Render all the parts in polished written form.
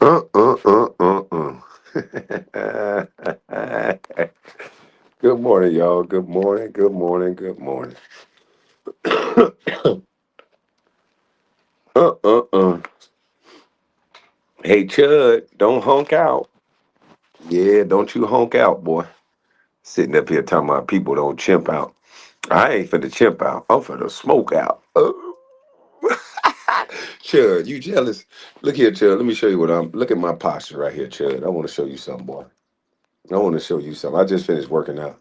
Uh, uh, uh, Good morning, y'all. Good morning. Good morning. Good morning. uh, uh, uh. Hey, Chud, don't honk out. Yeah, don't you honk out, boy. Sitting up here talking about people don't chimp out. I ain't finna chimp out. I'm finna smoke out. Chud, you jealous? Look here, Chud. Let me show you what I'm. Look at my posture right here, Chud. I want to show you something, boy. I want to show you something. I just finished working out.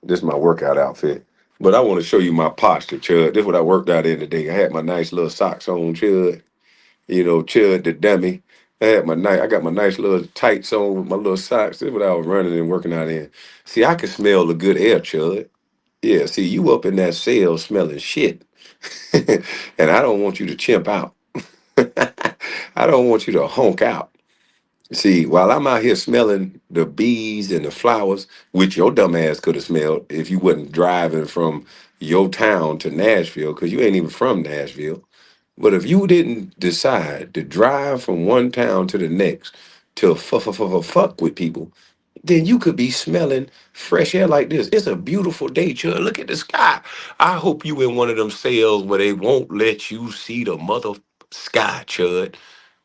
This is my workout outfit. But I want to show you my posture, Chud. This is what I worked out in today. I had my nice little socks on, Chud. Chud the dummy. I got my nice little tights on with my little socks. This is what I was running and working out in. See, I can smell the good air, Chud. Yeah, see, you up in that cell smelling shit. And I don't want you to chimp out. I don't want you to honk out. See, while I'm out here smelling the bees and the flowers, which your dumb ass could have smelled if you wasn't driving from your town to Nashville, because you ain't even from Nashville. But if you didn't decide to drive from one town to the next to fuck with people, then you could be smelling fresh air like this. It's a beautiful day, Chud. Look at the sky. I hope you in one of them sales where they won't let you see the mother sky, Chud,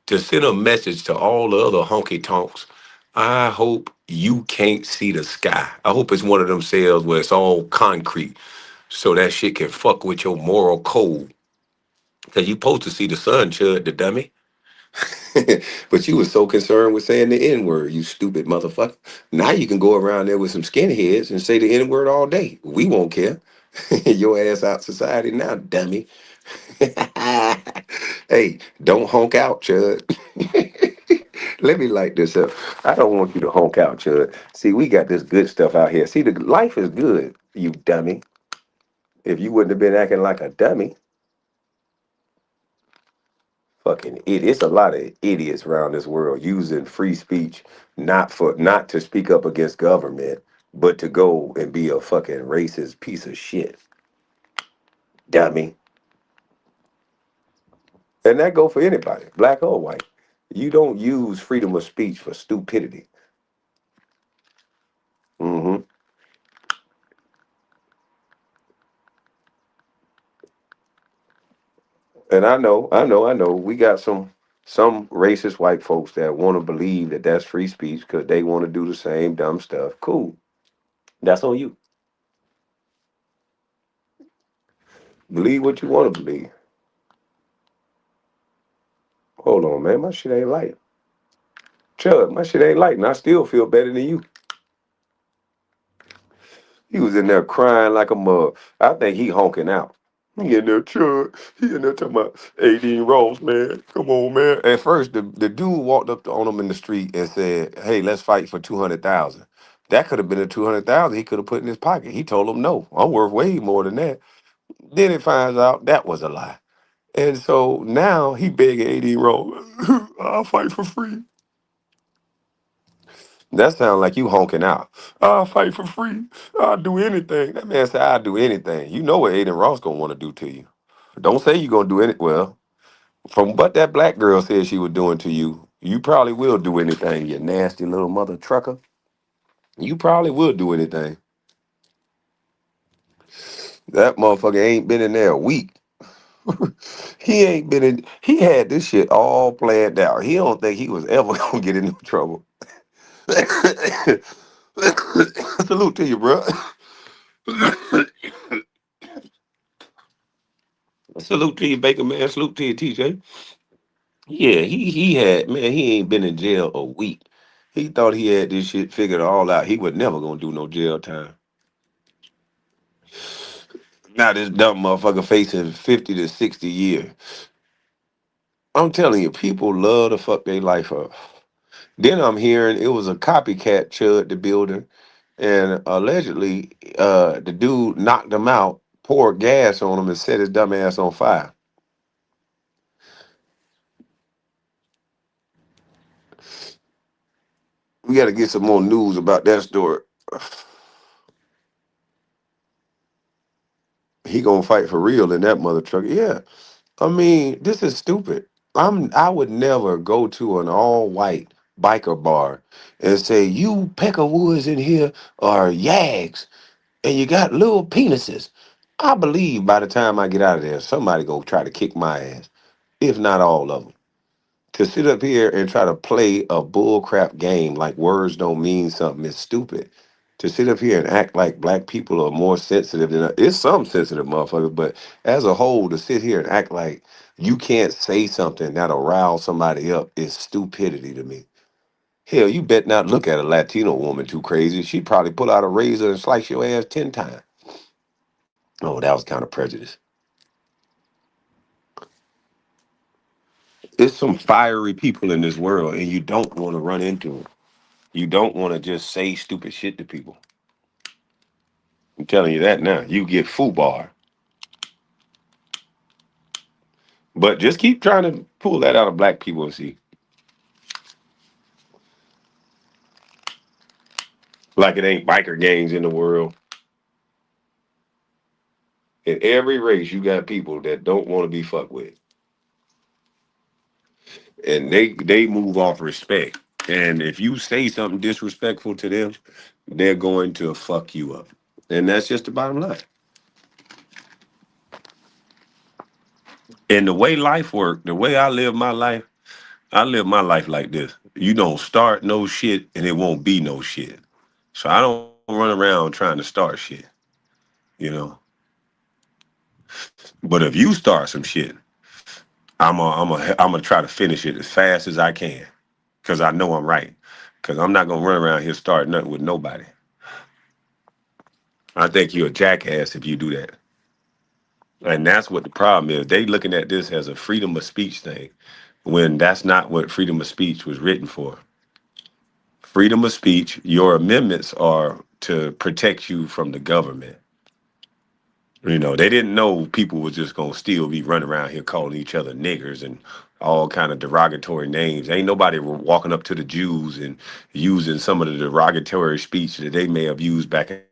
to send a message to all the other honky tonks. I hope you can't see the sky. I hope it's one of them sales where it's all concrete so that shit can fuck with your moral code. Cause you supposed to see the sun, Chud, the dummy. But you was so concerned with saying the N-word, you stupid motherfucker. Now you can go around there with some skinheads and say the N-word all day. We won't care. Your ass out society now, dummy. Hey, don't honk out, Chud. Let me light this up. I don't want you to honk out, Chud. See, we got this good stuff out here. See, the life is good, you dummy. If you wouldn't have been acting like a dummy, fucking idiot. It's a lot of idiots around this world using free speech not to speak up against government, but to go and be a fucking racist piece of shit, dummy. And that go for anybody, black or white. You don't use freedom of speech for stupidity. hmm And I know. We got some racist white folks that want to believe that that's free speech because they want to do the same dumb stuff. Cool, that's on you. Believe what you want to believe. Hold on, man. My shit ain't light. Chud, my shit ain't light, and I still feel better than you. He was in there crying like a mug. I think he honking out. He in there, Chud. He in there talking about Adin Ross, man. Come on, man. At first, the dude walked up on him in the street and said, "Hey, let's fight for 200,000." That could have been the 200,000 he could have put in his pocket. He told him, "No, I'm worth way more than that." Then it finds out that was a lie, and so now he begging Adin Ross, "I'll fight for free." That sounds like you honking out. I'll fight for free. I'll do anything. That man said, I'll do anything. You know what Aiden Ross gonna want to do to you. Don't say you gonna do any. Well, from what that black girl said she was doing to you, you probably will do anything, you nasty little mother trucker. You probably will do anything. That motherfucker ain't been in there a week. He ain't been in. He had this shit all planned out. He don't think he was ever gonna get into trouble. Salute to you, bro. Salute to you, Baker man. Salute to you, TJ. Yeah, he had man. He ain't been in jail a week. He thought he had this shit figured all out. He was never gonna do no jail time. Now this dumb motherfucker facing 50 to 60 years. I'm telling you, people love to fuck their life up. Then I'm hearing it was a copycat Chud the builder, and allegedly, the dude knocked him out, poured gas on him, and set his dumb ass on fire. We got to get some more news about that story. He gonna fight for real in that mother truck. Yeah, I mean, this is stupid. I would never go to an all white biker bar and say, you peckerwoods in here are yags and you got little penises. I believe by the time I get out of there, somebody gonna try to kick my ass, if not all of them. To sit up here and try to play a bullcrap game like words don't mean something is stupid. To sit up here and act like black people are more sensitive than it's some sensitive motherfuckers, but as a whole, to sit here and act like you can't say something that'll rile somebody up is stupidity to me. Hell, you bet not look at a Latino woman too crazy. She'd probably pull out a razor and slice your ass 10 times. Oh, that was kind of prejudice. There's some fiery people in this world, and you don't want to run into them. You don't want to just say stupid shit to people. I'm telling you that now. You get foobar. But just keep trying to pull that out of black people and see. Like it ain't biker gangs in the world. In every race, you got people that don't want to be fucked with. And they move off respect. And if you say something disrespectful to them, they're going to fuck you up. And that's just the bottom line. And the way life works, the way I live my life like this. You don't start no shit and it won't be no shit. So I don't run around trying to start shit, you know. But if you start some shit, I'm gonna try to finish it as fast as I can, cause I know I'm right. Cause I'm not gonna run around here starting nothing with nobody. I think you're a jackass if you do that. And that's what the problem is. They looking at this as a freedom of speech thing, when that's not what freedom of speech was written for. Freedom of speech, your amendments are to protect you from the government. You know, they didn't know people was just gonna still be running around here calling each other niggers and all kind of derogatory names. Ain't nobody walking up to the Jews and using some of the derogatory speech that they may have used back in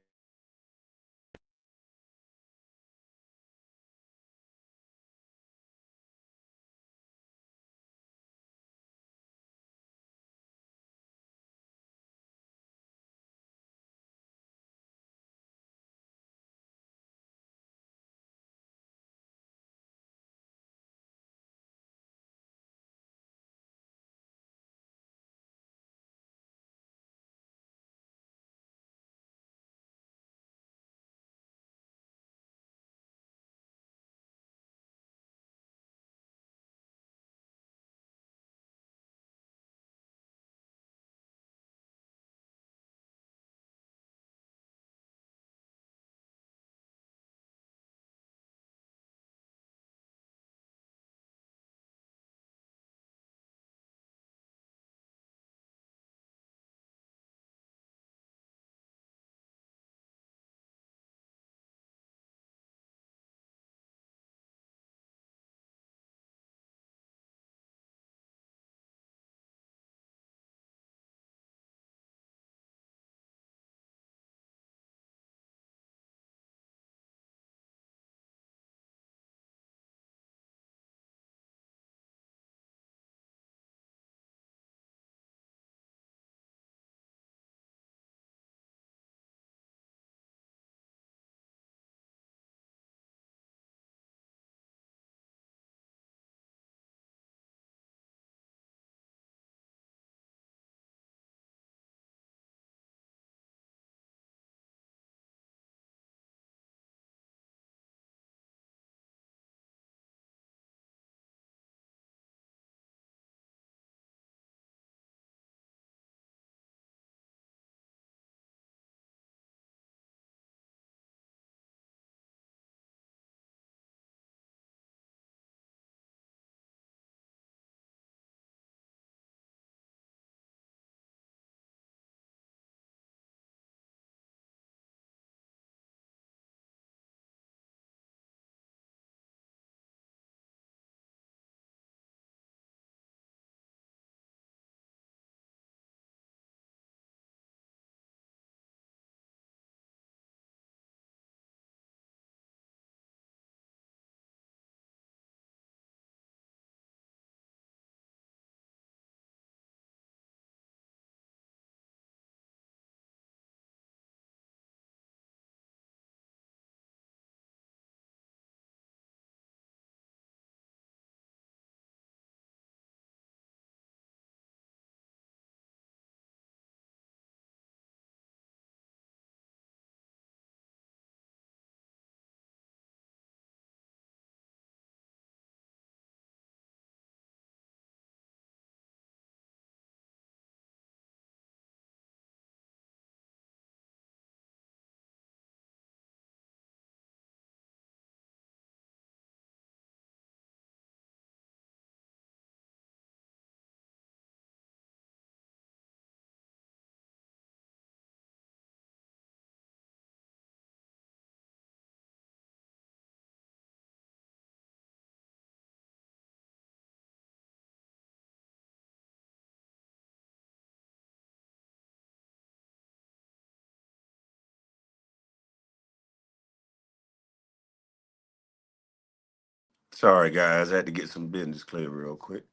Sorry, guys. I had to get some business clear real quick.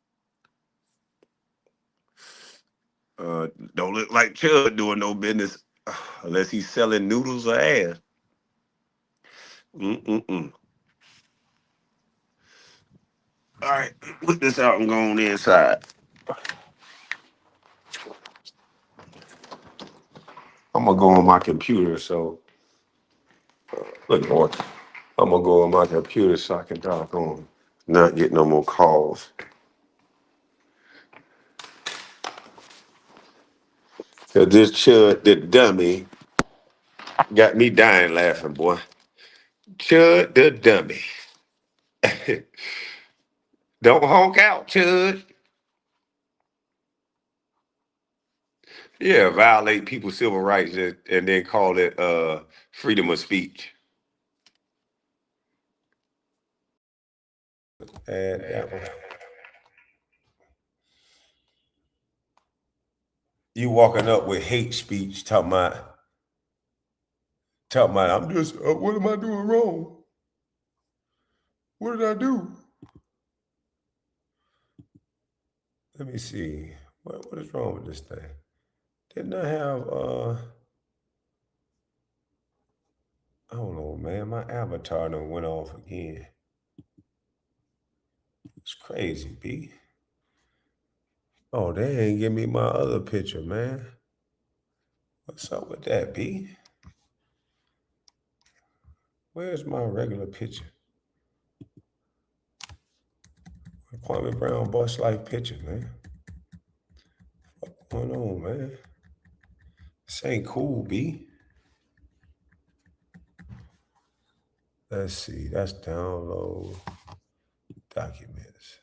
Don't look like Chud doing no business unless he's selling noodles or ass. Mm-mm-mm. All right, put this out and go on inside. I'm gonna go on my computer. So, look, boy, I'm gonna go on my computer so I can talk on, not get no more calls. Cause this Chud, the dummy, got me dying laughing, boy. Chud, the dummy. Don't honk out, Chud. Yeah, violate people's civil rights and then call it freedom of speech. And that one. You walking up with hate speech, talking about, I'm just, what am I doing wrong? What did I do? Let me see. What is wrong with this thing? Didn't I have, I don't know, man. My avatar done went off again. It's crazy, B. Oh, they ain't give me my other picture, man. What's up with that, B? Where's my regular picture? Kwame Brown Bustlife picture, man. What's going on, man? This ain't cool, B. Let's see. That's download documents.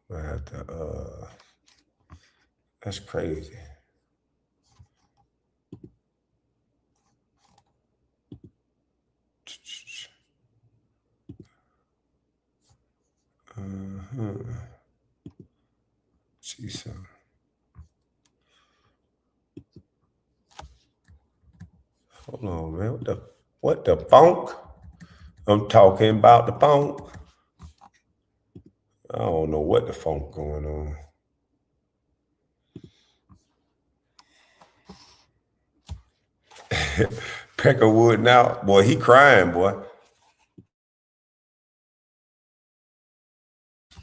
I have to. That's crazy. See some. Hold on, man. What the funk? I'm talking about the funk. I don't know what the funk going on. Peckerwood now, boy, he crying, boy.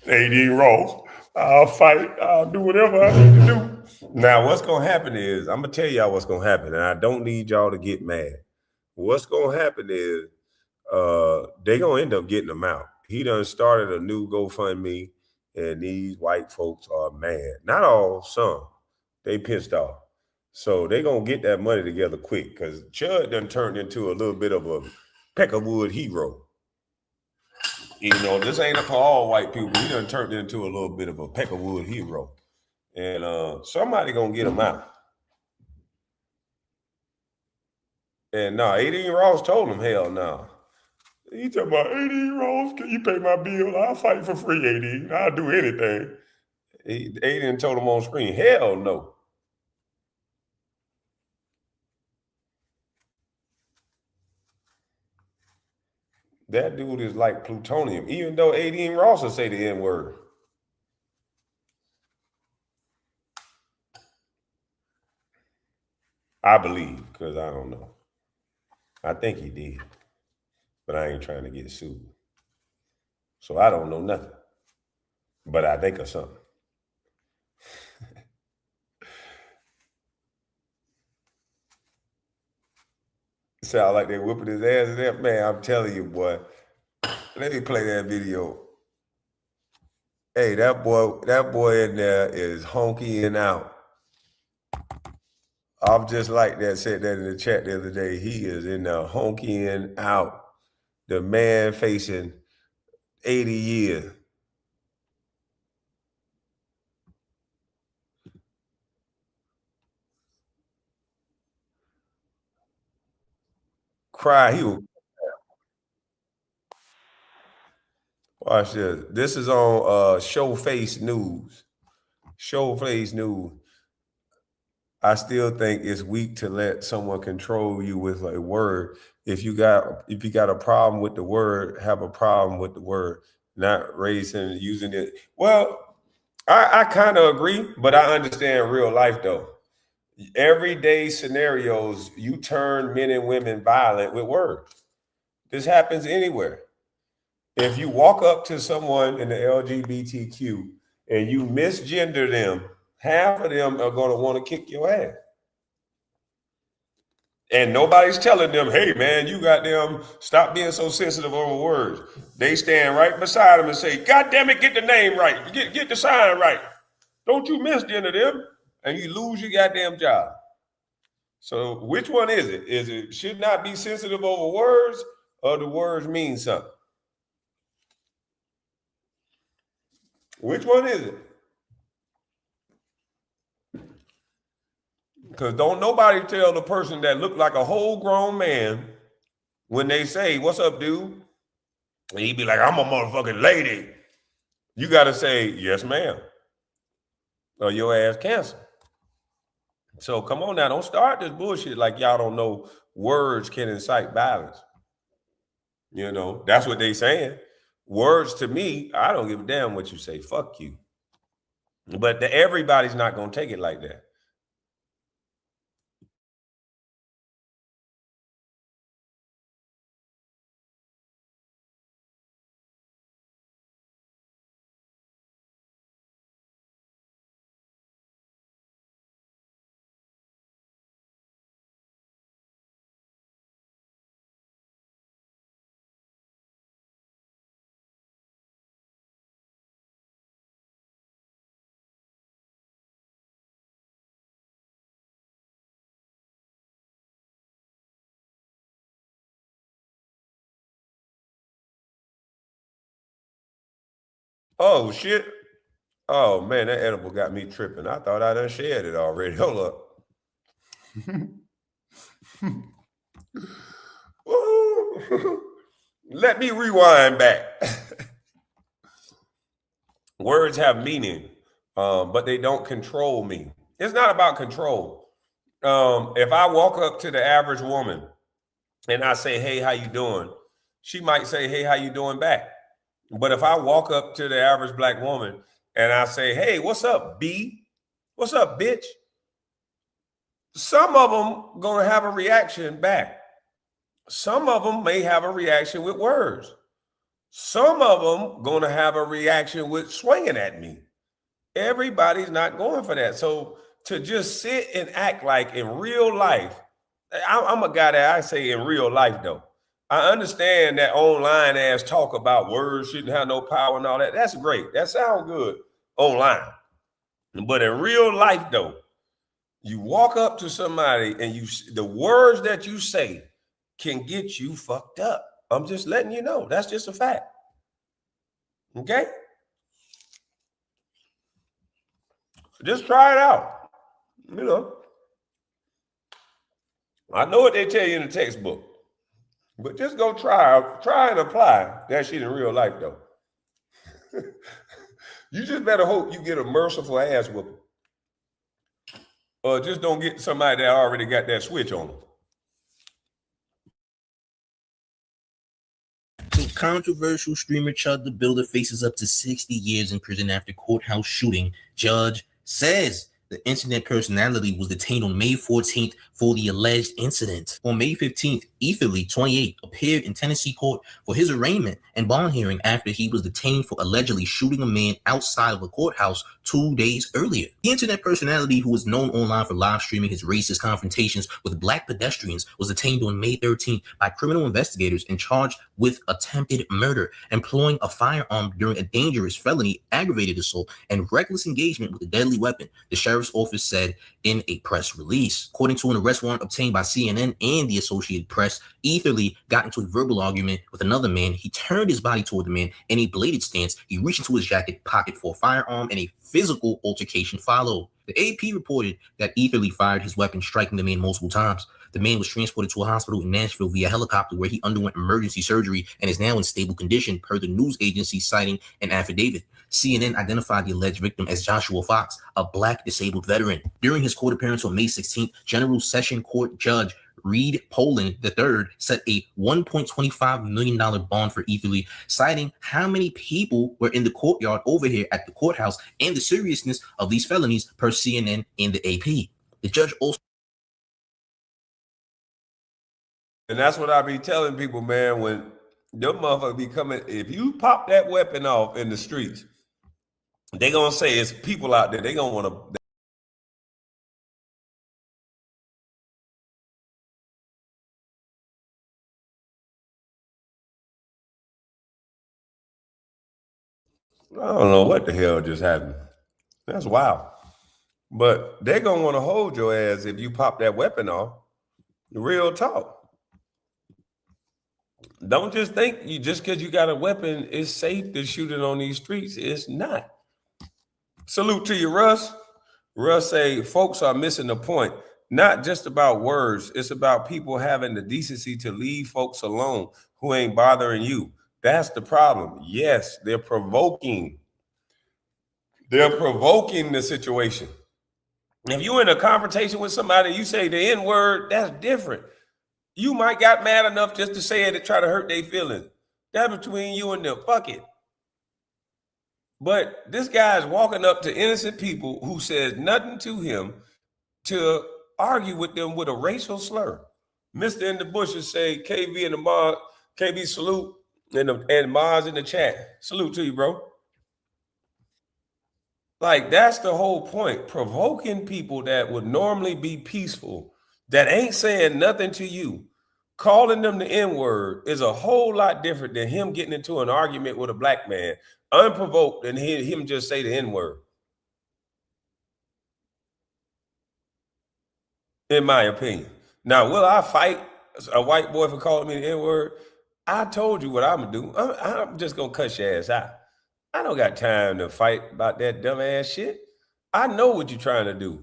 Adin Ross, I'll fight. I'll do whatever I need to do. Now, what's gonna happen is I'm gonna tell y'all what's gonna happen, and I don't need y'all to get mad. What's gonna happen is they gonna end up getting him out. He done started a new GoFundMe, and these white folks are mad. Not all, some. They pissed off. So they gonna get that money together quick because Chud done turned into a little bit of a Peckerwood hero. You know, this ain't for all white people. He done turned into a little bit of a Peckerwood hero. And somebody gonna get him out. And no, Adin Ross told him, hell no. He talking about, Adin Ross, can you pay my bill? I'll fight for free, Adin. I'll do anything. Adin told him on screen, hell no. That dude is like plutonium, even though Adin Ross will say the N-word. I believe, because I don't know. I think he did, but I ain't trying to get sued. So I don't know nothing, but I think of something. Sound like they whipping his ass in there. Man, I'm telling you, boy. Let me play that video. Hey, that boy in there is honking out. I'm just like that, said that in the chat the other day. He is in there honking out. The man facing 80 years. Cry, he will. Watch this. This is on Showface News. Showface News. I still think it's weak to let someone control you with a word. If you got a problem with the word, have a problem with the word, not raising using it. Well, I kind of agree, but I understand real life though. Everyday scenarios, you turn men and women violent with words. This happens anywhere. If you walk up to someone in the LGBTQ and you misgender them, half of them are going to want to kick your ass. And nobody's telling them, hey, man, you got them, stop being so sensitive over words. They stand right beside them and say, God damn it, get the name right. Get the sign right. Don't you misgender them. And you lose your goddamn job. So which one is it? Is it should not be sensitive over words or the words mean something? Which one is it? Because don't nobody tell the person that looked like a whole grown man when they say, what's up, dude? And he be like, I'm a motherfucking lady. You got to say, yes, ma'am. Or your ass canceled. So come on now, don't start this bullshit like y'all don't know words can incite violence. You know, that's what they saying. Words to me, I don't give a damn what you say. Fuck you. But everybody's not going to take it like that. Oh, shit. Oh, man, that edible got me tripping. I thought I done shared it already. Hold up. Let me rewind back. Words have meaning, but they don't control me. It's not about control. If I walk up to the average woman and I say, hey, how you doing? She might say, hey, how you doing back? But if I walk up to the average black woman and I say, hey, what's up, B? What's up, bitch? Some of them gonna have a reaction back. Some of them may have a reaction with words. Some of them gonna have a reaction with swinging at me. Everybody's not going for that. So to just sit and act like in real life, I'm a guy that I say in real life though. I understand that online ass talk about words shouldn't have no power and all that. That's great. That sounds good online. But in real life though, you walk up to somebody and the words that you say can get you fucked up. I'm just letting you know. That's just a fact. Okay? Just try it out. You know. I know what they tell you in the textbook. But just go try and apply that shit in real life though. You just better hope you get a merciful ass whooping. Or just don't get somebody that already got that switch on them. So controversial streamer Chud the Builder faces up to 60 years in prison after courthouse shooting. Judge says the incident personality was detained on May 14th for the alleged incident. On May 15th, Ethan Lee, 28, appeared in Tennessee court for his arraignment and bond hearing after he was detained for allegedly shooting a man outside of a courthouse 2 days earlier. The internet personality, who was known online for live streaming his racist confrontations with black pedestrians, was detained on May 13th by criminal investigators and charged with attempted murder, employing a firearm during a dangerous felony, aggravated assault, and reckless engagement with a deadly weapon, the sheriff's office said in a press release. According to an arrest warrant obtained by CNN and the Associated Press, Ethan Lee got into a verbal argument with another man. He turned his body toward the man in a bladed stance. He reached into his jacket pocket for a firearm, and a physical altercation followed. The AP reported that Ethan Lee fired his weapon, striking the man multiple times. The man was transported to a hospital in Nashville via helicopter, where he underwent emergency surgery and is now in stable condition, per the news agency citing an affidavit. CNN identified the alleged victim as Joshua Fox, a black disabled veteran. During his court appearance on May 16th, General Session Court Judge Reed Poland III set a $1.25 million bond for Etherly, citing how many people were in the courtyard over here at the courthouse and the seriousness of these felonies per CNN and the AP. The judge also... And that's what I be telling people, man, when your motherfucker be coming, if you pop that weapon off in the streets, they gonna say it's people out there, they gonna want to... I don't know what the hell just happened. That's wild. But they're going to want to hold your ass if you pop that weapon off. Real talk. Don't just think you just because you got a weapon, it's safe to shoot it on these streets. It's not. Salute to you, Russ. Russ say, folks are missing the point. Not just about words. It's about people having the decency to leave folks alone who ain't bothering you. That's the problem. Yes, they're provoking. They're provoking the situation. If you're in a confrontation with somebody, you say the N-word, that's different. You might got mad enough just to say it to try to hurt their feelings. That's between you and them. Fuck it. But this guy is walking up to innocent people who says nothing to him to argue with them with a racial slur. Mr. in the bushes say KB and the Mars, KB salute, and Mars in the chat. Salute to you, bro. Like, that's the whole point. Provoking people that would normally be peaceful, that ain't saying nothing to you, calling them the N-word is a whole lot different than him getting into an argument with a black man, unprovoked, and him just say the N-word. In my opinion. Now, will I fight a white boy for calling me the N-word? I told you what I'm going to do. I'm just going to cut your ass out. I don't got time to fight about that dumb ass shit. I know what you're trying to do.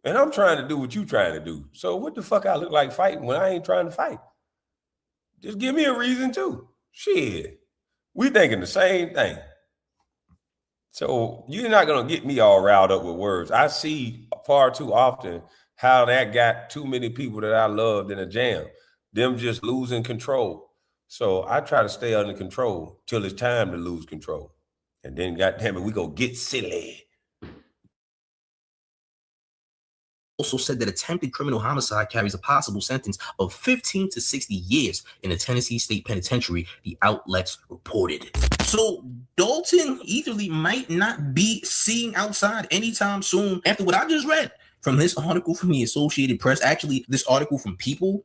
And I'm trying to do what you're trying to do. So what the fuck I look like fighting when I ain't trying to fight? Just give me a reason too. Shit. We thinking the same thing. So you're not going to get me all riled up with words. I see far too often how that got too many people that I loved in a jam. Them just losing control. So I try to stay under control till it's time to lose control. And then, goddamn it, we go get silly. Also said that attempted criminal homicide carries a possible sentence of 15 to 60 years in the Tennessee State Penitentiary, the outlets reported. So Dalton Etherly might not be seeing outside anytime soon after what I just read from this article from the Associated Press. Actually, this article from People,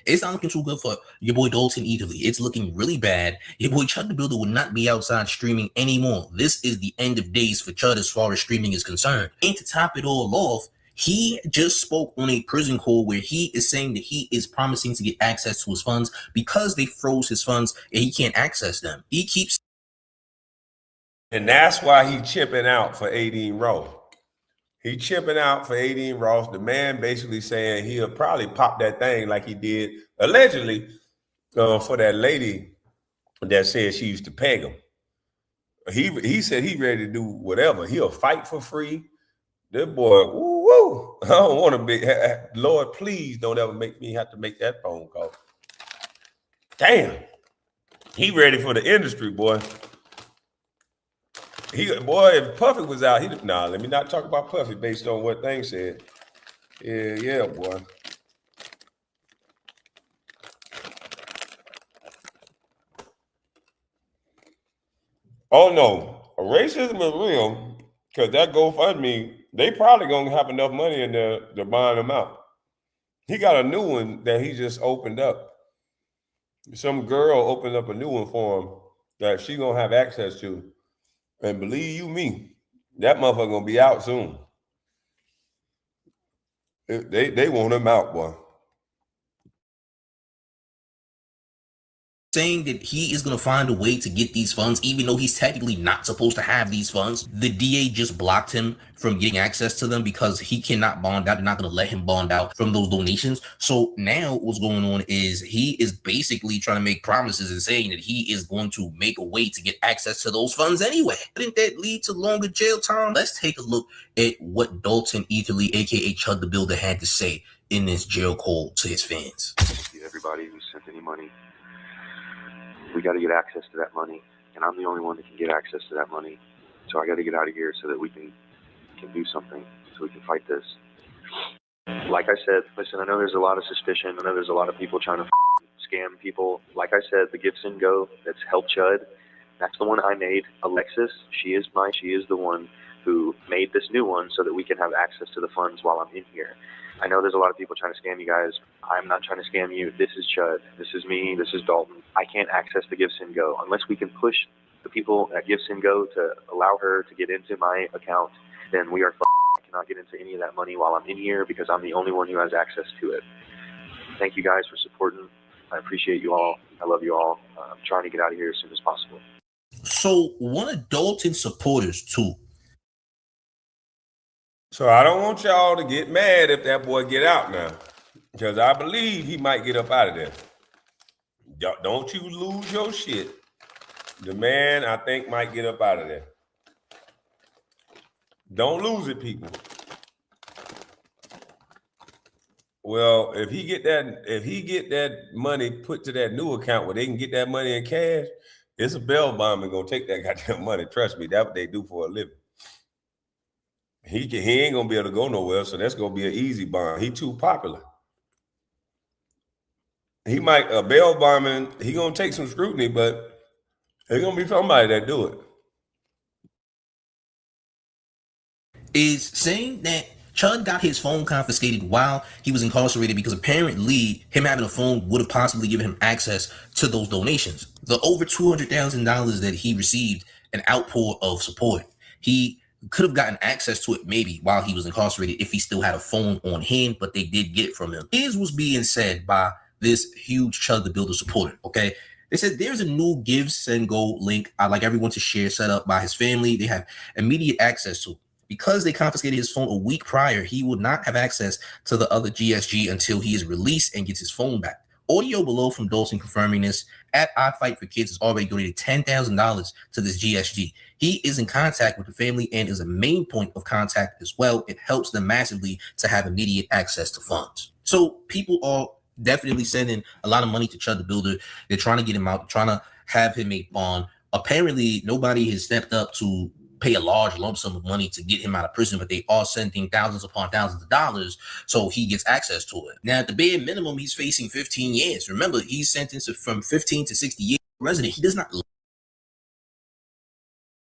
it's not looking too good for your boy Dalton Etherly. It's looking really bad. Your boy Chud the Builder will not be outside streaming anymore. This is the end of days for Chud as far as streaming is concerned. And to top it all off, he just spoke on a prison call where he is saying that he is promising to get access to his funds because they froze his funds and he can't access them. He keeps... And that's why he chipping out for Adin Ross. He chipping out for Adin Ross. The man basically saying he'll probably pop that thing like he did allegedly for that lady that said she used to peg him. He said he ready to do whatever. He'll fight for free. This boy, woo, I don't want to be. Lord, please don't ever make me have to make that phone call. Damn, he ready for the industry, boy. If Puffy was out, let me not talk about Puffy based on what things said. Yeah, boy. Oh no, racism is real because that GoFundMe, they probably gonna have enough money in there to buy him out. He got a new one that he just opened up. Some girl opened up a new one for him that she gonna have access to. And believe you me, that motherfucker gonna be out soon. They want him out, boy. saying that he is going to find a way to get these funds, even though he's technically not supposed to have these funds. The DA just blocked him from getting access to them because he cannot bond out. They're not going to let him bond out from those donations. So now what's going on is he is basically trying to make promises and saying that he is going to make a way to get access to those funds anyway. Didn't that lead to longer jail time? Let's take a look at what Dalton Etherly, aka Chud the Builder, had to say in this jail call to his fans. Everybody who sent any money, we got to get access to that money, and I'm the only one that can get access to that money. So I got to get out of here so that we can do something, so we can fight this. Like I said, listen, I know there's a lot of suspicion. I know there's a lot of people trying to scam people. Like I said, the Gibson Go that's helped Chud, that's the one I made. Alexis, she is the one who made this new one so that we can have access to the funds while I'm in here. I know there's a lot of people trying to scam you guys. I'm not trying to scam you. This is Chud. This is me. This is Dalton. I can't access the Gibson Go unless we can push the people at Gibson Go to allow her to get into my account. Then we are I cannot get into any of that money while I'm in here because I'm the only one who has access to it. Thank you guys for supporting. I appreciate you all. I love you all. I'm trying to get out of here as soon as possible. So one of Dalton's supporters too. So I don't want y'all to get mad if that boy get out now, because I believe he might get up out of there. Don't you lose your shit. The man, I think, might get up out of there. Don't lose it, people. Well, if he get that money put to that new account where they can get that money in cash, it's a bail bomber gonna take that goddamn money. Trust me, that's what they do for a living. He ain't gonna be able to go nowhere, so that's gonna be an easy bomb. He too popular. He might bail bombing. He gonna take some scrutiny, but there's gonna be somebody that do it. Is saying that Chud got his phone confiscated while he was incarcerated because apparently him having a phone would have possibly given him access to those donations. The over $200,000 that he received, an outpour of support. He could have gotten access to it maybe while he was incarcerated if he still had a phone on him, but they did get it from him. Here's what's being said by this huge Chud the Builder supporter, okay? They said there's a new Give, Send, Go link I'd like everyone to share set up by his family. They have immediate access to. Because they confiscated his phone a week prior, he would not have access to the other GSG until he is released and gets his phone back. Audio below from Dalton confirming this. At I Fight for Kids has already donated $10,000 to this GSG. He is in contact with the family and is a main point of contact as well. It helps them massively to have immediate access to funds. So people are definitely sending a lot of money to Chud the Builder. They're trying to get him out, trying to have him make bond. Apparently, nobody has stepped up to pay a large lump sum of money to get him out of prison, but they are sending thousands upon thousands of dollars so he gets access to it. Now, at the bare minimum, he's facing 15 years. Remember, he's sentenced from 15 to 60 years resident. He does not.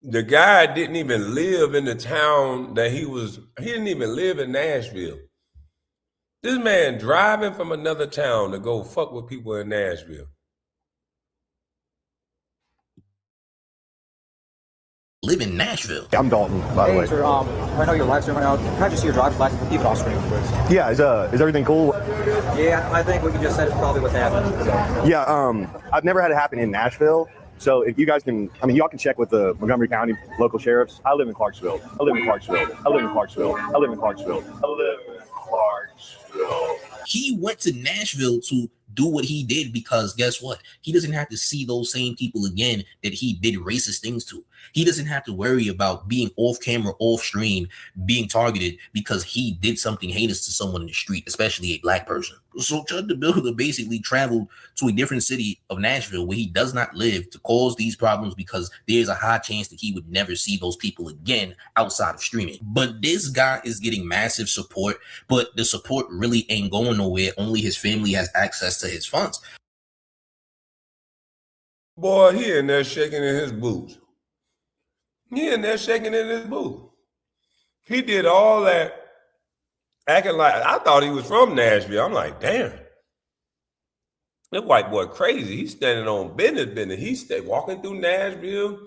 The guy didn't even live in the town that he didn't even live in Nashville. This man driving from another town to go fuck with people in Nashville. Live in Nashville. I'm Dalton, by the way. Sir, I know your live stream right now. Can I just see your driver's license? Keep it off screen, please. Yeah, is everything cool? Yeah, I think what you just said is probably what's happening. So. Yeah, I've never had it happen in Nashville. So if you guys can, y'all can check with the Montgomery County local sheriffs. I live in Clarksville. He went to Nashville to do what he did because guess what? He doesn't have to see those same people again that he did racist things to. He doesn't have to worry about being off camera, off stream, being targeted because he did something heinous to someone in the street, especially a black person. So Chud the Builder basically traveled to a different city of Nashville where he does not live to cause these problems because there's a high chance that he would never see those people again outside of streaming. But this guy is getting massive support, but the support really ain't going nowhere. Only his family has access to his funds. Boy, he in there shaking in his boots. He did all that acting like, I thought he was from Nashville. I'm like, damn. That white boy crazy. He's standing on business. He's walking through Nashville.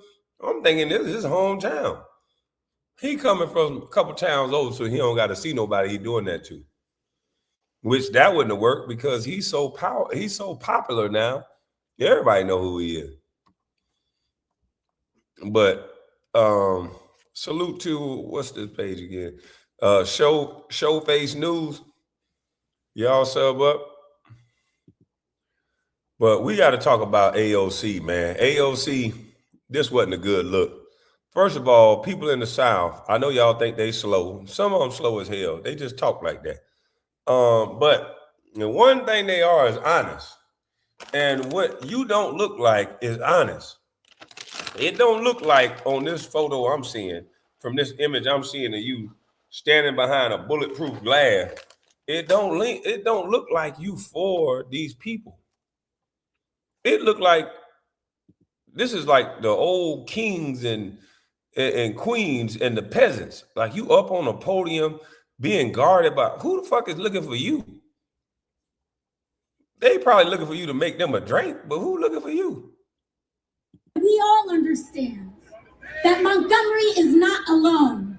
I'm thinking this is his hometown. He coming from a couple towns over, so he don't got to see nobody he doing that to. Which that wouldn't have worked because he's so popular now Everybody know who he is. But salute to, what's this page again? Showface News. Y'all sub up. But we got to talk about AOC, man. AOC, this wasn't a good look. First of all, people in the South, I know y'all think they slow. Some of them slow as hell. They just talk like that. But the one thing they are is honest. And what you don't look like is honest. It don't look like on this photo I'm seeing, from this image I'm seeing of you standing behind a bulletproof glass. It don't look like you for these people. It looked like this is like the old kings and queens and the peasants. Like you up on a podium being guarded by, who the fuck is looking for you? They probably looking for you to make them a drink, but who looking for you? We all understand that Montgomery is not alone,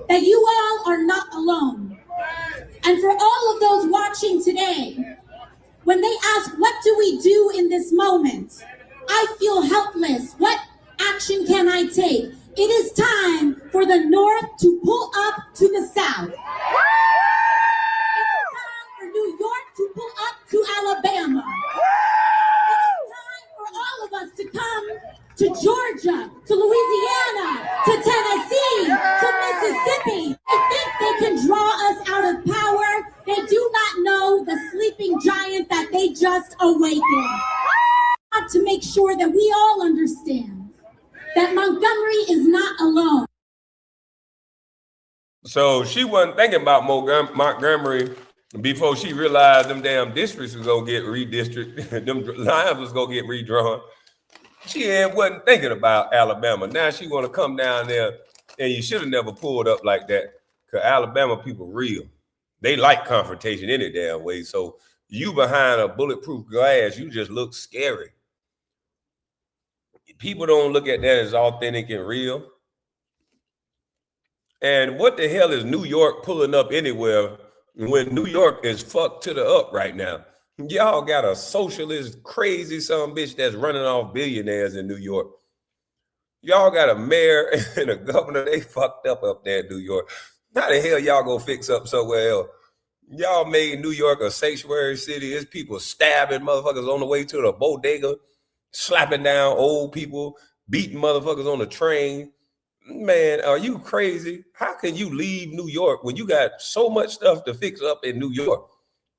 that you all are not alone. And for all of those watching today, when they ask, what do we do in this moment? I feel helpless. What action can I take? It is time for the North to pull up to the South. It is time for New York to pull up to Alabama. It is time for all of us to come to Georgia, to Louisiana, to Tennessee, to Mississippi. They think they can draw us out of power. They do not know the sleeping giant that they just awakened. I want to make sure that we all understand that Montgomery is not alone. So she wasn't thinking about Montgomery before she realized them damn districts was gonna get redistricted, them lines was gonna get redrawn. She wasn't thinking about Alabama. Now she want to come down there, and you should have never pulled up like that, because Alabama people real. They like confrontation any damn way. So you behind a bulletproof glass, you just look scary. People don't look at that as authentic and real. And what the hell is New York pulling up anywhere when New York is fucked to the up right now? Y'all got a socialist, crazy son bitch that's running off billionaires in New York. Y'all got a mayor and a governor, they fucked up there in New York. How the hell y'all gonna fix up somewhere else? Y'all made New York a sanctuary city. There's people stabbing motherfuckers on the way to the bodega, slapping down old people, beating motherfuckers on the train. Man, are you crazy? How can you leave New York when you got so much stuff to fix up in New York?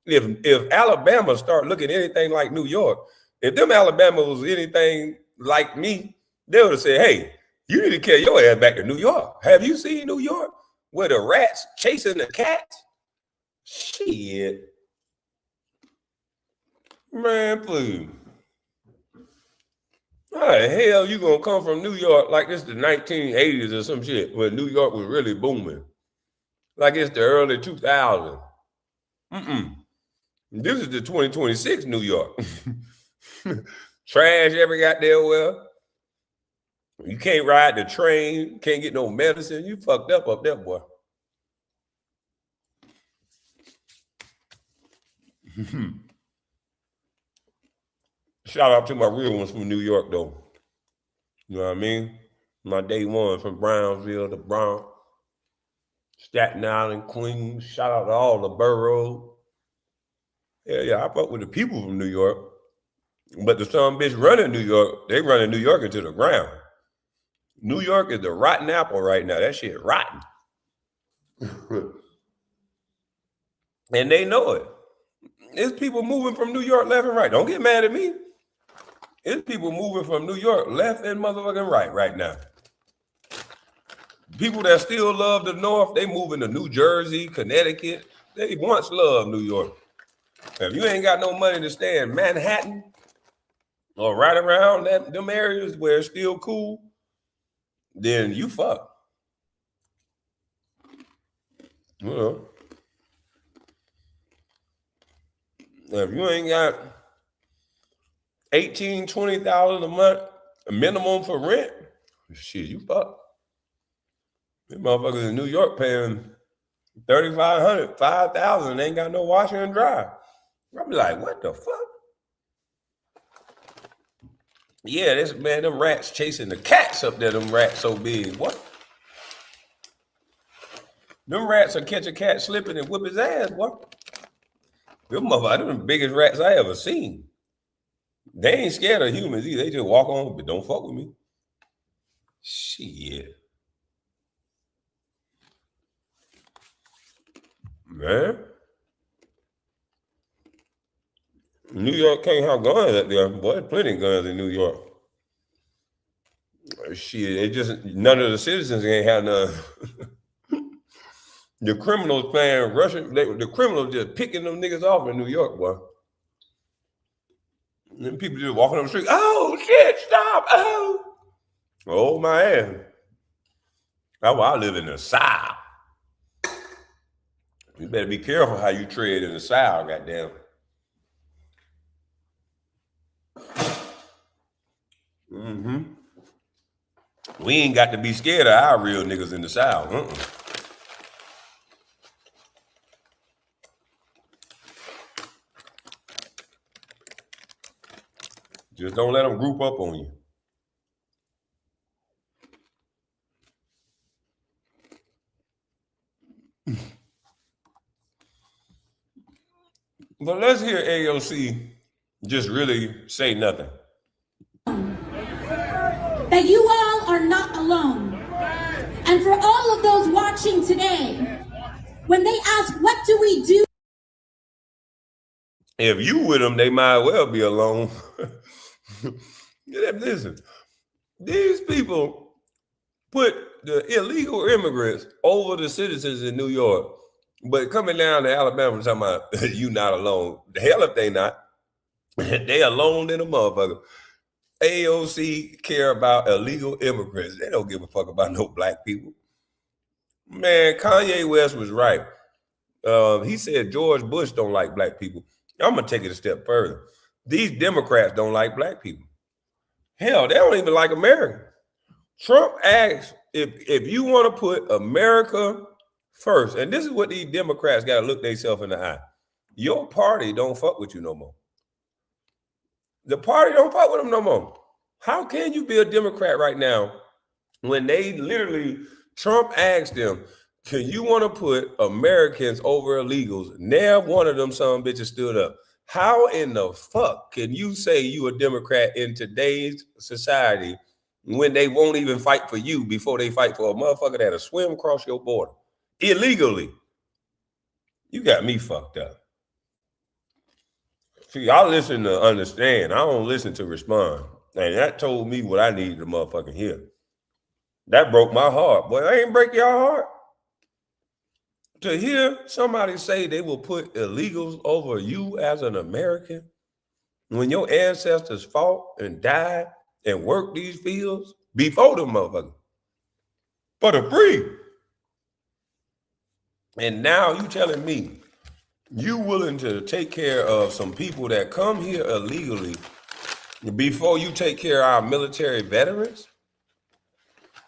If Alabama start looking anything like New York, if them Alabama was anything like me, they would have said, hey, you need to carry your ass back to New York. Have you seen New York? Where the rats chasing the cats? Shit. Man, please. How the hell you gonna come from New York like it's the 1980s or some shit when New York was really booming? Like it's the early 2000s. This is the 2026 New York. Trash every goddamn well. You can't ride the train, can't get no medicine. You fucked up there, boy. Shout out to my real ones from New York, though. You know what I mean? My day one from Brownsville to Bronx, Staten Island, Queens. Shout out to all the boroughs. Yeah, I fuck with the people from New York. But the some bitch running New York, they running New York into the ground. New York is the rotten apple right now. That shit rotten. And they know it. It's people moving from New York left and right. Don't get mad at me. It's people moving from New York left and motherfucking right now. People that still love the North, they moving to New Jersey, Connecticut. They once loved New York. If you ain't got no money to stay in Manhattan or right around them areas where it's still cool, then you fuck. You know. If you ain't got $18,000, $20,000 a month, a minimum for rent, shit, you fuck. These motherfuckers in New York paying $3,500, $5,000, ain't got no washer and dry. I'm like, what the fuck? Yeah, this man, them rats chasing the cats up there. Them rats so big. What? Them rats will catch a cat slipping and whip his ass. What? Them motherfuckers, them the biggest rats I ever seen. They ain't scared of humans either. They just walk on, but don't fuck with me. Shit. Man. New York can't have guns up there. Boy, there's plenty of guns in New York. Shit, it just, none of the citizens ain't have none. The criminals playing Russian, the criminals just picking them niggas off in New York, boy. And then people just walking on the street. Oh, shit, stop. Oh, my ass. That's why I live in the South. You better be careful how you tread in the South, goddamn. Mm-hmm. We ain't got to be scared of our real niggas in the South. Just don't let them group up on you. But let's hear AOC just really say nothing. That you all are not alone. And for all of those watching today, when they ask, what do we do? If you with them, they might well be alone. Listen, these people put the illegal immigrants over the citizens in New York, but coming down to Alabama talking about you not alone. The hell if they not. They alone in a motherfucker. AOC care about illegal immigrants. They don't give a fuck about no black people. Man, Kanye West was right. He said George Bush don't like black people. I'm going to take it a step further. These Democrats don't like black people. Hell, they don't even like America. Trump asked if you want to put America first, and this is what these Democrats got to look themselves in the eye. Your party don't fuck with you no more. The party don't fuck with them no more. How can you be a Democrat right now when they literally, Trump asked them, can you want to put Americans over illegals? Now one of them son bitches stood up. How in the fuck can you say you a Democrat in today's society when they won't even fight for you before they fight for a motherfucker that'll swim across your border illegally? You got me fucked up. See, I listen to understand. I don't listen to respond. And that told me what I needed to motherfucking hear. That broke my heart. Boy, I ain't break your heart. To hear somebody say they will put illegals over you as an American when your ancestors fought and died and worked these fields before them motherfuckers for the free. And now you telling me you willing to take care of some people that come here illegally before you take care of our military veterans?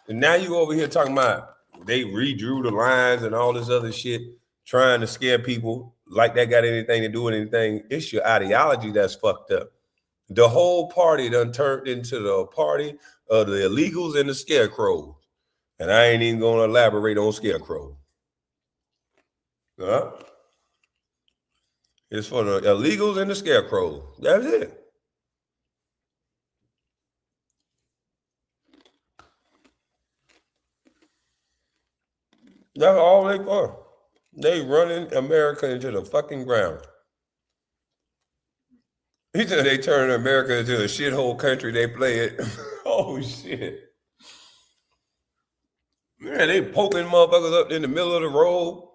And now you over here talking about they redrew the lines and all this other shit, trying to scare people like that got anything to do with anything. It's your ideology that's fucked up. The whole party done turned into the party of the illegals and the scarecrows. And I ain't even going to elaborate on scarecrow. It's for the illegals and the scarecrows. That's it. That's all they for. They running America into the fucking ground. He said they turn America into a shithole country. They play it. Oh, shit. Man, they poking motherfuckers up in the middle of the road.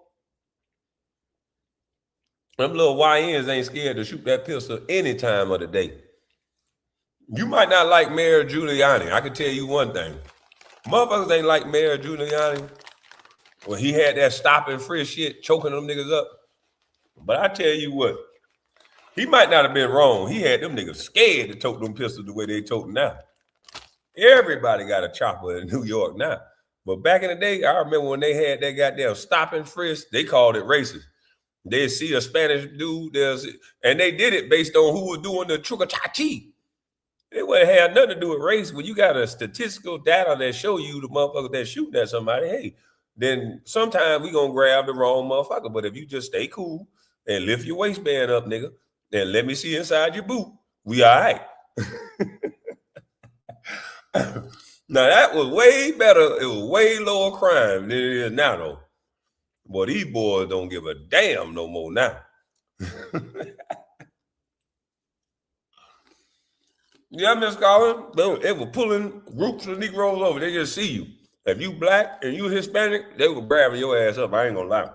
Them little YNs ain't scared to shoot that pistol any time of the day. You might not like Mayor Giuliani. I can tell you one thing. Motherfuckers ain't like Mayor Giuliani when he had that stop and frisk shit choking them niggas up. But I tell you what, he might not have been wrong. He had them niggas scared to tote them pistols the way they tote now. Everybody got a chopper in New York now. But back in the day, I remember when they had that goddamn stop and frisk, they called it racist. They'd see a Spanish dude, and they did it based on who was doing the truca-cha-chi. It wouldn't have nothing to do with race. When you got a statistical data that show you the motherfucker that's shooting at somebody, hey, then sometimes we gonna grab the wrong motherfucker. But if you just stay cool and lift your waistband up, nigga, and let me see inside your boot, we all right. Now that was way better. It was way lower crime than it is now, though. Boy, these boys don't give a damn no more now. Yeah, Miss Collins, they were pulling groups of Negroes over. They just see you. If you black and you Hispanic, they were grabbing your ass up. I ain't gonna lie.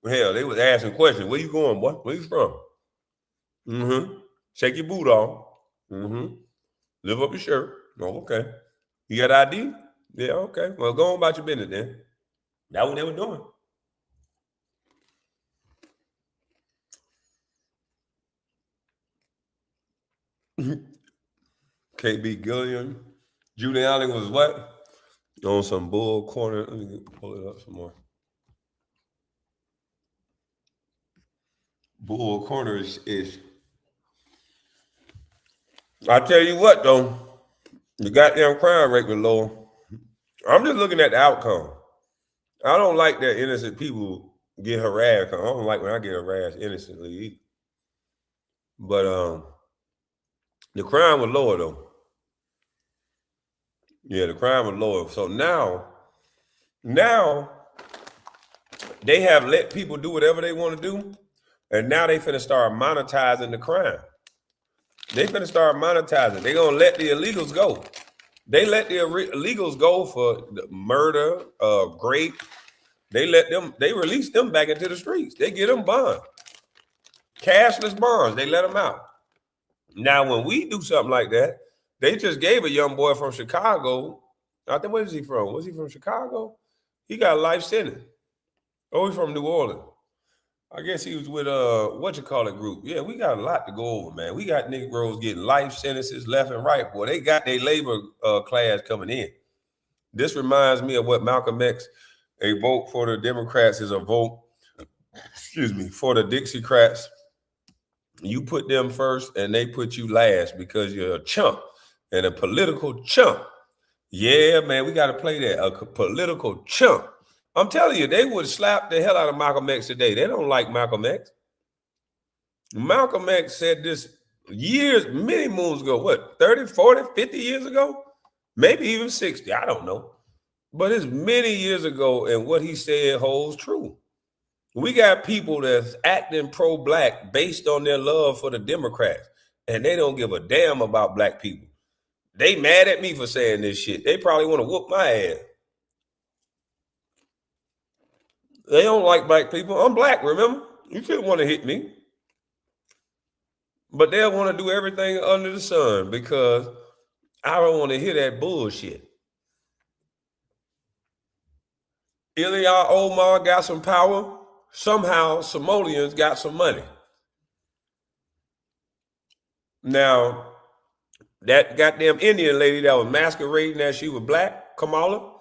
Hell, they was asking questions. Where you going, boy? Where you from? Mm-hmm. Shake your boot off. Mm-hmm. Lift up your shirt. Oh, okay. You got ID? Yeah, okay. Well, go on about your business then. That's what they were doing. KB Gillian. Giuliani was what? On some bull corner. Let me pull it up some more. Bull corner is I tell you what though, the goddamn crime rate was low. I'm just looking at the outcome. I don't like that innocent people get harassed. I don't like when I get harassed innocently either. But the crime was lower though. Yeah, the crime was lower. So now they have let people do whatever they want to do, and now they finna start monetizing the crime. They finna start monetizing. They gonna let the illegals go. They let the illegals go for murder, rape. They release them back into the streets. They get them bond. Cashless bonds, they let them out. Now, when we do something like that, they just gave a young boy from Chicago, I think, where is he from? Was he from Chicago? He got a life sentence. Oh, he's from New Orleans. I guess he was with group. Yeah, we got a lot to go over, man. We got Negroes getting life sentences left and right. Boy, they got their labor class coming in. This reminds me of what Malcolm X, a vote for the Democrats is a vote, for the Dixiecrats. You put them first and they put you last because you're a chump and a political chump. Yeah, man, we got to play that. A political chump. I'm telling you, they would slap the hell out of Malcolm X today. They don't like Malcolm X. Malcolm X said this years, many moons ago, what, 30, 40, 50 years ago? Maybe even 60, I don't know. But it's many years ago, and what he said holds true. We got people that's acting pro-black based on their love for the Democrats, and they don't give a damn about black people. They mad at me for saying this shit. They probably want to whoop my ass. They don't like black people. I'm black, remember? You shouldn't want to hit me. But they'll want to do everything under the sun because I don't want to hear that bullshit. Ilya Omar got some power. Somehow Somalians got some money. Now, that goddamn Indian lady that was masquerading that she was black, Kamala,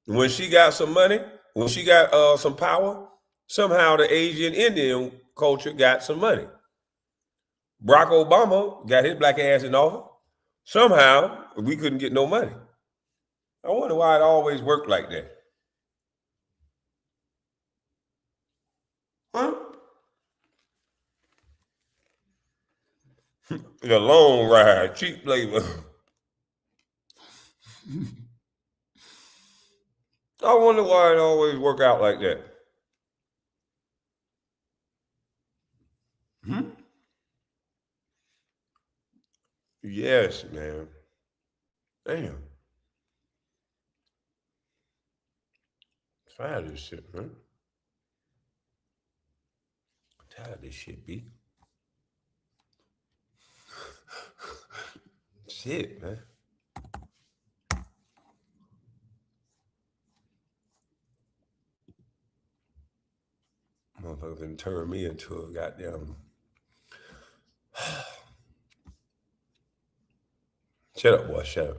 when she got some money, when she got some power, somehow the Asian Indian culture got some money. Barack Obama got his black ass in office. Somehow we couldn't get no money. I wonder why it always worked like that. Huh? The long ride, cheap labor. I wonder why it always work out like that. Yes, man. Damn. Tired of this shit, man. Tired of this shit, B. Shit, man. Motherfucker done turned me into a goddamn. Shut up, boy. Shut up.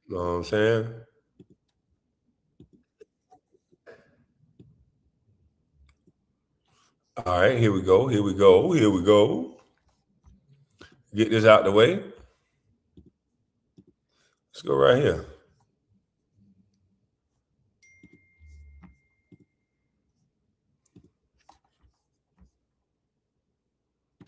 Know what I'm saying? All right, here we go. Here we go. Here we go. Get this out the way. Let's go right here.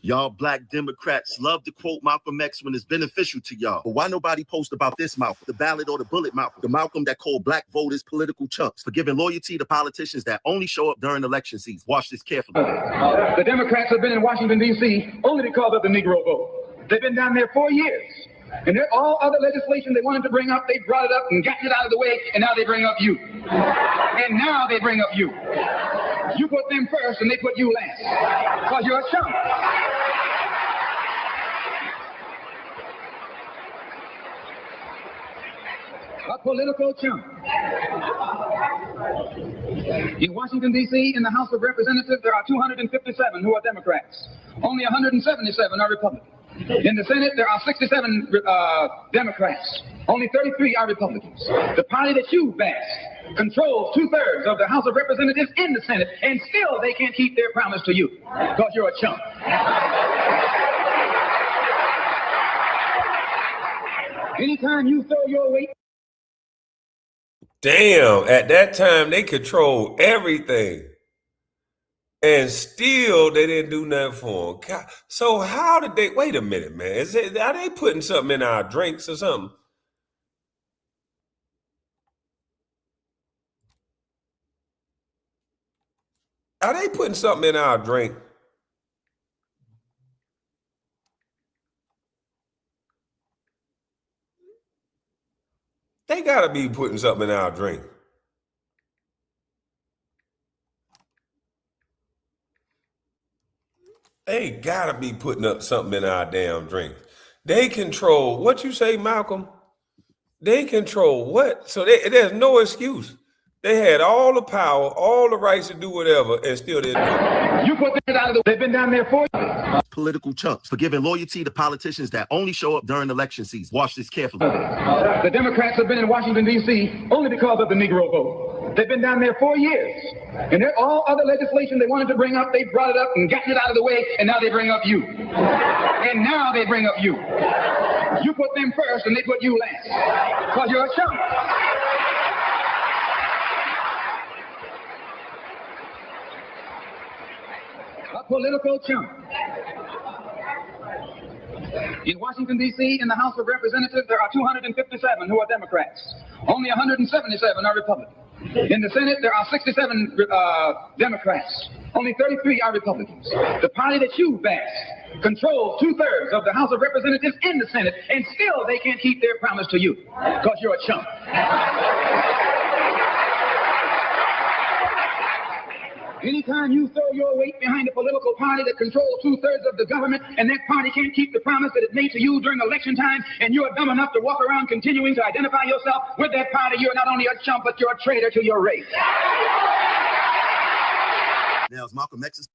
Y'all black Democrats love to quote Malcolm X when it's beneficial to y'all. But why nobody post about this Malcolm, the ballot or the bullet Malcolm, the Malcolm that called black voters political chumps for giving loyalty to politicians that only show up during election season. Watch this carefully. The Democrats have been in Washington, D.C. only because of the Negro vote. They've been down there 4 years. And all other legislation they wanted to bring up, they brought it up and gotten it out of the way, and now they bring up you. And now they bring up you. You put them first and they put you last. Because you're a chump. A political chump. In Washington, D.C., in the House of Representatives, there are 257 who are Democrats. Only 177 are Republicans. In the Senate, there are 67 Democrats. Only 33 are Republicans. The party that you bash controls 2/3 of the House of Representatives in the Senate, and still they can't keep their promise to you because you're a chump. Anytime you throw your weight. Damn, at that time they controlled everything. And still they didn't do nothing for them. God, so how did they, wait a minute, man. Are they putting something in our drinks or something? Are they putting something in our drink? They gotta be putting something in our drink. They gotta be putting up something in our damn drink. They control what you say, Malcolm. They control what? So there's no excuse. They had all the power, all the rights to do whatever, and still didn't do it. You put that out of the way. They've been down there for political chumps for giving loyalty to politicians that only show up during election season. Watch this carefully. The Democrats have been in Washington, D.C. only because of the Negro vote. They've been down there 4 years. And all other legislation they wanted to bring up, they brought it up and gotten it out of the way, and now they bring up you. And now they bring up you. You put them first and they put you last. Because you're a chump. A political chump. In Washington, D.C., in the House of Representatives, there are 257 who are Democrats. Only 177 are Republicans. In the Senate, there are 67 Democrats. Only 33 are Republicans. The party that you bash controls 2/3 of the House of Representatives in the Senate, and still they can't keep their promise to you because you're a chump. Anytime you throw your weight behind a political party that controls 2/3 of the government, and that party can't keep the promise that it made to you during election time, and you're dumb enough to walk around continuing to identify yourself with that party, you're not only a chump, but you're a traitor to your race. Now, is Malcolm X's?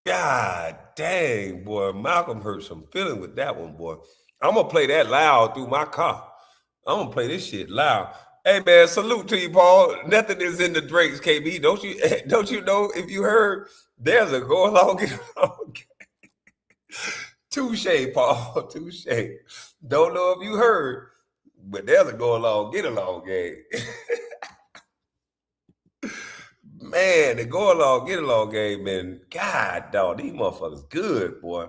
God dang, boy. Malcolm hurt some feeling with that one, boy. I'm going to play that loud through my car. I'm going to play this shit loud. Hey, man, salute to you, Paul. Nothing is in the drinks, KB. Don't you know, if you heard, there's a go along, get along. Touche, Paul. Touche. Don't know if you heard, but there's a go along, get along game. Man, the go along, get along game, man. God, dog, these motherfuckers good, boy.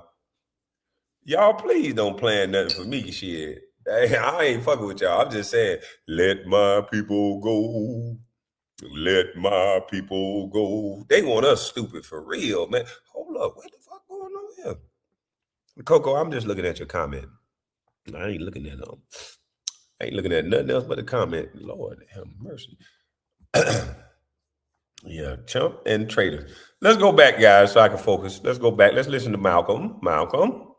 Y'all, please don't plan nothing for me, shit. Hey, I ain't fucking with y'all. I'm just saying, let my people go. Let my people go. They want us stupid for real, man. Hold up. What the fuck going on here? Coco, I'm just looking at your comment. I ain't looking at them. I ain't looking at nothing else but the comment. Lord have mercy. Yeah, chump and traitor. Let's go back, guys, so I can focus. Let's go back. Let's listen to Malcolm. Malcolm.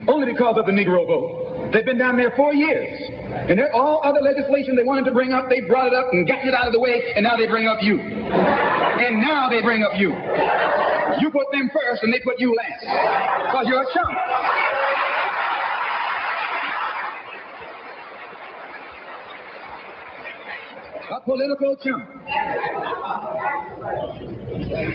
Only because of the Negro vote. They've been down there 4 years. And all other legislation they wanted to bring up, they brought it up and gotten it out of the way, and now they bring up you. And now they bring up you. You put them first and they put you last. Because you're a chump. A political chump.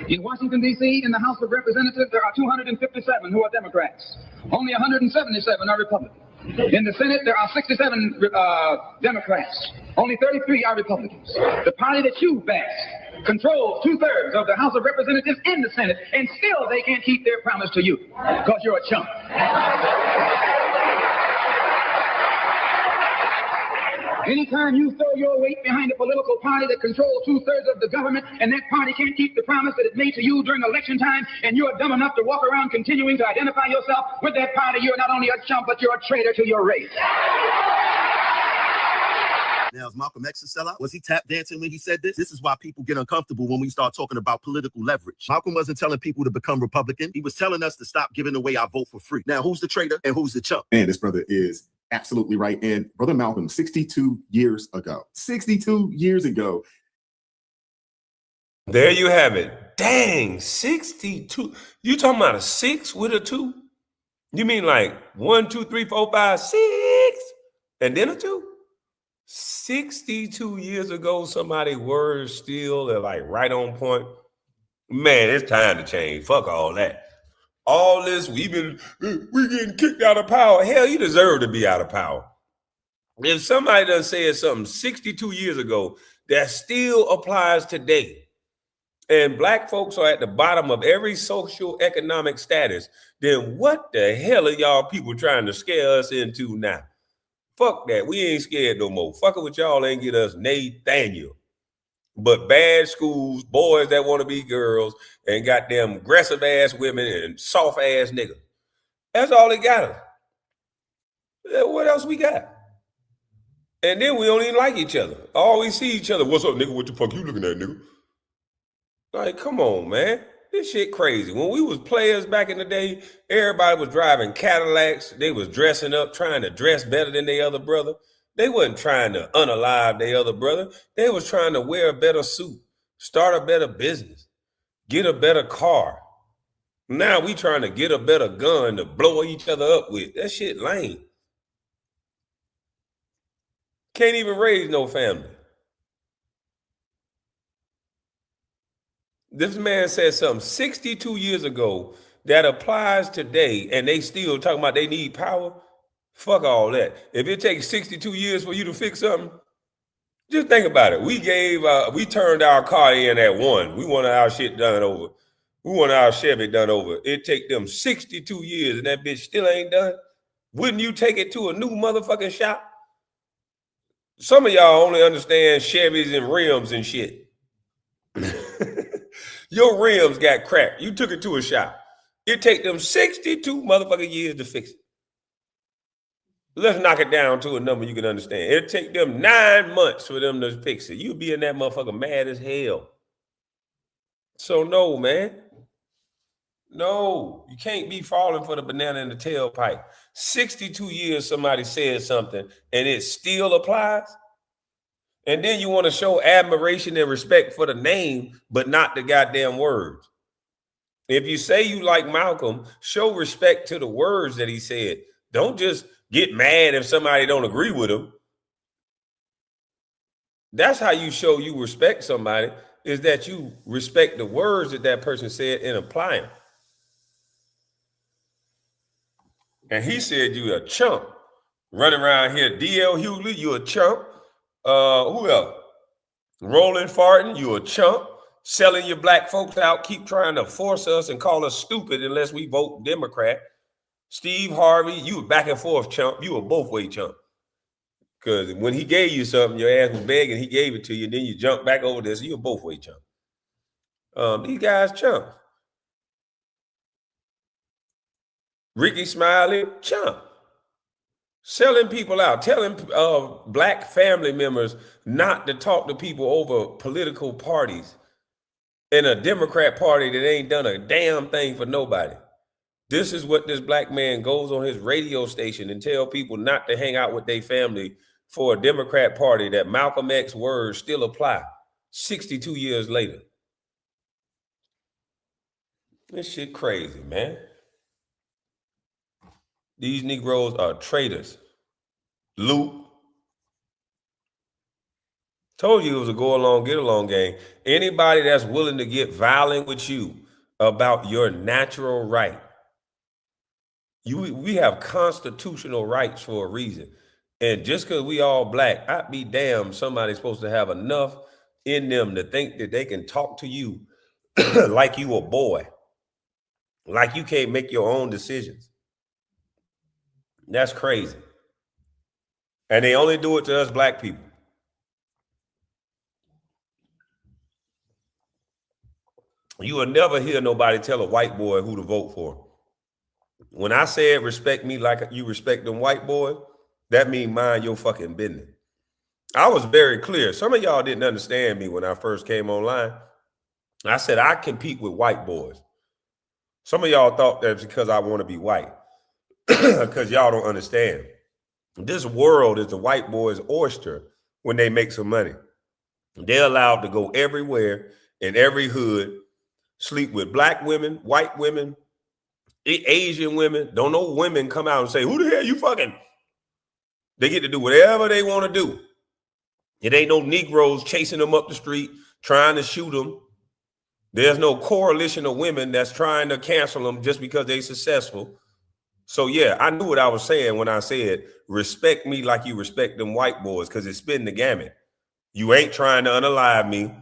In Washington, D.C., in the House of Representatives, there are 257 who are Democrats. Only 177 are Republicans. In the Senate, there are 67 Democrats. Only 33 are Republicans. The party that you backed controls 2/3 of the House of Representatives and the Senate, and still they can't keep their promise to you because you're a chump. Anytime you throw your weight behind a political party that controls 2/3 of the government, and that party can't keep the promise that it made to you during election time, and you're dumb enough to walk around continuing to identify yourself with that party, you're not only a chump, but you're a traitor to your race. Now, is Malcolm X a sellout? Was he tap dancing when he said this? This is why people get uncomfortable when we start talking about political leverage. Malcolm wasn't telling people to become Republican. He was telling us to stop giving away our vote for free. Now, who's the traitor and who's the chump? And this brother is absolutely right. And Brother Malcolm, 62 years ago, There you have it. Dang, 62. You talking about a 6 with a 2? You mean like 1, 2, 3, 4, 5, 6, and then a 2? 62 years ago, somebody's words still are like right on point. Man, it's time to change. Fuck all that. All this, we getting kicked out of power. Hell, you deserve to be out of power. If somebody done said something 62 years ago that still applies today, and black folks are at the bottom of every social economic status, then what the hell are y'all people trying to scare us into now? Fuck that. We ain't scared no more. Fucking with y'all ain't get us Nathaniel. But bad schools, boys that want to be girls, and goddamn aggressive ass women and soft ass niggas. That's all they got us. What else we got? And then we don't even like each other. Always see each other. What's up, nigga? What the fuck you looking at, nigga? Like, come on, man. This shit crazy. When we was players back in the day, everybody was driving Cadillacs. They was dressing up, trying to dress better than their other brother. They wasn't trying to unalive their other brother. They was trying to wear a better suit, start a better business, get a better car. Now we trying to get a better gun to blow each other up with. That shit lame. Can't even raise no family. This man said something 62 years ago that applies today, and they still talking about they need power. Fuck all that. If it takes 62 years for you to fix something, just think about it. We turned our car in at 1. We wanted our shit done over. We wanted our Chevy done over. It take them 62 years, and that bitch still ain't done. Wouldn't you take it to a new motherfucking shop? Some of y'all only understand Chevys and rims and shit. Your rims got cracked. You took it to a shop. It take them 62 motherfucking years to fix it. Let's knock it down to a number you can understand. It'll take them 9 months for them to fix it. You'll be in that motherfucker mad as hell. So no, man. No, you can't be falling for the banana in the tailpipe. 62 years somebody said something and it still applies. And then you want to show admiration and respect for the name, but not the goddamn words. If you say you like Malcolm, show respect to the words that he said. Don't just get mad if somebody don't agree with him. That's how you show you respect somebody, is that you respect the words that that person said and apply them. And he said you a chump. Running around here, D.L. Hughley, you a chump. Who else? Rolling farting, you a chump. Selling your black folks out, keep trying to force us and call us stupid unless we vote Democrat. Steve Harvey, you a back and forth chump. You a both way chump. Because when he gave you something, your ass was begging, he gave it to you, and then you jump back over there, so you a both way chump. These guys chump. Ricky Smiley, chump. Selling people out, telling black family members not to talk to people over political parties in a Democrat party that ain't done a damn thing for nobody. This is what this black man goes on his radio station and tell people not to hang out with their family for a Democrat party that Malcolm X words still apply 62 years later. This shit crazy, man. These Negroes are traitors. Luke. Told you it was a go along, get along game. Anybody that's willing to get violent with you about your natural right, we have constitutional rights for a reason. And just because we all black, I'd be damned somebody's supposed to have enough in them to think that they can talk to you like you a boy, like you can't make your own decisions. That's crazy. And they only do it to us black people. You will never hear nobody tell a white boy who to vote for. When I said respect me like you respect them white boys, that mean mind your fucking business. I was very clear. Some of y'all didn't understand me when I first came online. I said I compete with white boys. Some of y'all thought that's because I want to be white, because y'all don't understand. This world is the white boy's oyster when they make some money. They're allowed to go everywhere in every hood, sleep with black women, white women, Asian women. Don't know women come out and say, who the hell you fucking? They get to do whatever they want to do. It ain't no Negroes chasing them up the street, trying to shoot them. There's no coalition of women that's trying to cancel them just because they're successful. So yeah, I knew what I was saying when I said, respect me like you respect them white boys, because it's spin the gamut. You ain't trying to unalive me.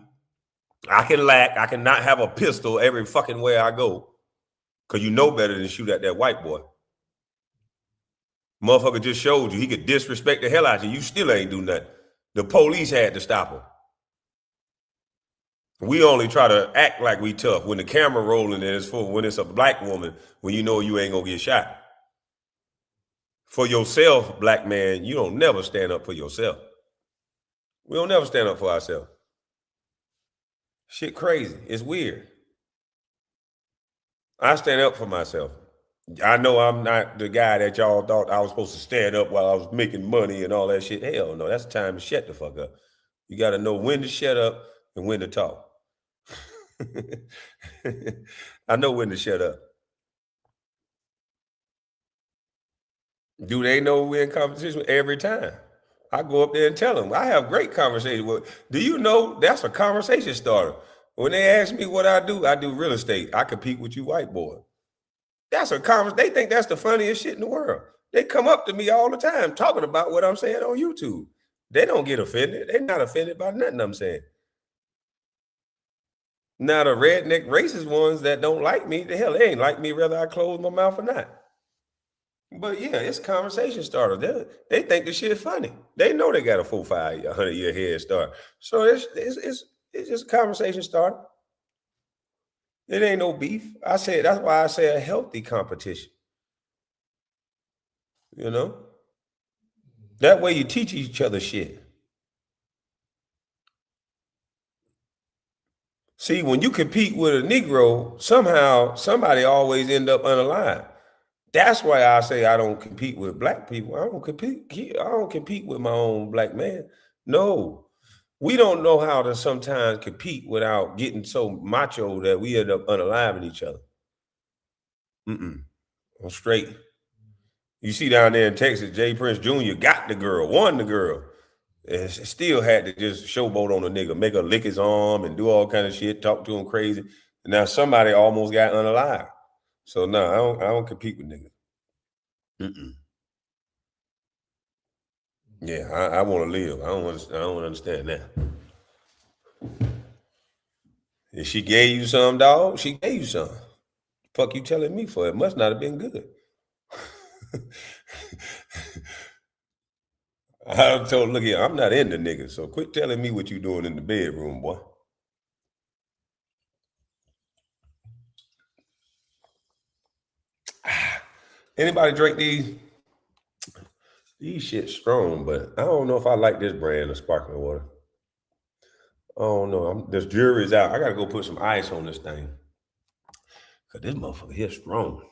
I can not have a pistol every fucking way I go, because you know better than shoot at that white boy. Motherfucker just showed you he could disrespect the hell out of you. You still ain't do nothing. The police had to stop him. We only try to act like we tough when the camera rolling and it's for when it's a black woman, when you know you ain't gonna get shot. For yourself, black man, you don't never stand up for yourself. We don't never stand up for ourselves. Shit crazy. It's weird. I stand up for myself. I know I'm not the guy that y'all thought I was supposed to stand up while I was making money and all that shit. Hell no, that's the time to shut the fuck up. You got to know when to shut up and when to talk. I know when to shut up. Do they know we're in competition every time? I go up there and tell them. I have great conversations with. Do you know that's a conversation starter? When they ask me what I do real estate. I compete with you white boys. That's a conversation. They think that's the funniest shit in the world. They come up to me all the time talking about what I'm saying on YouTube. They don't get offended. They're not offended by nothing I'm saying. Now the redneck racist ones that don't like me, the hell, they ain't like me whether I close my mouth or not. But yeah, it's a conversation starter. They think the shit funny. They know they got a 400-500-year head start. So it's just a conversation starter. It ain't no beef. That's why I say a healthy competition. You know? That way you teach each other shit. See, when you compete with a Negro, somehow somebody always end up unalive. That's why I say I don't compete with black people. I don't compete with my own black man. No. We don't know how to sometimes compete without getting so macho that we end up unaliving each other. I'm straight. You see down there in Texas, Jay Prince Jr. got the girl, won the girl. And still had to just showboat on a nigga, make her lick his arm and do all kind of shit, talk to him crazy. And now somebody almost got unalive. So no, I don't compete with niggas. Yeah, I want to live. I don't understand that. If she gave you some, dog, she gave you some. Fuck you telling me for? It must not have been good. I told, look here, I'm not into niggas, so quit telling me what you doing in the bedroom, boy. Anybody drink these? These shit strong, but I don't know if I like this brand of sparkling water. I don't know. This jury's out. I gotta go put some ice on this thing. Cause this motherfucker here strong.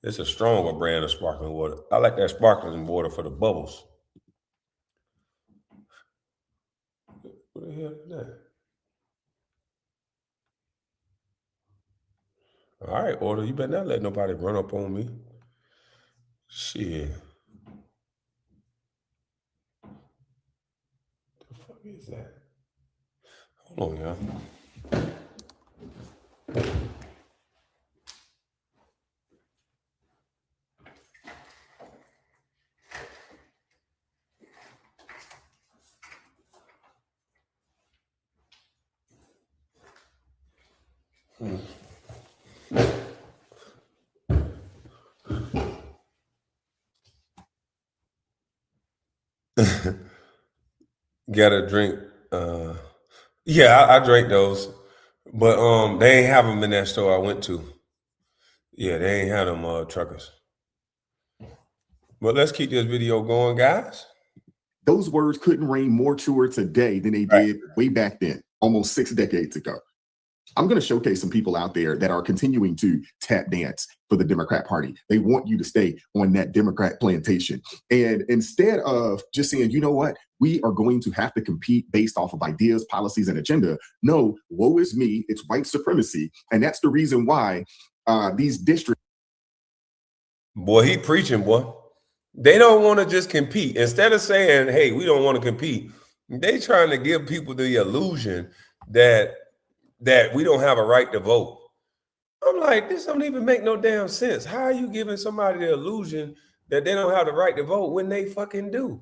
It's a stronger brand of sparkling water. I like that sparkling water for the bubbles. What the hell is that? All right, order. You better not let nobody run up on me. Shit. The fuck What is that? Hold on, y'all. Got a drink. Yeah, I drank those, but they ain't have them in that store I went to. Yeah, they ain't had them truckers. But let's keep this video going, guys. Those words couldn't ring more truer today than they did way back then, almost 6 decades ago. I'm going to showcase some people out there that are continuing to tap dance for the Democrat Party. They want you to stay on that Democrat plantation. And instead of just saying, you know what, we are going to have to compete based off of ideas, policies, and agenda. No, woe is me. It's white supremacy. And that's the reason why these districts. Boy, he preaching, boy. They don't want to just compete. Instead of saying, hey, we don't want to compete, they trying to give people the illusion that we don't have a right to vote. I'm like, this don't even make no damn sense. How are you giving somebody the illusion that they don't have the right to vote when they fucking do?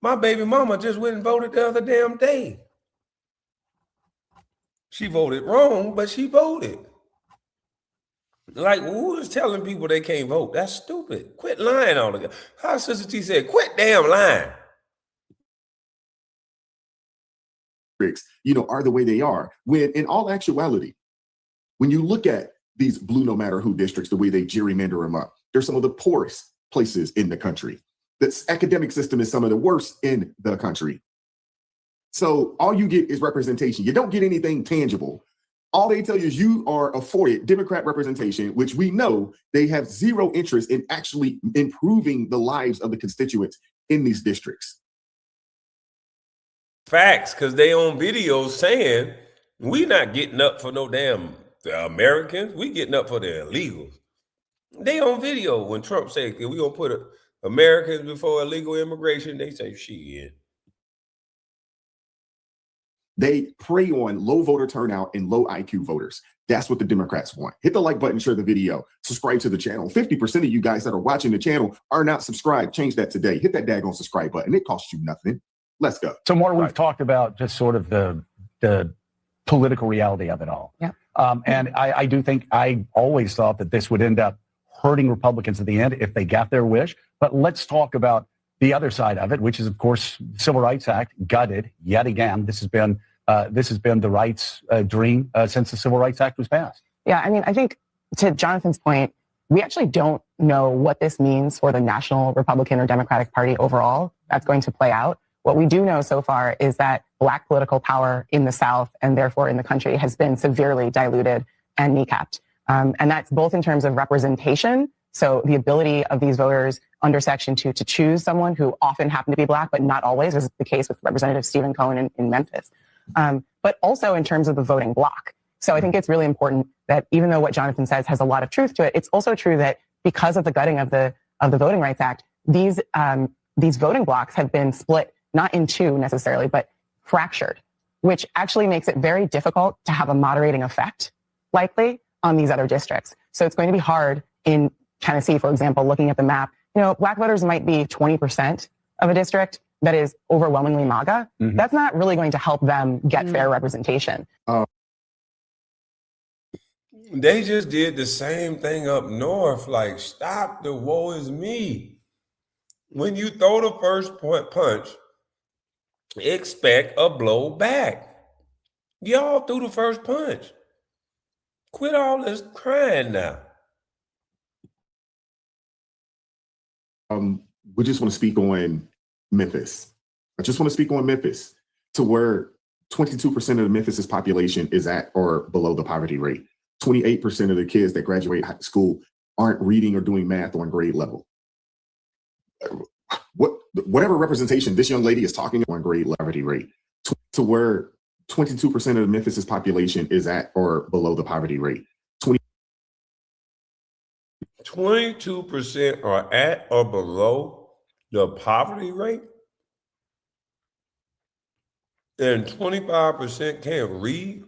My baby mama just went and voted the other damn day. She voted wrong, but she voted. Like, who is telling people they can't vote? That's stupid. Quit lying on the guy. How Sister T said, quit damn lying. Are the way they are, when in all actuality, when you look at these blue no matter who districts, the way they gerrymander them up, they're some of the poorest places in the country. This academic system is some of the worst in the country. So all you get is representation. You don't get anything tangible. All they tell you is you are afforded Democrat representation, which we know they have zero interest in actually improving the lives of the constituents in these districts. Facts, because they on videos saying we not getting up for no damn Americans. We getting up for the illegals. They on video when Trump said we gonna put Americans before illegal immigration. They say shit. They prey on low voter turnout and low IQ voters. That's what the Democrats want. Hit the like button, share the video, subscribe to the channel. 50% of you guys that are watching the channel are not subscribed. Change that today. Hit that daggone subscribe button. It costs you nothing. Let's go. So more we've talked about just sort of the political reality of it all. Yeah. And I do think I always thought that this would end up hurting Republicans at the end if they got their wish. But let's talk about the other side of it, which is, of course, Civil Rights Act gutted yet again. This has been the rights dream since the Civil Rights Act was passed. Yeah, I mean, I think to Jonathan's point, we actually don't know what this means for the national Republican or Democratic Party overall. That's going to play out. What we do know so far is that Black political power in the South and therefore in the country has been severely diluted and kneecapped. And that's both in terms of representation. So the ability of these voters under Section 2 to choose someone who often happen to be Black, but not always, as is the case with Representative Stephen Cohen in Memphis. But also in terms of the voting bloc. So I think it's really important that even though what Jonathan says has a lot of truth to it, it's also true that because of the gutting of the Voting Rights Act, these voting blocs have been split not in two necessarily, but fractured, which actually makes it very difficult to have a moderating effect, likely, on these other districts. So it's going to be hard in Tennessee, for example, looking at the map. Black voters might be 20% of a district that is overwhelmingly MAGA. Mm-hmm. That's not really going to help them get fair representation. They just did the same thing up north. Like, stop the woe is me. When you throw the first punch, expect a blow back. Y'all threw the first punch. Quit all this crying now. We just want to speak on Memphis. I just want to speak on Memphis, to where 22% of the Memphis' population is at or below the poverty rate. 28% of the kids that graduate high school aren't reading or doing math on grade level. Whatever representation this young lady is talking on grade poverty rate, to where 22% of the Memphis' population is at or below the poverty rate. 22% are at or below the poverty rate? And 25% can't read?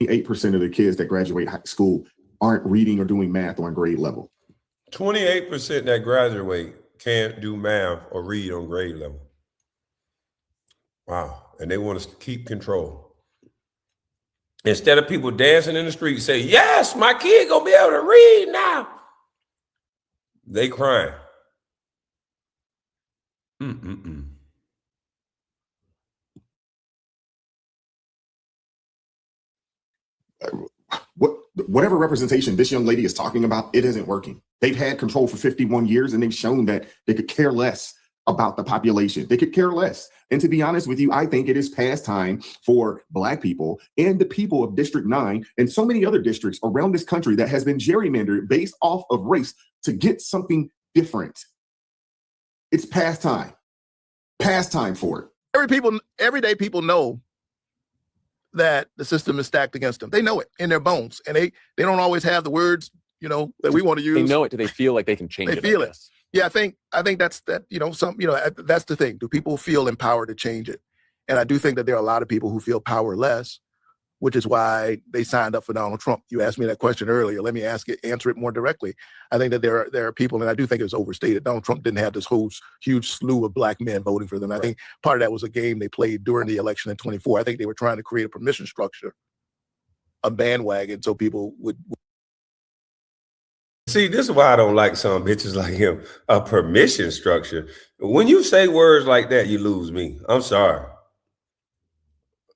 8% of the kids that graduate high school aren't reading or doing math on grade level. 28% that graduate can't do math or read on grade level. Wow. And they want us to keep control. Instead of people dancing in the street say, yes, my kid gonna be able to read now, they crying. Whatever representation this young lady is talking about, it isn't working. They've had control for 51 years and they've shown that they could care less about the population. They could care less. And to be honest with you, I think it is past time for Black people and the people of District 9 and so many other districts around this country that has been gerrymandered based off of race to get something different. It's past time. Past time for it. Everyday people know that the system is stacked against them. They know it in their bones, and they don't always have the words, that we want to use. They know it. Do they feel like they can change it? They feel it. Yeah, I think that's that. That's the thing. Do people feel empowered to change it? And I do think that there are a lot of people who feel powerless, which is why they signed up for Donald Trump. You asked me that question earlier. Let me answer it more directly. I think that there are people, and I do think it was overstated. Donald Trump didn't have this whole huge slew of Black men voting for them. I think part of that was a game they played during the election in 24. I think they were trying to create a permission structure, a bandwagon, so people would. See, this is why I don't like some bitches like him. A permission structure. When you say words like that, you lose me. I'm sorry.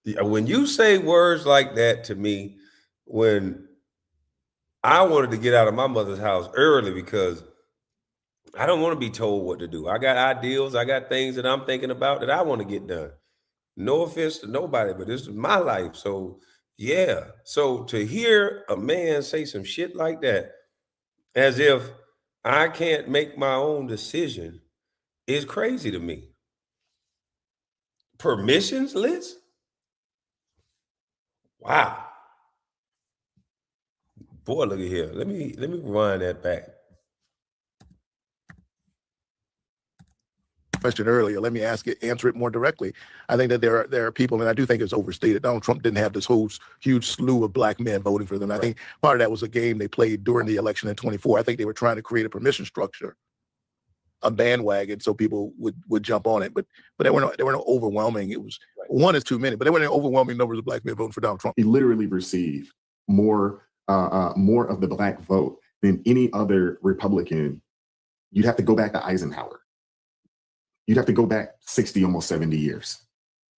When you say words like that to me, when I wanted to get out of my mother's house early because I don't want to be told what to do. I got ideals. I got things that I'm thinking about that I want to get done. No offense to nobody, but this is my life. So, yeah. So to hear a man say some shit like that, as if I can't make my own decision, is crazy to me. Permissions list? Wow. Boy, look at here. Let me rewind that back. Question earlier. Let me answer it more directly. I think that there are people, and I do think it's overstated. Donald Trump didn't have this whole huge slew of Black men voting for them. I think part of that was a game they played during the election in 24. I think they were trying to create a permission structure, a bandwagon, so people would jump on it. But there were no overwhelming. It was one is too many, but there weren't overwhelming numbers of Black men voting for Donald Trump. He literally received more of the Black vote than any other Republican. You'd have to go back to Eisenhower. You'd have to go back 60, almost 70 years.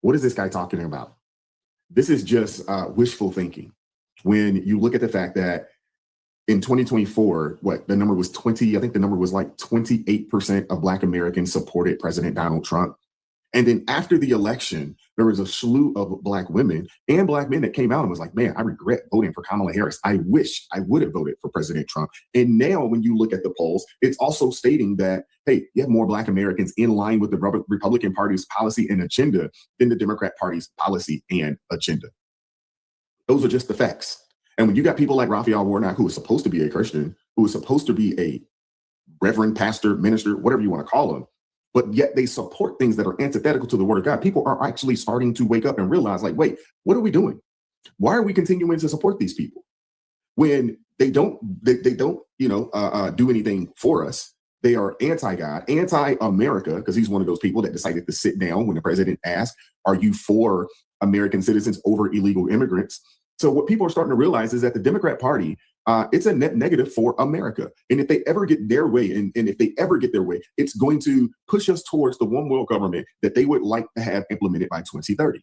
What is this guy talking about? This is just wishful thinking. When you look at the fact that in 2024, the number was 20, I think the number was like 28% of Black Americans supported President Donald Trump. And then after the election, there was a slew of Black women and Black men that came out and was like, man, I regret voting for Kamala Harris. I wish I would have voted for President Trump. And now when you look at the polls, it's also stating that, hey, you have more Black Americans in line with the Republican Party's policy and agenda than the Democrat Party's policy and agenda. Those are just the facts. And when you got people like Raphael Warnock, who is supposed to be a Christian, who is supposed to be a reverend, pastor, minister, whatever you want to call him, but yet they support things that are antithetical to the word of God, people are actually starting to wake up and realize, like, wait, what are we doing? Why are we continuing to support these people when they don't do anything for us? They are anti-God, anti-America, because he's one of those people that decided to sit down when the president asked, are you for American citizens over illegal immigrants? So what people are starting to realize is that the Democrat Party, it's a net negative for America. And if they ever get their way, and if they ever get their way, it's going to push us towards the one world government that they would like to have implemented by 2030.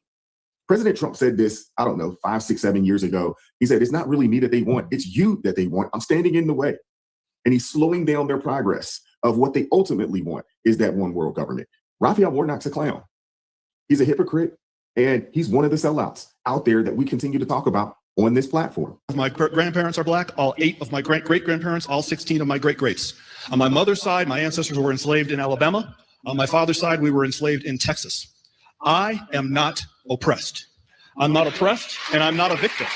President Trump said this, I don't know, 5, 6, 7 years ago. He said, it's not really me that they want, it's you that they want. I'm standing in the way. And he's slowing down their progress of what they ultimately want is that one world government. Raphael Warnock's a clown. He's a hypocrite. And he's one of the sellouts out there that we continue to talk about on this platform. My grandparents are Black, all 8 of my great-great-grandparents, all 16 of my great-greats. On my mother's side, my ancestors were enslaved in Alabama. On my father's side, we were enslaved in Texas. I am not oppressed. I'm not oppressed, and I'm not a victim.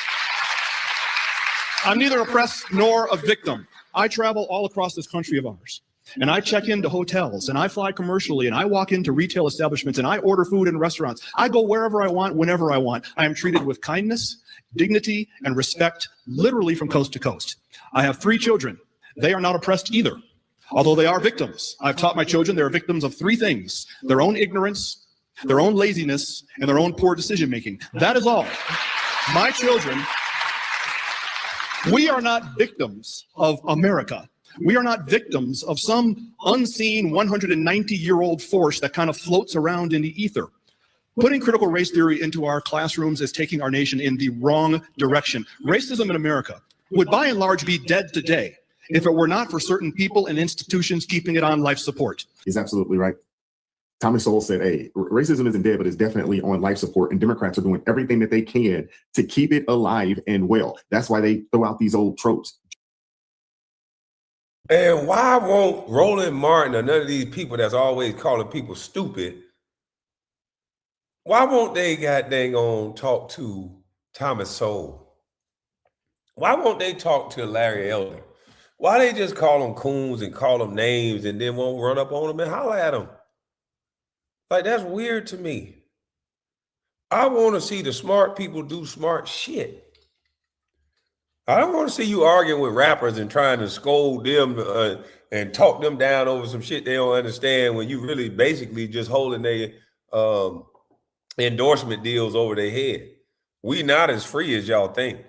I'm neither oppressed nor a victim. I travel all across this country of ours. and I check into hotels and I fly commercially and I walk into retail establishments and I order food in restaurants. I go wherever I want, whenever I want. I am treated with kindness, dignity, and respect, literally from coast to coast. I have 3 children. They are not oppressed either, although they are victims. I've taught my children they're victims of 3 things: their own ignorance, their own laziness, and their own poor decision making. That is all. My children, we are not victims of America. We are not victims of some unseen 190-year-old force that kind of floats around in the ether. Putting critical race theory into our classrooms is taking our nation in the wrong direction. Racism in America would by and large be dead today if it were not for certain people and institutions keeping it on life support. He's absolutely right. Thomas Sowell said, hey, racism isn't dead, but it's definitely on life support. And Democrats are doing everything that they can to keep it alive and well. That's why they throw out these old tropes. And why won't Roland Martin or none of these people that's always calling people stupid, why won't they dang on talk to Thomas Sowell? Why won't they talk to Larry Elder? Why they just call them coons and call them names and then won't run up on them and holler at them? Like, that's weird to me. I want to see the smart people do smart shit. I don't want to see you arguing with rappers and trying to scold them and talk them down over some shit they don't understand when you really basically just holding their endorsement deals over their head. We not as free as y'all think.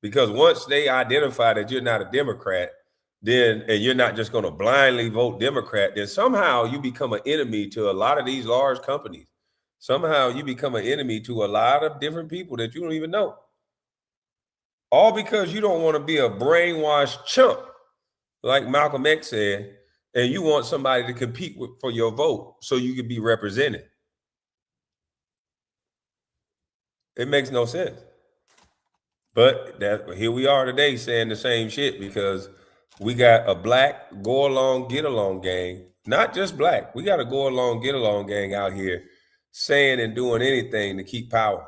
Because once they identify that you're not a Democrat, then, and you're not just going to blindly vote Democrat, then somehow you become an enemy to a lot of these large companies. Somehow you become an enemy to a lot of different people that you don't even know. All because you don't want to be a brainwashed chump, like Malcolm X said, and you want somebody to compete for your vote so you can be represented. It makes no sense. But here we are today saying the same shit because we got a black go along, get along gang, not just black. We got a go along, get along gang out here saying and doing anything to keep power.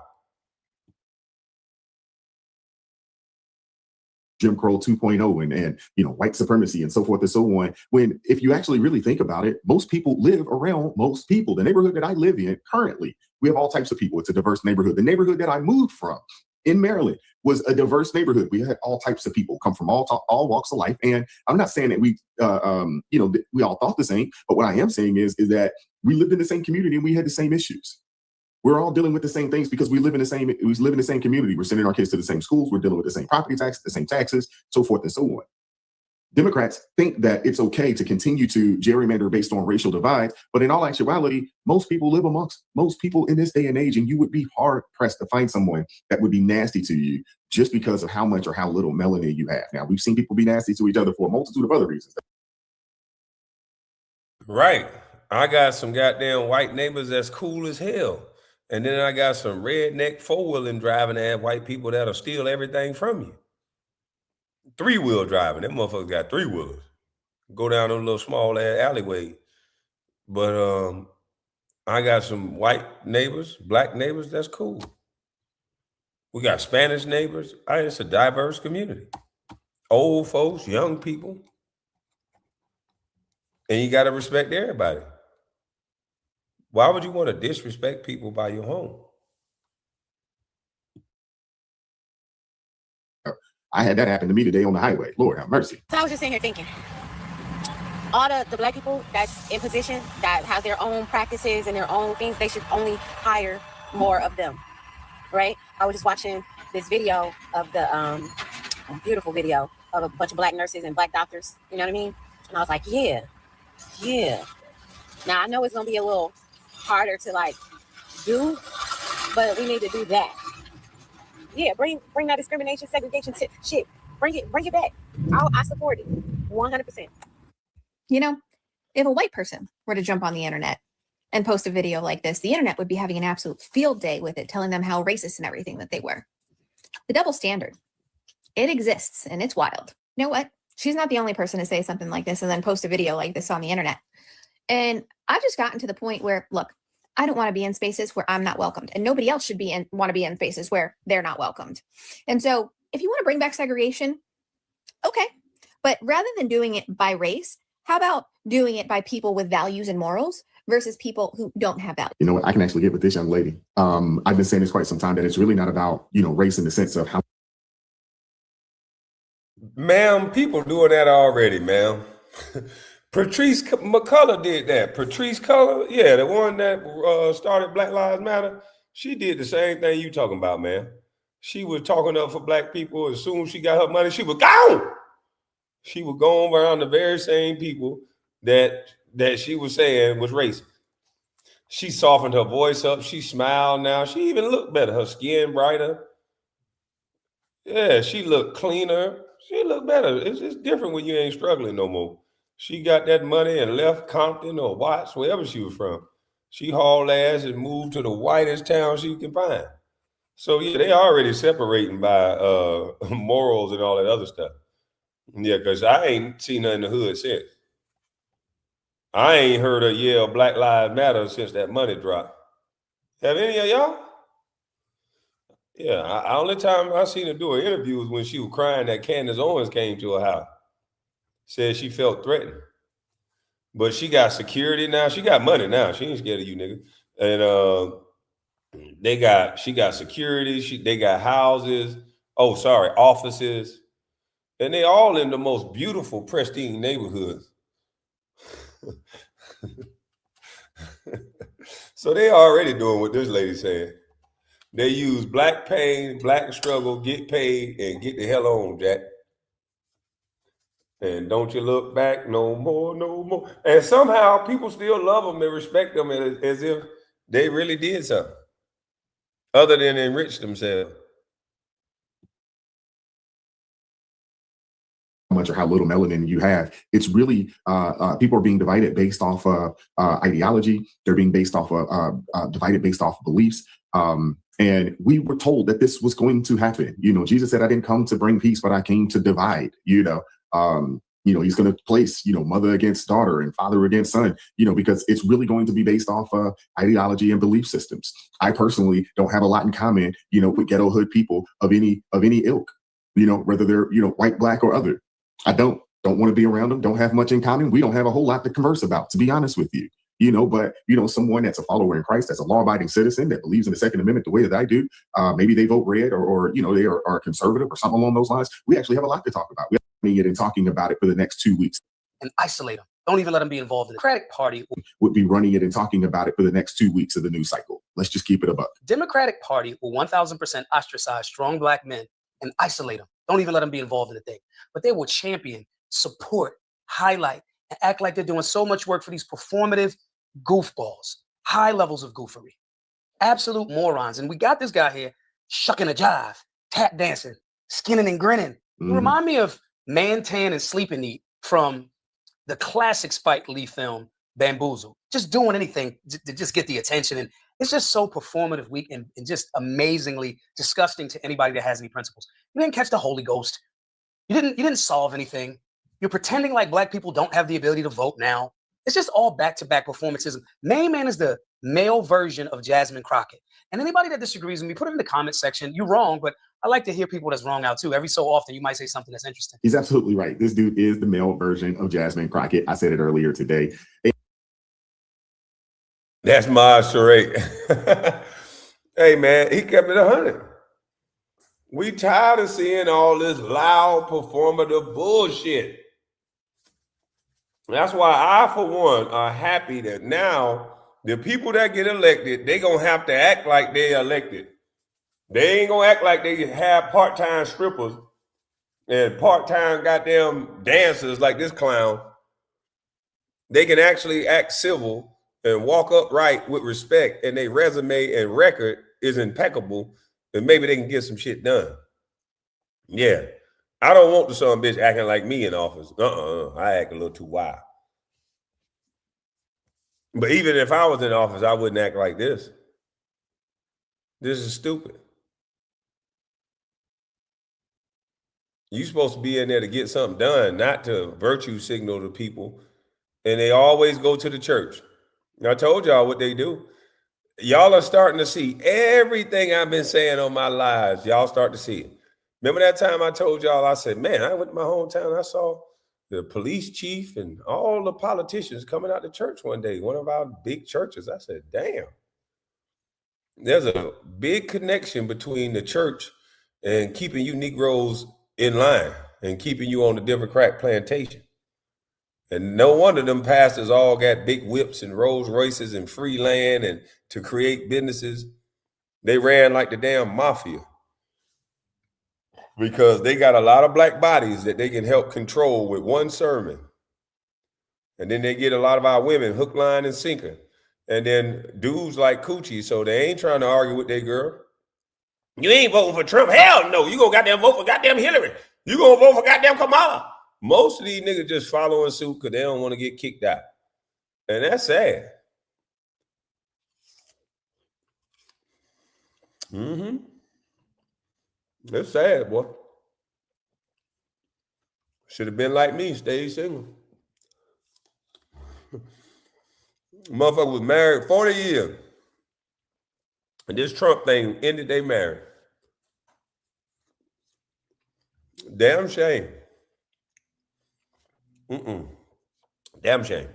Jim Crow 2.0 and white supremacy and so forth and so on. When if you actually really think about it, most people live around most people. The neighborhood that I live in currently, we have all types of people. It's a diverse neighborhood. The neighborhood that I moved from in Maryland was a diverse neighborhood. We had all types of people come from all walks of life. And I'm not saying that we all thought the same, but what I am saying is that we lived in the same community and we had the same issues. We're all dealing with the same things because we live in the same community. We're sending our kids to the same schools. We're dealing with the same property taxes, the same taxes, so forth and so on. Democrats think that it's okay to continue to gerrymander based on racial divides, but in all actuality, most people live amongst most people in this day and age, and you would be hard pressed to find someone that would be nasty to you just because of how much or how little melanin you have. Now, we've seen people be nasty to each other for a multitude of other reasons. Right. I got some goddamn white neighbors that's cool as hell. And then I got some redneck four-wheeling driving ass white people that'll steal everything from you. Three-wheel driving. Them motherfuckers got three-wheelers. Go down those little small ass alleyway. But I got some white neighbors, black neighbors, that's cool. We got Spanish neighbors. It's a diverse community. Old folks, young people. And you got to respect everybody. Why would you want to disrespect people by your home? I had that happen to me today on the highway. Lord have mercy. So I was just sitting here thinking, all the black people that's in position that has their own practices and their own things, they should only hire more of them, right? I was just watching this video of the beautiful video of a bunch of black nurses and black doctors, you know what I mean? And I was like, yeah. Now I know it's gonna be a little harder to like do, but we need to do that. Yeah, bring that discrimination, segregation shit. Bring it back. I support it 100%. You know, if a white person were to jump on the internet and post a video like this, the internet would be having an absolute field day with it, telling them how racist and everything that they were. The double standard, it exists and it's wild. You know what? She's not the only person to say something like this and then post a video like this on the internet. And I've just gotten to the point where, look, I don't want to be in spaces where I'm not welcomed, and nobody else should want to be in spaces where they're not welcomed. And so if you want to bring back segregation, okay. But rather than doing it by race, How about doing it by people with values and morals versus people who don't have values? You know what? I can actually get with this young lady. I've been saying this quite some time, that it's really not about, race in the sense of how. Ma'am, people doing that already, ma'am. Patrice McCullough did that. Patrice Cullor, yeah, the one that started Black Lives Matter, she did the same thing you talking about, man. She was talking up for black people. As soon as she got her money, she was gone. She was going around the very same people that she was saying was racist. She softened her voice up. She smiled now. She even looked better. Her skin brighter. Yeah, she looked cleaner. She looked better. It's different when you ain't struggling no more. She got that money and left Compton or Watts, wherever she was from. She hauled ass and moved to the whitest town she can find. So yeah, they already separating by morals and all that other stuff. Yeah, because I ain't seen her in the hood since. I ain't heard her yell Black Lives Matter since that money dropped. Have any of y'all? Yeah, the only time I seen her do an interview was when she was crying that Candace Owens came to her house. Said she felt threatened. But she got security now. She got money now. She ain't scared of you, nigga. And she got security. They got houses. Offices. And they all in the most beautiful, pristine neighborhoods. So they already doing what this lady said. They use black pain, black struggle, get paid, and get the hell on, Jack. And don't you look back no more, no more. And somehow people still love them and respect them as if they really did something other than enrich themselves. Much or how little melanin you have. It's really people are being divided based off ideology. They're being divided based off beliefs. And we were told that this was going to happen. Jesus said, "I didn't come to bring peace, but I came to divide." He's going to place mother against daughter and father against son. Because it's really going to be based off ideology and belief systems. I personally don't have a lot in common, with ghetto hood people of any ilk. Whether they're white, black, or other. I don't want to be around them, don't have much in common. We don't have a whole lot to converse about, to be honest with you. But someone that's a follower in Christ, that's a law-abiding citizen that believes in the Second Amendment the way that I do, maybe they vote red or they are conservative or something along those lines. We actually have a lot to talk about. We're running it and talking about it for the next 2 weeks. And isolate them. Don't even let them be involved in the Democratic Party. Would be running it and talking about it for the next 2 weeks of the news cycle. Let's just keep it a buck. Democratic Party will 1,000% ostracize strong black men and isolate them. Don't even let them be involved in the thing. But they will champion, support, highlight, and act like they're doing so much work for these performative goofballs, high levels of goofery, absolute morons. And we got this guy here shucking a jive, tap dancing, skinning and grinning. You remind me of Man, Tan, and Sleep and Eat from the classic Spike Lee film, Bamboozle. Just doing anything to just get the attention. And it's just so performative, weak, and just amazingly disgusting to anybody that has any principles. You didn't catch the Holy Ghost. You didn't solve anything. You're pretending like black people don't have the ability to vote now. It's just all back-to-back performancism. Main Man is the male version of Jasmine Crockett. And anybody that disagrees with me, put it in the comment section. You're wrong, but I like to hear people that's wrong out too. Every so often, you might say something that's interesting. He's absolutely right. This dude is the male version of Jasmine Crockett. I said it earlier today. That's my charade. Hey, man, he kept it 100. We tired of seeing all this loud, performative bullshit. That's why I, for one, are happy that now the people that get elected, they gonna have to act like they elected. They ain't gonna act like they have part-time strippers and part-time goddamn dancers like this clown. They can actually act civil and walk upright with respect, and their resume and record is impeccable, and maybe they can get some shit done. Yeah. I don't want the son bitch acting like me in office. I act a little too wild. But even if I was in office, I wouldn't act like this. This is stupid. You're supposed to be in there to get something done, not to virtue signal to people. And they always go to the church. I told y'all what they do. Y'all are starting to see everything I've been saying on my lives. Y'all start to see it. Remember that time I told y'all, I said, man, I went to my hometown. I saw the police chief and all the politicians coming out to church one day, one of our big churches. I said, damn. There's a big connection between the church and keeping you Negroes in line and keeping you on the Democrat plantation. And no wonder them pastors all got big whips and Rolls Royces and free land and to create businesses. They ran like the damn mafia because they got a lot of black bodies that they can help control with one sermon. And then they get a lot of our women hook, line, and sinker. And then dudes like Coochie, so they ain't trying to argue with their girl. You ain't voting for Trump. Hell no. You gonna goddamn vote for goddamn Hillary. You gonna vote for goddamn Kamala. Most of these niggas just following suit because they don't want to get kicked out. And that's sad. Mm-hmm. That's sad, boy. Should have been like me, stayed single. Motherfucker was married 40 years. And this Trump thing ended their marriage. Damn shame. Damn shame.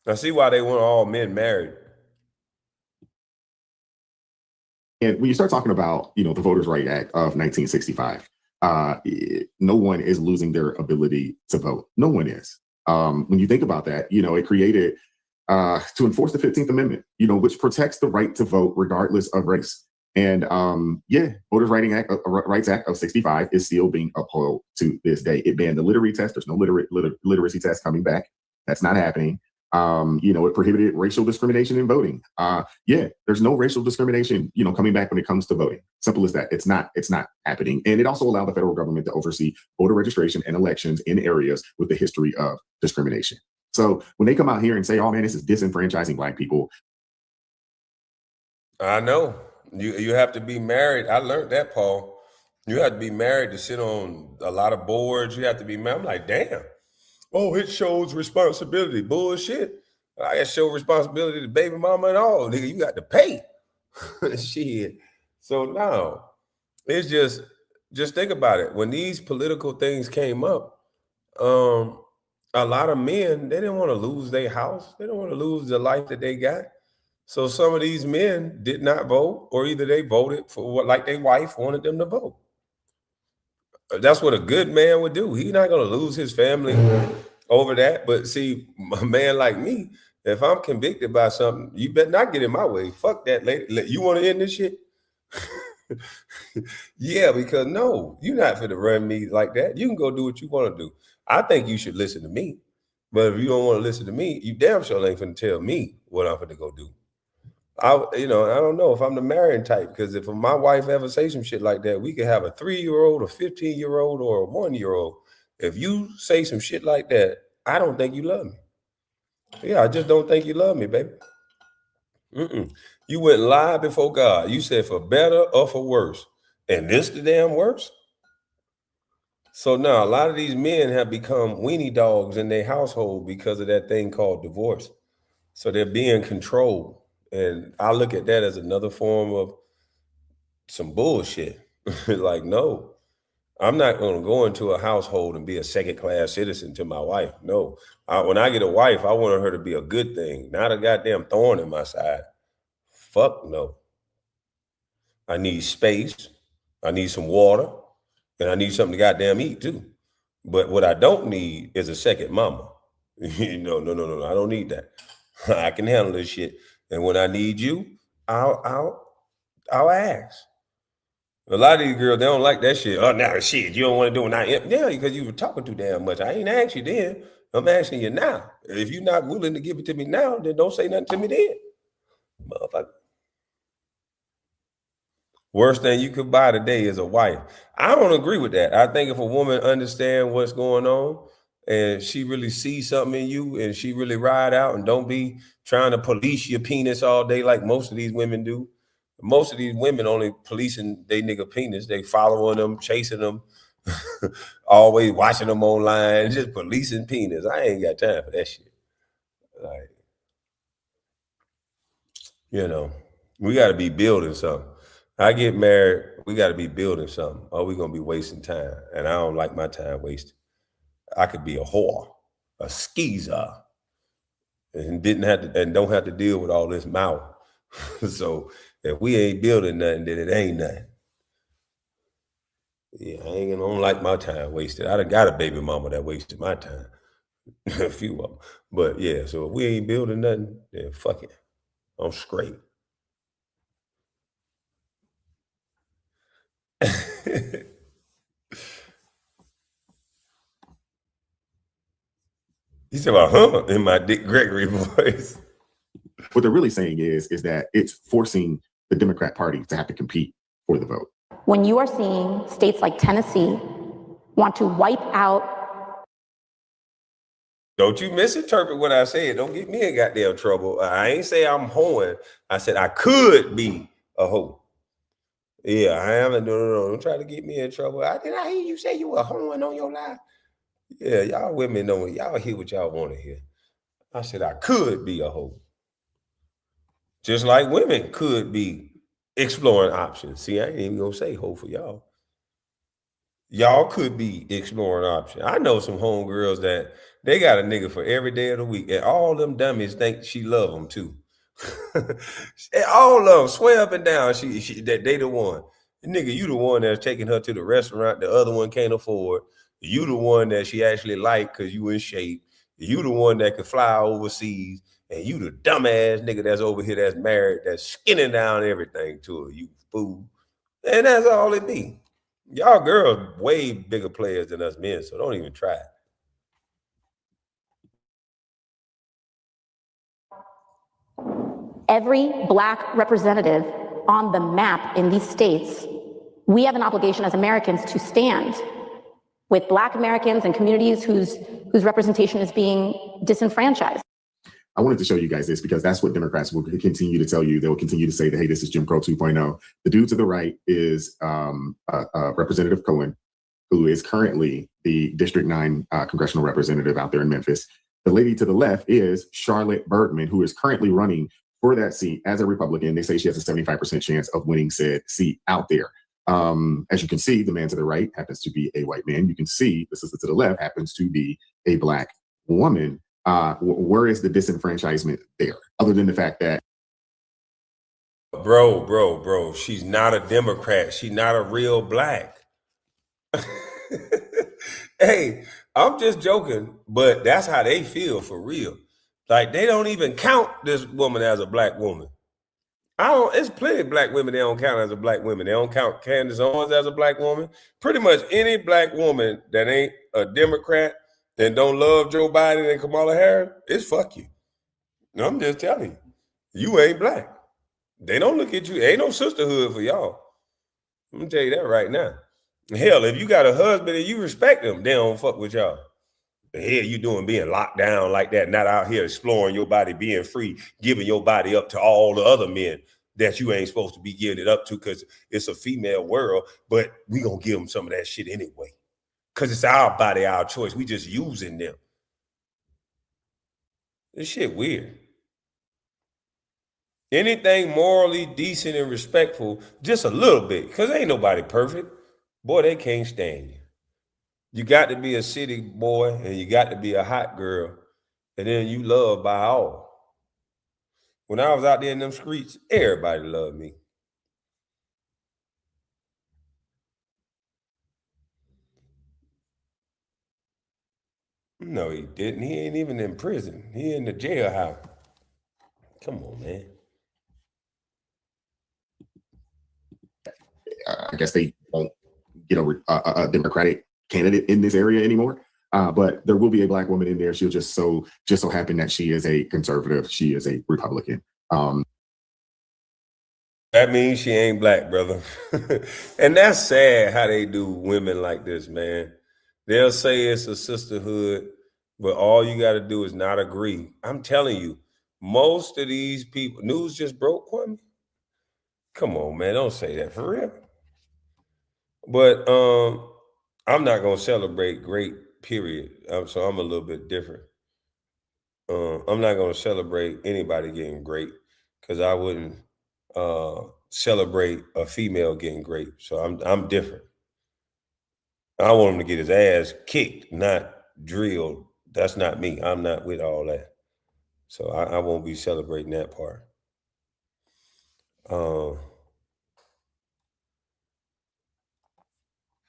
I see why they want all men married. And when you start talking about, the Voters' Right Act of 1965, no one is losing their ability to vote. No one is. When you think about that, it created to enforce the 15th Amendment, which protects the right to vote regardless of race. And Voters' Rights Act of 65 is still being upheld to this day. It banned the literacy test. There's no literacy test coming back. That's not happening. It prohibited racial discrimination in voting. There's no racial discrimination, coming back when it comes to voting. Simple as that. It's not happening. And it also allowed the federal government to oversee voter registration and elections in areas with a history of discrimination. So when they come out here and say, oh man, this is disenfranchising black people. I know. You have to be married. I learned that, Paul. You have to be married to sit on a lot of boards. You have to be married. I'm like, damn. Oh, it shows responsibility. Bullshit. I got to show responsibility to baby mama and all. Nigga, you got to pay. Shit. So now, it's just think about it. When these political things came up, a lot of men, they didn't want to lose their house. They don't want to lose the life that they got. So some of these men did not vote, or either they voted for what, like their wife wanted them to vote. That's what a good man would do. He's not going to lose his family over that. But see, a man like me, if I'm convicted by something, you better not get in my way. Fuck that lady. You want to end this shit? Yeah, because no, you're not finna run me like that. You can go do what you want to do. I think you should listen to me. But if you don't want to listen to me, you damn sure ain't finna tell me what I'm finna go do. I don't know if I'm the marrying type, because if my wife ever say some shit like that, we could have a 3-year-old, a 15-year-old, or a 1-year-old. If you say some shit like that, I don't think you love me. Yeah, I just don't think you love me, baby. You went lie before God. You said for better or for worse. And this the damn worse? So now a lot of these men have become weenie dogs in their household because of that thing called divorce. So they're being controlled. And I look at that as another form of some bullshit. Like, no, I'm not going to go into a household and be a second-class citizen to my wife. No, when I get a wife, I want her to be a good thing, not a goddamn thorn in my side. Fuck no. I need space. I need some water. And I need something to goddamn eat too. But what I don't need is a second mama. No. I don't need that. I can handle this shit. And when I need you, I'll ask. A lot of these girls, they don't like that shit. Oh, now shit, you don't want to do it. Yeah, because you were talking too damn much. I ain't asked you then. I'm asking you now. If you're not willing to give it to me now, then don't say nothing to me then. Motherfucker. Worst thing you could buy today is a wife. I don't agree with that. I think if a woman understands what's going on and she really sees something in you and she really ride out and don't be trying to police your penis all day like most of these women do. Most of these women only policing they nigga penis. They following them, chasing them, always watching them online, just policing penis. I ain't got time for that shit. Like, we got to be building something. I get married, we got to be building something, or we're going to be wasting time. And I don't like my time wasted. I could be a whore, a skeezer, and don't have to deal with all this mouth. So if we ain't building nothing, then it ain't nothing. Yeah, I don't like my time wasted. I done got a baby mama that wasted my time. A few of them. But yeah, so if we ain't building nothing, then fuck it. I'm straight. He said about huh in my Dick Gregory voice. What they're really saying is that it's forcing the Democrat Party to have to compete for the vote. When you are seeing states like Tennessee want to wipe out. Don't you misinterpret what I said. Don't get me in goddamn trouble. I ain't say I'm hoeing. I said I could be a hoe. Yeah, I am. No. Don't try to get me in trouble. Did I hear you say you were hoeing on your live? Yeah, y'all women know y'all hear what y'all want to hear. I said I could be a hoe. Just like women could be exploring options. See, I ain't even gonna say hoe for y'all. Y'all could be exploring options. I know some homegirls that they got a nigga for every day of the week, and all them dummies think she love them too. All of them swear up and down that they the one. Nigga, you the one that's taking her to the restaurant the other one can't afford. You the one that she actually like because you in shape. You the one that could fly overseas. And you the dumbass nigga that's over here that's married, that's skinning down everything to her, you fool. And that's all it be. Y'all girls way bigger players than us men, so don't even try. Every Black representative on the map in these states, we have an obligation as Americans to stand with Black Americans and communities whose representation is being disenfranchised. I wanted to show you guys this because that's what Democrats will continue to tell you. They will continue to say that, hey, this is Jim Crow 2.0. The dude to the right is Representative Cohen, who is currently the District 9 congressional representative out there in Memphis. The lady to the left is Charlotte Bergman, who is currently running for that seat as a Republican. They say she has a 75% chance of winning said seat out there. As you can see, the man to the right happens to be a white man. You can see the sister to the left happens to be a Black woman. Where is the disenfranchisement there? Other than the fact that Bro, she's not a Democrat. She's not a real Black. Hey, I'm just joking, but that's how they feel for real. Like they don't even count this woman as a Black woman. It's plenty of Black women they don't count as a Black woman. They don't count Candace Owens as a Black woman. Pretty much any Black woman that ain't a Democrat and don't love Joe Biden and Kamala Harris, it's fuck you. No, I'm just telling you, you ain't Black. They don't look at you. Ain't no sisterhood for y'all. I'm gonna tell you that right now. Hell, if you got a husband and you respect them, they don't fuck with y'all. The hell you doing being locked down like that, not out here exploring your body, being free, giving your body up to all the other men that you ain't supposed to be giving it up to because it's a female world, but we gonna give them some of that shit anyway. Because it's our body, our choice. We just using them. This shit weird. Anything morally decent and respectful, just a little bit, because ain't nobody perfect. Boy, they can't stand you. You got to be a city boy and you got to be a hot girl, and then you loved by all. When I was out there in them streets, everybody loved me. No, he didn't. He ain't even in prison. He in the jailhouse. Come on, man. I guess they won't get a Democratic candidate in this area anymore. But there will be a Black woman in there. She'll just so happen that she is a conservative. She is a Republican. That means she ain't Black, brother. And that's sad how they do women like this, man. They'll say it's a sisterhood, but all you got to do is not agree. I'm telling you, most of these people, news just broke, Kwame. Come on, man, don't say that for real. But I'm not gonna celebrate great, period. So I'm a little bit different. I'm not gonna celebrate anybody getting great because I wouldn't celebrate a female getting great. So I'm different. I want him to get his ass kicked, not drilled. That's not me. I'm not with all that. So I won't be celebrating that part.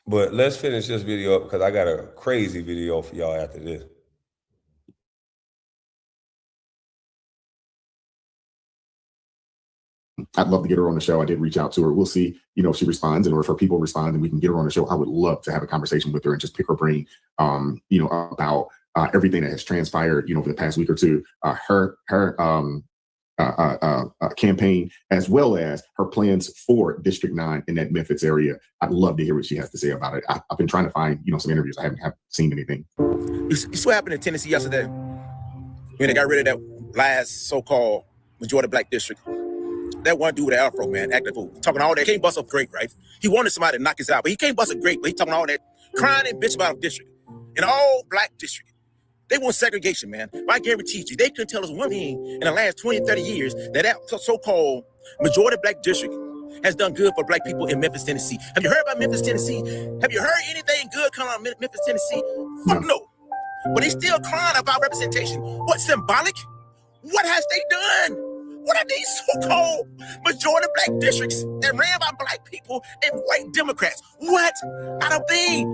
But let's finish this video up because I got a crazy video for y'all after this. I'd love to get her on the show. I did reach out to her. We'll see, if she responds, and or if her people respond and we can get her on the show. I would love to have a conversation with her and just pick her brain, about everything that has transpired, over the past week or two, her campaign, as well as her plans for District 9 in that Memphis area. I'd love to hear what she has to say about it. I've been trying to find, some interviews. I haven't seen anything. You see what happened in Tennessee yesterday? When they got rid of that last so-called majority black district. That one dude with the afro, man, acting fool, talking all that. He can't bust up great, right? He wanted somebody to knock his out, but he can't bust up great, but he talking all that, crying and bitch about a district. An all black district. They want segregation, man. But I guarantee you, they couldn't tell us one thing in the last 20, 30 years that so-called majority black district has done good for black people in Memphis, Tennessee. Have you heard about Memphis, Tennessee? Have you heard anything good come out of Memphis, Tennessee? Fuck no. But they still crying about representation. What, symbolic? What has they done? What are these so-called majority black districts that ran by black people and white Democrats? What out of being?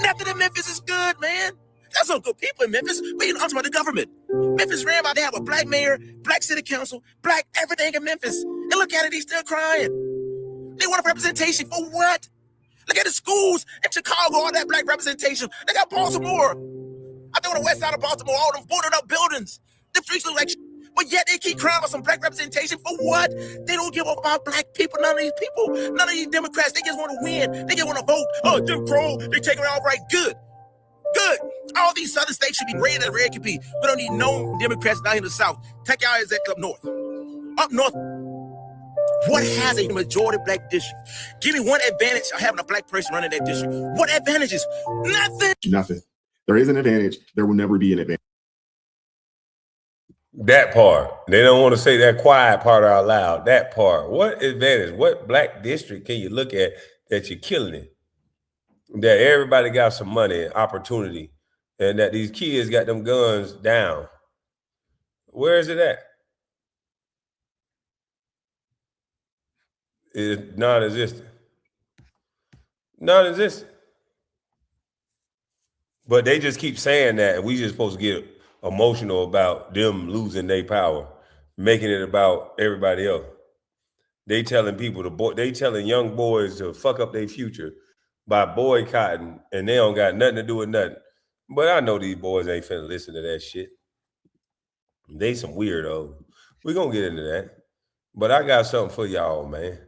Nothing in Memphis is good, man. There's some good people in Memphis, but I'm talking about the government. Memphis ran by, they have a black mayor, black city council, black everything in Memphis. And look at it, he's still crying. They want a representation for what? Look at the schools in Chicago, all that black representation. They got Baltimore. I think on the west side of Baltimore, all them boarded up buildings. The streets look like shit. But yet they keep crying about some black representation for what? They don't give up about black people, none of these people, none of these Democrats. They just want to win. They just want to vote. Oh, Jim Crow, they take it all right. Good. Good. All these southern states should be red as red can be. We don't need no Democrats down here in the South. Take y'all ass up north. Up north. What has a majority black district? Give me one advantage of having a black person running that district. What advantages? Nothing. Nothing. There is an advantage. There will never be an advantage. That part. They don't want to say that quiet part out loud. That part. What advantage? What black district can you look at that you're killing it? That everybody got some money and opportunity, and that these kids got them guns down. Where is it at? It's non-existent. Non-existent. But they just keep saying that, and we just supposed to get emotional about them losing their power, making it about everybody else. They telling people they telling young boys to fuck up their future by boycotting, and they don't got nothing to do with nothing. But I know these boys ain't finna listen to that shit. They some weirdos. We're gonna get into that. But I got something for y'all, man.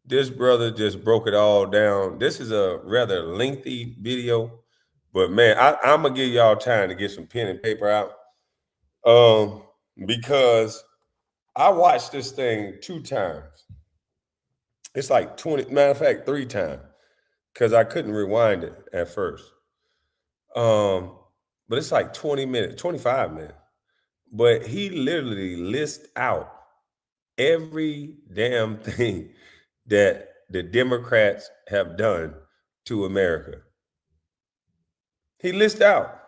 This brother just broke it all down. This is a rather lengthy video, but man, I'm gonna give y'all time to get some pen and paper out. Because I watched this thing 2 times. It's like 20, matter of fact, 3 times. Because I couldn't rewind it at first. But it's like 20 minutes, 25 minutes. But he literally lists out every damn thing that the Democrats have done to America. He lists out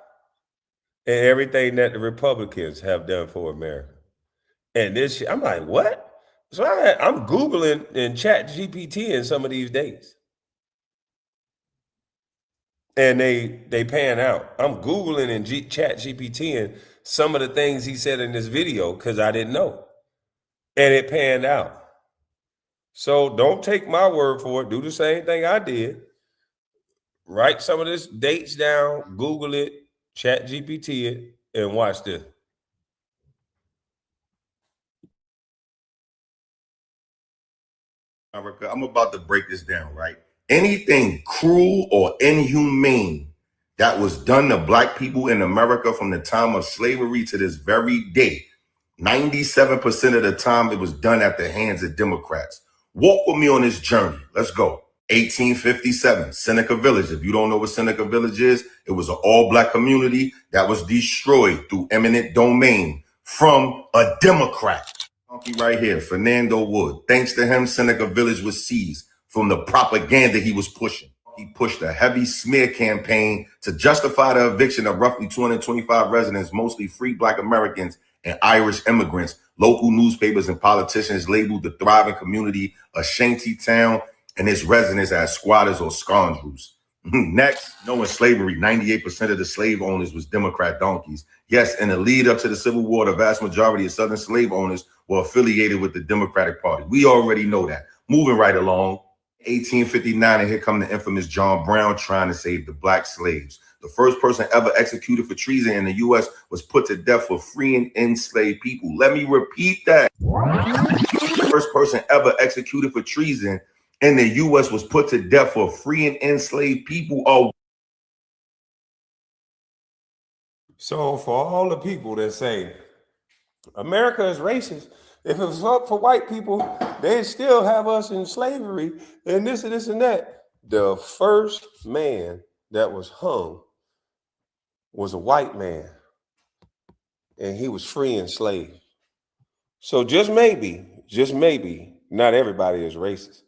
and everything that the Republicans have done for America. And this shit, I'm like, what? So I'm Googling and Chat GPT in some of these days. And they pan out. I'm Googling and Chat GPT and some of the things he said in this video because I didn't know. And it panned out. So don't take my word for it. Do the same thing I did. Write some of this dates down, Google it, Chat GPT it, and watch this. I'm about to break this down, right? Anything cruel or inhumane that was done to black people in America from the time of slavery to this very day, 97% of the time it was done at the hands of Democrats. Walk with me on this journey. Let's go. 1857, Seneca Village. If you don't know what Seneca Village is, it was an all-black community that was destroyed through eminent domain from a Democrat. Right here, Fernando Wood. Thanks to him, Seneca Village was seized from the propaganda he was pushing. He pushed a heavy smear campaign to justify the eviction of roughly 225 residents, mostly free Black Americans and Irish immigrants. Local newspapers and politicians labeled the thriving community a shanty town and its residents as squatters or scoundrels. Next, knowing slavery, 98% of the slave owners was Democrat donkeys. Yes, in the lead up to the Civil War, the vast majority of Southern slave owners were affiliated with the Democratic Party. We already know that. Moving right along, 1859, and here come the infamous John Brown trying to save the Black slaves. The first person ever executed for treason in the U.S. was put to death for freeing enslaved people. Let me repeat that. The first person ever executed for treason in the U.S. was put to death for freeing enslaved people. Oh. So for all the people that say America is racist, if it was up for white people, they'd still have us in slavery and this and this and that. The first man that was hung was a white man, and he was freeing slaves. So just maybe, not everybody is racist.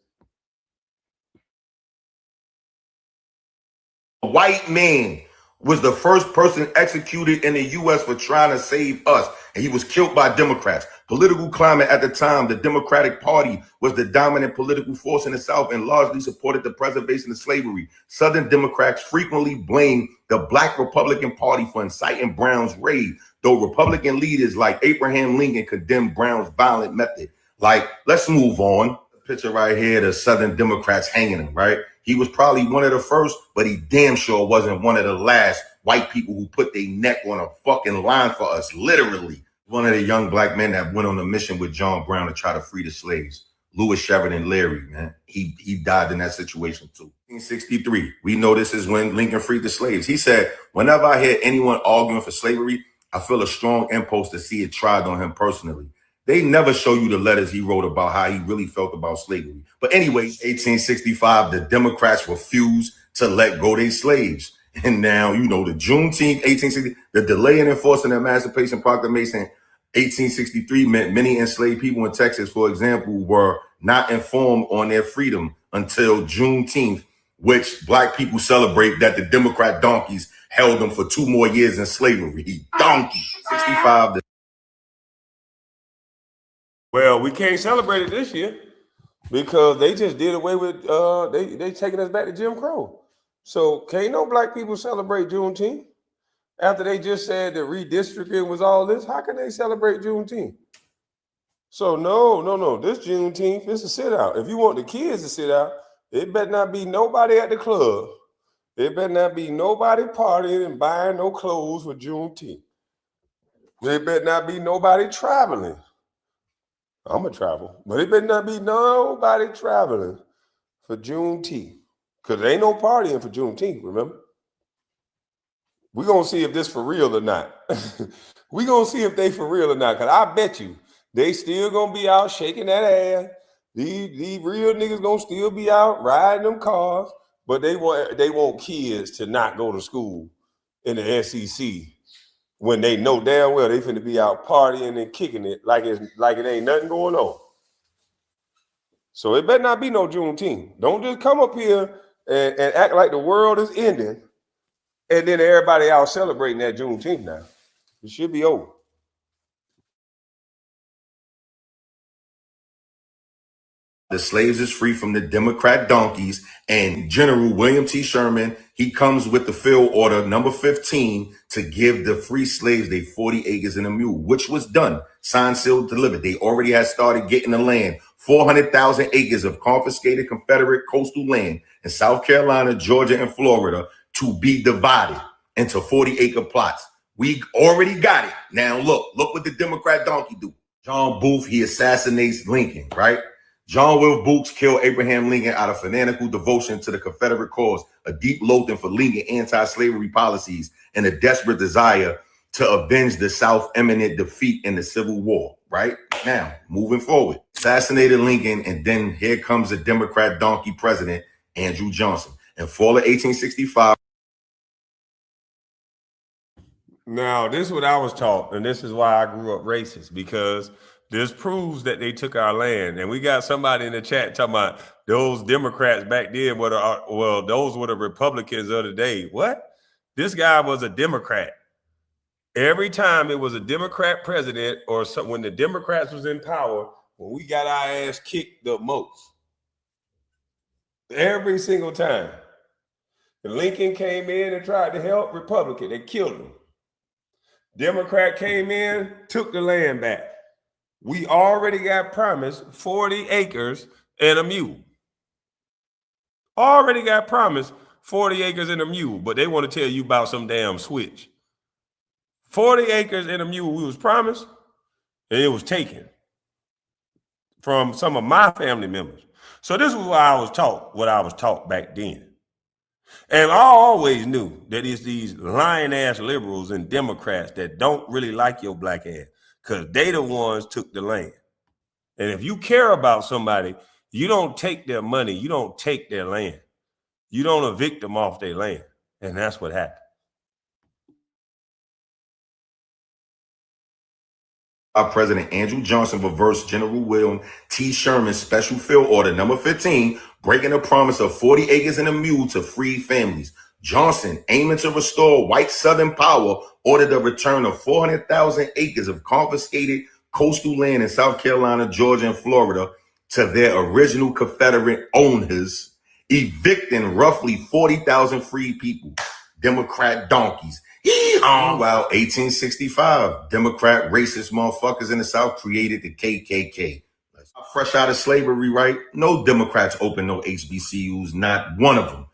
A white man was the first person executed in the U.S. for trying to save us, and he was killed by Democrats. Political climate at the time, the Democratic Party was the dominant political force in the South and largely supported the preservation of slavery. Southern Democrats frequently blamed the Black Republican Party for inciting Brown's raid, though Republican leaders like Abraham Lincoln condemned Brown's violent method. Like, let's move on. Picture right here, the Southern Democrats hanging him, right? He was probably one of the first, but he damn sure wasn't one of the last white people who put their neck on a fucking line for us, literally. One of the young Black men that went on a mission with John Brown to try to free the slaves. Louis Sheridan Leary, man. He died in that situation too. 1863, we know this is when Lincoln freed the slaves. He said, whenever I hear anyone arguing for slavery, I feel a strong impulse to see it tried on him personally. They never show you the letters he wrote about how he really felt about slavery. But anyway, 1865, the Democrats refused to let go their slaves. And now, you know, the Juneteenth, 1860, the delay in enforcing the Emancipation Proclamation, 1863 meant many enslaved people in Texas, for example, were not informed on their freedom until Juneteenth, which Black people celebrate that the Democrat donkeys held them for 2 more years in slavery. Donkey. 65. Well, we can't celebrate it this year because they just did away with they taking us back to Jim Crow. So can't no Black people celebrate Juneteenth after they just said that redistricting was all this. How can they celebrate Juneteenth? So no, this Juneteenth is a sit out. If you want the kids to sit out, it better not be nobody at the club. It better not be nobody partying and buying no clothes for Juneteenth. There better not be nobody traveling. I'm gonna travel, but it better not be nobody traveling for Juneteenth, because there ain't no partying for Juneteenth, remember? We're gonna see if this for real or not. We're gonna see if they for real or not, because I bet you they still gonna be out shaking that ass. These real niggas gonna still be out riding them cars, but they want kids to not go to school in the SEC when they know damn well they finna be out partying and kicking it like it ain't nothing going on. So it better not be no Juneteenth. Don't just come up here and act like the world is ending and then everybody out celebrating that Juneteenth now. It should be over. The slaves is free from the Democrat donkeys, and General William T. Sherman, he comes with the field order number 15 to give the free slaves their 40 acres and a mule, which was done. Signed, sealed, delivered. They already had started getting the land. 400,000 acres of confiscated Confederate coastal land in South Carolina, Georgia, and Florida to be divided into 40-acre plots. We already got it. Now look what the Democrat donkey do. John Booth, he assassinates Lincoln, right? John Will Booth killed Abraham Lincoln out of fanatical devotion to the Confederate cause, a deep loathing for Lincoln anti-slavery policies, and a desperate desire to avenge the South's imminent defeat in the Civil War, right? Now, moving forward, assassinated Lincoln, and then here comes the Democrat donkey president, Andrew Johnson. In fall of 1865. Now, this is what I was taught, and this is why I grew up racist, because This proves that they took our land. And we got somebody in the chat talking about those Democrats back then were those were the Republicans of the day. What? This guy was a Democrat. Every time it was a Democrat president or when the Democrats was in power, when we got our ass kicked the most. Every single time. Lincoln came in and tried to help Republican. They killed him. Democrat came in, took the land back. We already got promised 40 acres and a mule. Already got promised 40 acres and a mule, but they want to tell you about some damn switch. 40 acres and a mule we was promised, and it was taken from some of my family members. So this was what I was taught back then. And I always knew that it's these lying-ass liberals and Democrats that don't really like your black ass because they the ones took the land. And if you care about somebody, you don't take their money. You don't take their land. You don't evict them off their land. And that's what happened. President Andrew Johnson reversed General William T. Sherman's Special Field Order number 15, breaking the promise of 40 acres and a mule to free families. Johnson, aiming to restore white Southern power, ordered the return of 400,000 acres of confiscated coastal land in South Carolina, Georgia, and Florida to their original Confederate owners, evicting roughly 40,000 free people, Democrat donkeys. While 1865, Democrat racist motherfuckers in the South created the KKK. Fresh out of slavery, right? No Democrats opened no HBCUs, not one of them.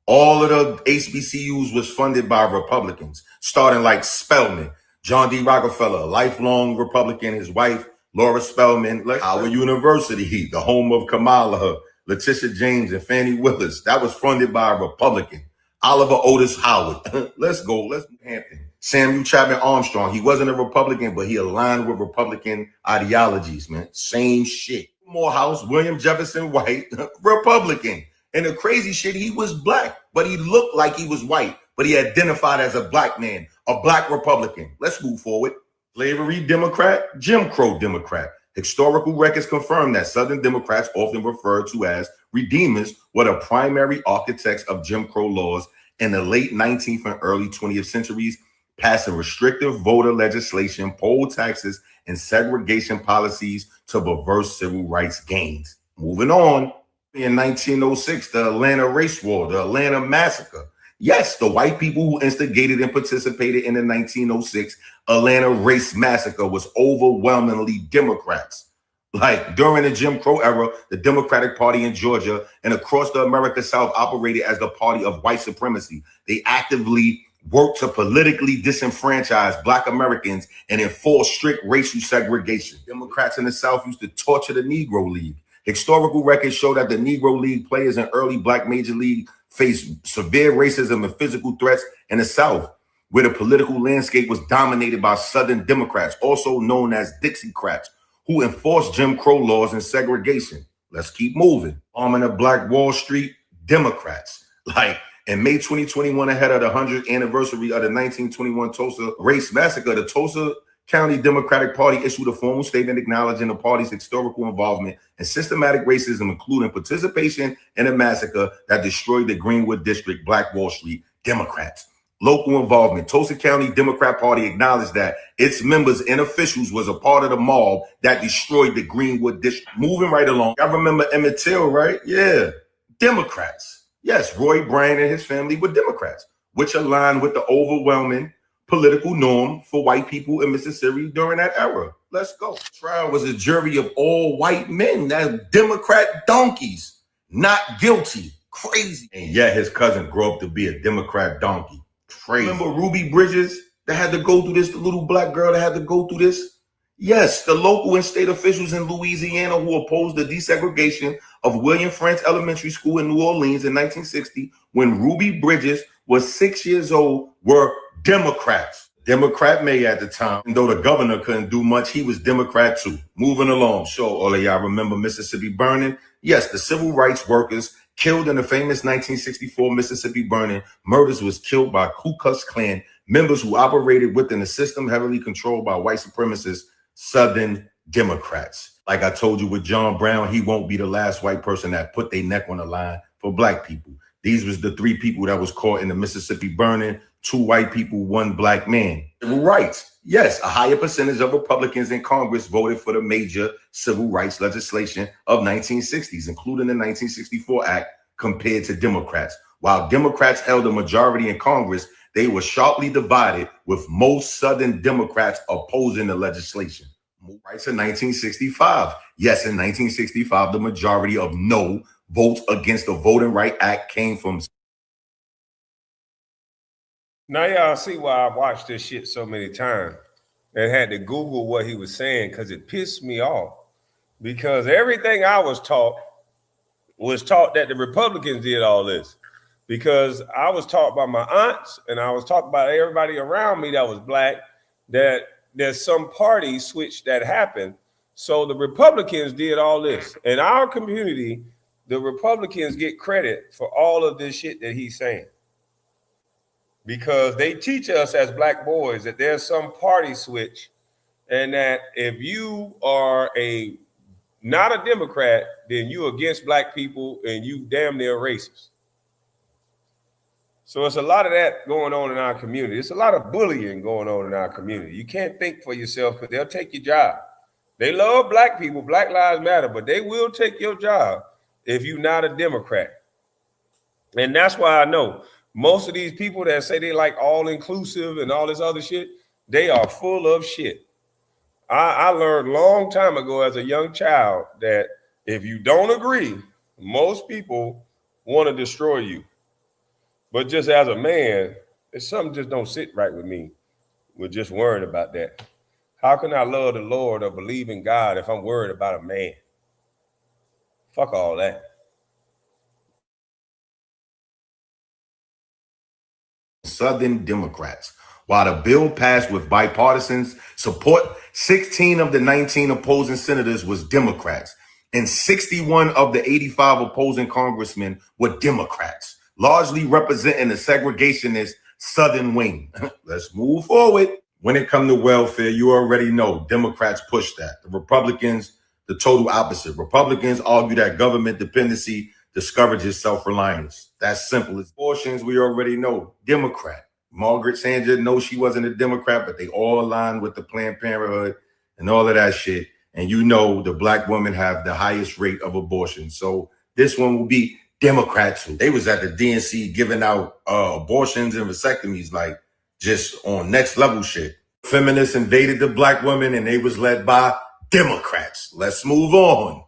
All of the HBCUs was funded by Republicans, starting like Spelman, John D. Rockefeller, a lifelong Republican, his wife, Laura Spelman, Howard University, the home of Kamala, Letitia James, and Fannie Willis. That was funded by a Republican. Oliver Otis Howard. Let's go. Hampton. Samuel Chapman Armstrong. He wasn't a Republican, but he aligned with Republican ideologies, man. Same shit. Morehouse, William Jefferson White, Republican. And the crazy shit, he was black, but he looked like he was white, but he identified as a black man, a black Republican. Let's move forward. Slavery Democrat, Jim Crow Democrat. Historical records confirm that Southern Democrats, often referred to as redeemers, were the primary architects of Jim Crow laws in the late 19th and early 20th centuries, passing restrictive voter legislation, poll taxes, and segregation policies to reverse civil rights gains. Moving on, in 1906, the Atlanta Race War, the Atlanta Massacre. Yes, the white people who instigated and participated in the 1906 Atlanta Race Massacre was overwhelmingly Democrats. Like during the Jim Crow era, the Democratic Party in Georgia and across the America South operated as the party of white supremacy. They actively worked to politically disenfranchise Black Americans and enforce strict racial segregation. Democrats in the South used to torture the Negro League. Historical records show that the Negro League players in early Black Major League faced severe racism and physical threats in the South, where the political landscape was dominated by Southern Democrats, also known as Dixiecrats, who enforced Jim Crow laws and segregation. Let's keep moving. Arming of Black Wall Street, Democrats. Like in May 2021, ahead of the 100th anniversary of the 1921 Tulsa Race Massacre, the Tulsa County Democratic Party issued a formal statement acknowledging the party's historical involvement in systematic racism, including participation in a massacre that destroyed the Greenwood District, Black Wall Street, Democrats. Local involvement. Tulsa County Democrat Party acknowledged that its members and officials was a part of the mob that destroyed the Greenwood District. Moving right along. I remember Emmett Till, right? Yeah. Democrats. Yes, Roy Bryant and his family were Democrats, which aligned with the overwhelming political norm for white people in Mississippi during that era. Let's go. Trial was a jury of all white men, that Democrat donkeys, not guilty. Crazy. And yet his cousin grew up to be a Democrat donkey. Crazy. Remember Ruby Bridges that had to go through this, the little black girl that had to go through this? Yes, the local and state officials in Louisiana who opposed the desegregation of William Frantz Elementary School in New Orleans in 1960 when Ruby Bridges was 6 years old were Democrats. Democrat mayor at the time, and though the governor couldn't do much, he was Democrat too. Moving along. Sure, all of y'all remember Mississippi burning? Yes, the civil rights workers killed in the famous 1964 Mississippi burning. Murders was killed by Ku Klux Klan members who operated within a system heavily controlled by white supremacist Southern Democrats. Like I told you with John Brown, he won't be the last white person that put their neck on the line for black people. These was the 3 people that was caught in the Mississippi burning, 2 white people, 1 black man. Civil rights. Yes, a higher percentage of Republicans in Congress voted for the major civil rights legislation of 1960s, including the 1964 Act, compared to Democrats. While Democrats held a majority in Congress, they were sharply divided, with most Southern Democrats opposing the legislation. Rights in 1965. Yes, in 1965, the majority of no votes against the Voting Rights Act came from. Now y'all see why I watched this shit so many times and had to Google what he was saying, because it pissed me off. Because everything I was taught that the Republicans did all this. Because I was taught by my aunts and I was taught by everybody around me that was black that there's some party switch that happened. So the Republicans did all this. In our community, the Republicans get credit for all of this shit that he's saying. Because they teach us as black boys that there's some party switch, and that if you are not a Democrat, then you against black people and you damn near racist. So it's a lot of that going on in our community. It's a lot of bullying going on in our community. You can't think for yourself because they'll take your job. They love black people, Black Lives Matter, but they will take your job if you're not a Democrat. And that's why I know most of these people that say they like all inclusive and all this other shit, they are full of shit. I learned a long time ago as a young child that if you don't agree, most people want to destroy you. But just as a man, it's something just don't sit right with me with just worrying about that. How can I love the Lord or believe in God if I'm worried about a man? Fuck all that. Southern Democrats. While the bill passed with bipartisan support, 16 of the 19 opposing senators was Democrats, and 61 of the 85 opposing congressmen were Democrats, largely representing the segregationist Southern wing. Let's move forward. When it comes to welfare, you already know Democrats push that. The Republicans, the total opposite. Republicans argue that government dependency discourages self-reliance. That's simple. As abortions, we already know, Democrat. Margaret Sanger, no, she wasn't a Democrat, but they all aligned with the Planned Parenthood and all of that shit. And you know the black women have the highest rate of abortion. So this one will be Democrats. They was at the DNC giving out abortions and vasectomies, like just on next level shit. Feminists invaded the black women and they was led by Democrats. Let's move on.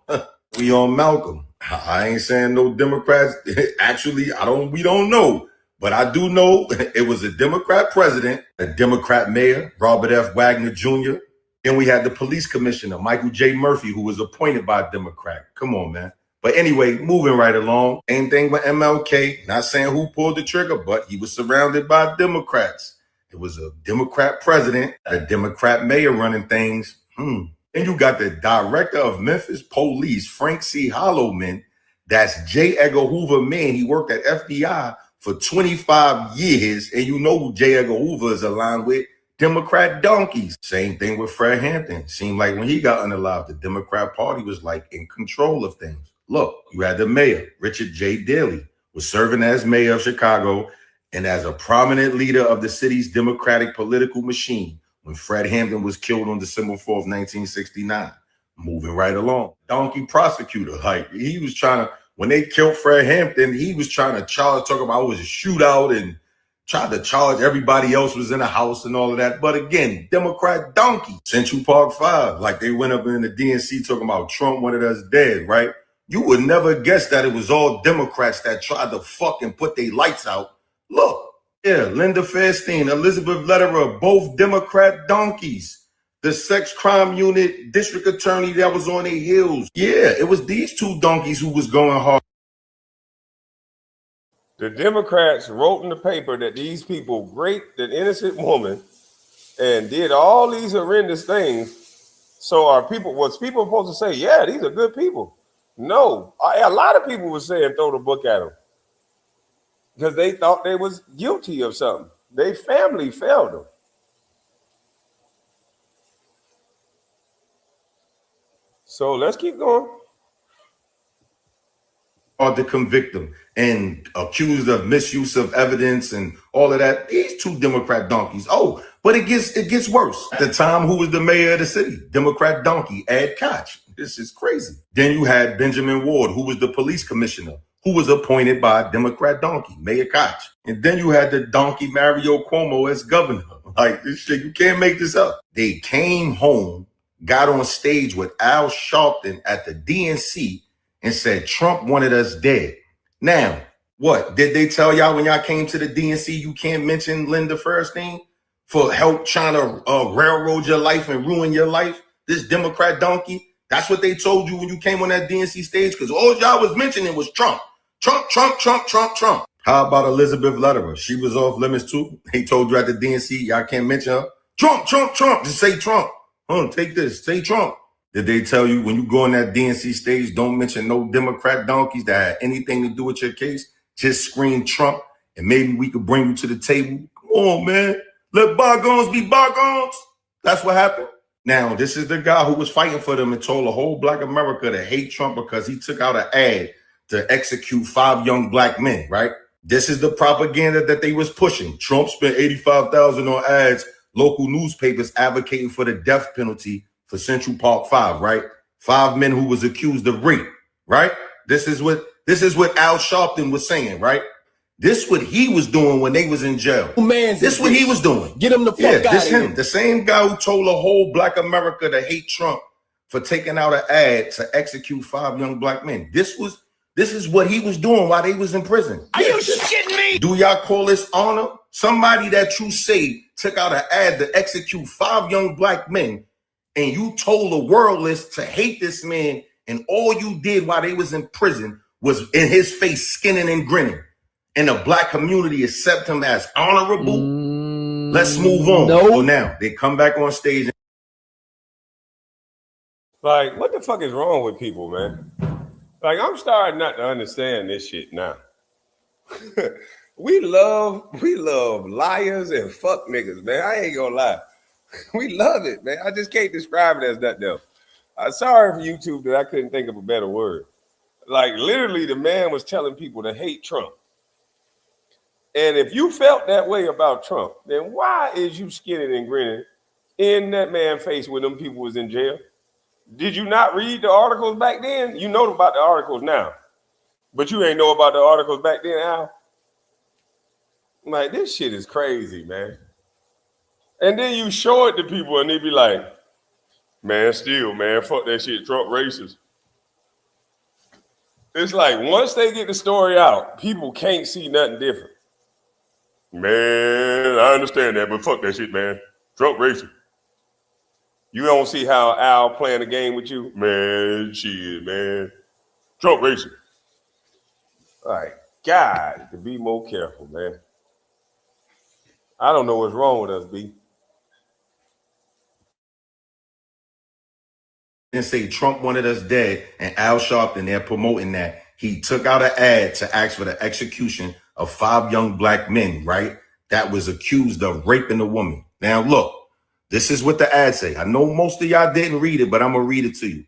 We on Malcolm. I ain't saying no Democrats. Actually, we don't know. But I do know it was a Democrat president, a Democrat mayor, Robert F. Wagner Jr. Then we had the police commissioner, Michael J. Murphy, who was appointed by a Democrat. Come on, man. But anyway, moving right along. Same thing with MLK. Not saying who pulled the trigger, but he was surrounded by Democrats. It was a Democrat president, a Democrat mayor running things. Then you got the director of Memphis Police, Frank C. Hollowman. That's J. Edgar Hoover, man. He worked at FBI for 25 years. And you know who J. Edgar Hoover is aligned with? Democrat donkeys. Same thing with Fred Hampton. Seemed like when he got unalive, the Democrat Party was like in control of things. Look, you had the mayor, Richard J. Daley, was serving as mayor of Chicago and as a prominent leader of the city's Democratic political machine when Fred Hampton was killed on December 4th, 1969. Moving right along. Donkey prosecutor, like he was trying to, when they killed Fred Hampton, he was trying to talk about it was a shootout and tried to charge everybody else was in the house and all of that. But again, Democrat donkey. Central Park 5, like they went up in the DNC talking about Trump wanted us dead, right? You would never guess that it was all Democrats that tried to fucking put their lights out. Look, yeah, Linda Fairstein, Elizabeth Lederer, both Democrat donkeys. The sex crime unit district attorney that was on their heels. Yeah, it was these 2 donkeys who was going hard. The Democrats wrote in the paper that these people raped an innocent woman and did all these horrendous things. So was people supposed to say, yeah, these are good people? No, a lot of people were saying throw the book at them because they thought they was guilty of something. Their family failed them. So let's keep going. Or to convict them and accused of misuse of evidence and all of that. These two Democrat donkeys. Oh, but it gets worse. At the time, who was the mayor of the city? Democrat donkey, Ed Koch. This is crazy. Then you had Benjamin Ward, who was the police commissioner, who was appointed by Democrat donkey, Mayor Koch. And then you had the donkey Mario Cuomo as governor. Like, this shit, you can't make this up. They came home, got on stage with Al Sharpton at the DNC and said Trump wanted us dead. Now, what? Did they tell y'all when y'all came to the DNC you can't mention Linda Fairstein for help trying to railroad your life and ruin your life? This Democrat donkey? That's what they told you when you came on that DNC stage? Because all y'all was mentioning was Trump. Trump, Trump, Trump, Trump, Trump. How about Elizabeth Lederer? She was off limits too. They told you at the DNC, y'all can't mention her. Trump, Trump, Trump. Just say Trump. Take this. Say Trump. Did they tell you when you go on that DNC stage, don't mention no Democrat donkeys that had anything to do with your case? Just scream Trump and maybe we could bring you to the table. Come on, man. Let bygones be bygones. That's what happened. Now, this is the guy who was fighting for them and told the whole Black America to hate Trump because he took out an ad to execute 5 young Black men, right? This is the propaganda that they was pushing. Trump spent $85,000 on ads, local newspapers advocating for the death penalty for Central Park 5, right? 5 men who was accused of rape, right? This is what Al Sharpton was saying, right? This what he was doing when they was in jail. This what he was doing. Get him the fuck out of here. The same guy who told the whole Black America to hate Trump for taking out an ad to execute 5 young Black men. This is what he was doing while they was in prison. Are you shitting me? Do y'all call this honor? Somebody that you say took out an ad to execute 5 young Black men, and you told the world list to hate this man, and all you did while they was in prison was in his face skinning and grinning, and the Black community accept him as honorable. Let's move on. So now they come back on stage. Like, what the fuck is wrong with people, man? Like, I'm starting not to understand this shit now. we love liars and fuck niggas, man. I ain't gonna lie. We love it, man. I just can't describe it as nothing else. I'm sorry for YouTube that I couldn't think of a better word. Like, literally, the man was telling people to hate Trump. And if you felt that way about Trump, then why is you skinning and grinning in that man's face when them people was in jail? Did you not read the articles back then? You know about the articles now, but you ain't know about the articles back then, Al. Like, this shit is crazy, man. And then you show it to people and they be like, man, still, man, fuck that shit, Trump racist. It's like, once they get the story out, people can't see nothing different. Man, I understand that, but fuck that shit, man. Trump racist. You don't see how Al playing a game with you? Man, shit, man. Trump racist. All right, God, to be more careful, man. I don't know what's wrong with us, B. And say Trump wanted us dead, and Al Sharpton, they're promoting that. He took out an ad to ask for the execution of 5 young Black men, right? That was accused of raping a woman. Now, look, this is what the ad say. I know most of y'all didn't read it, but I'm going to read it to you.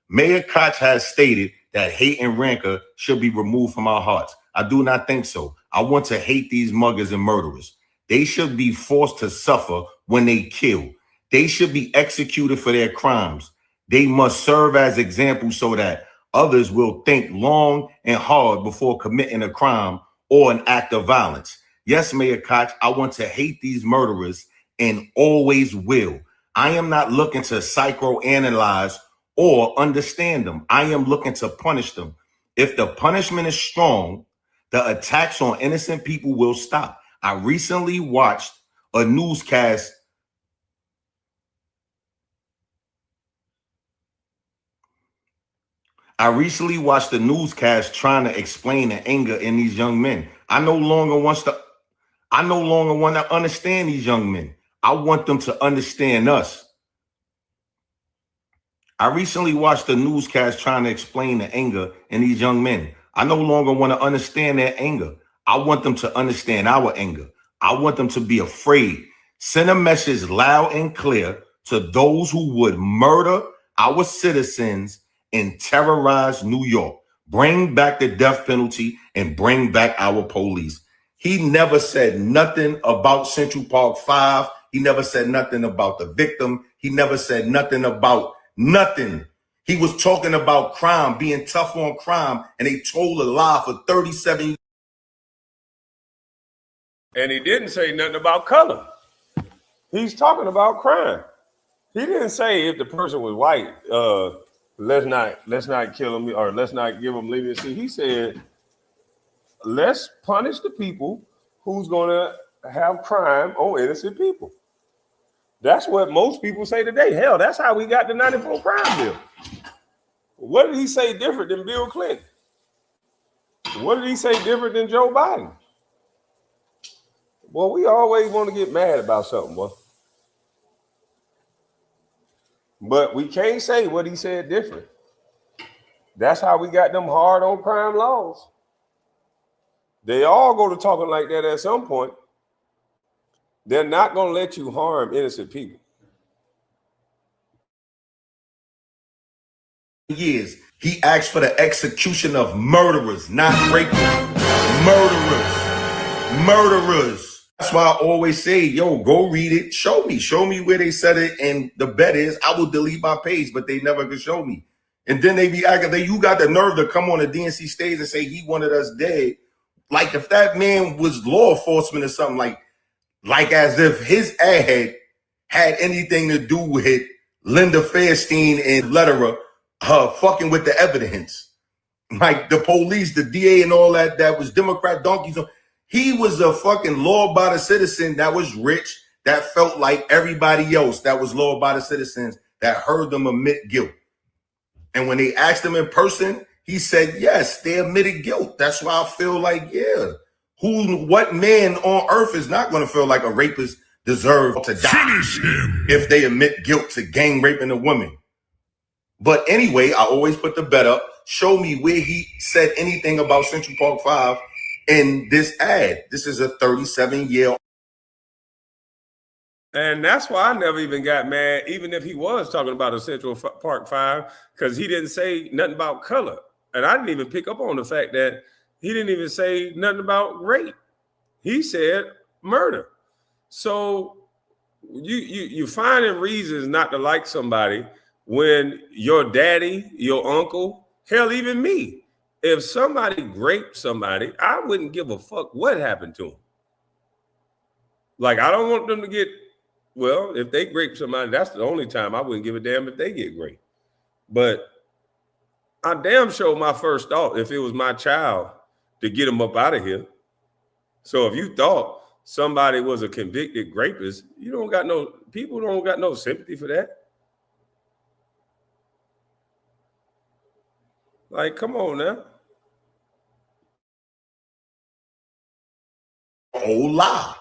Mayor Koch has stated that hate and rancor should be removed from our hearts. I do not think so. I want to hate these muggers and murderers. They should be forced to suffer when they kill. They should be executed for their crimes. They must serve as examples so that others will think long and hard before committing a crime or an act of violence. Yes, Mayor Koch, I want to hate these murderers and always will. I am not looking to psychoanalyze or understand them. I am looking to punish them. If the punishment is strong, the attacks on innocent people will stop. I recently watched a newscast trying to explain the anger in these young men. I no longer want to understand these young men. I want them to understand us. I recently watched a newscast trying to explain the anger in these young men. I no longer want to understand their anger. I want them to understand our anger. I want them to be afraid. Send a message loud and clear to those who would murder our citizens and terrorize New York. Bring back the death penalty and bring back our police. He never said nothing about Central Park 5. He never said nothing about the victim. He never said nothing about nothing. He was talking about crime, being tough on crime, and they told a lie for 37 years. And he didn't say nothing about color. He's talking about crime. He didn't say if the person was white, let's not kill him or let's not give him leniency. He said, let's punish the people who's gonna have crime on innocent people. That's what most people say today. Hell, that's how we got the 94 crime bill. What did he say different than Bill Clinton? What did he say different than Joe Biden? Well, we always want to get mad about something, boy. But we can't say what he said different. That's how we got them hard on crime laws. They all go to talking like that at some point. They're not going to let you harm innocent people. Years, he asked for the execution of murderers, not rapists. Murderers. That's why I always say, yo, go read it. Show me where they said it. And the bet is I will delete my page, but they never could show me. And then they be acting, you got the nerve to come on the DNC stage and say he wanted us dead. Like if that man was law enforcement or something, like as if his ad had anything to do with Linda Fairstein and Lederer fucking with the evidence. Like the police, the DA and all that was Democrat donkeys. He was a fucking law-abiding citizen that was rich, that felt like everybody else that was law-abiding citizens that heard them admit guilt. And when they asked him in person, he said, yes, they admitted guilt. That's why I feel like, yeah, what man on earth is not going to feel like a rapist deserves to die if they admit guilt to gang raping a woman? But anyway, I always put the bet up. Show me where he said anything about Central Park 5 in this ad. This is a 37-year. And that's why I never even got mad, even if he was talking about a Central Park 5, because he didn't say nothing about color. And I didn't even pick up on the fact that he didn't even say nothing about rape. He said murder. So you finding reasons not to like somebody when your daddy, your uncle, hell, even me, if somebody raped somebody, I wouldn't give a fuck what happened to them. Like, I don't want them to get, well, if they rape somebody, that's the only time I wouldn't give a damn if they get raped. But I damn sure my first thought, if it was my child, to get him up out of here. So if you thought somebody was a convicted rapist, people don't got no sympathy for that. Like, come on now. Whole lie.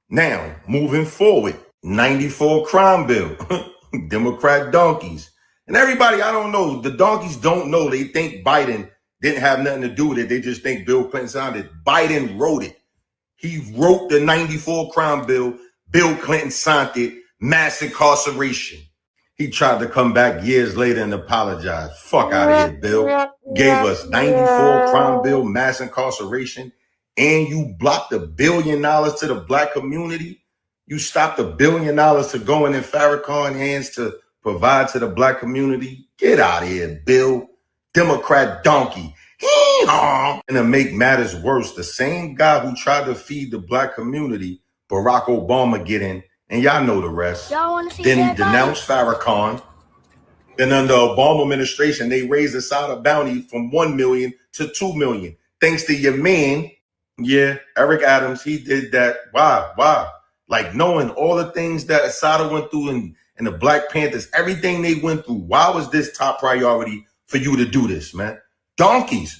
Now, moving forward, 94 crime bill, Democrat donkeys. And everybody, I don't know, the donkeys don't know. They think Biden didn't have nothing to do with it. They just think Bill Clinton signed it. Biden wrote it. He wrote the 94 crime bill. Bill Clinton signed it. Mass incarceration. He tried to come back years later and apologize. Fuck out of here, Bill. Gave us 94 crime bill, mass incarceration, and you blocked $1 billion to the black community. You stopped $1 billion to going in Farrakhan hands to provide to the black community. Get out of here, Bill. Democrat donkey. And to make matters worse, the same guy who tried to feed the black community, Barack Obama, get in, and y'all know the rest. Then he denounced Farrakhan. Then under Obama administration, they raised the SADA bounty from 1 million to 2 million. Thanks to your man, Eric Adams, he did that. Why? Like knowing all the things that SADA went through and the Black Panthers, everything they went through. Why was this top priority for you to do this, man? Donkeys.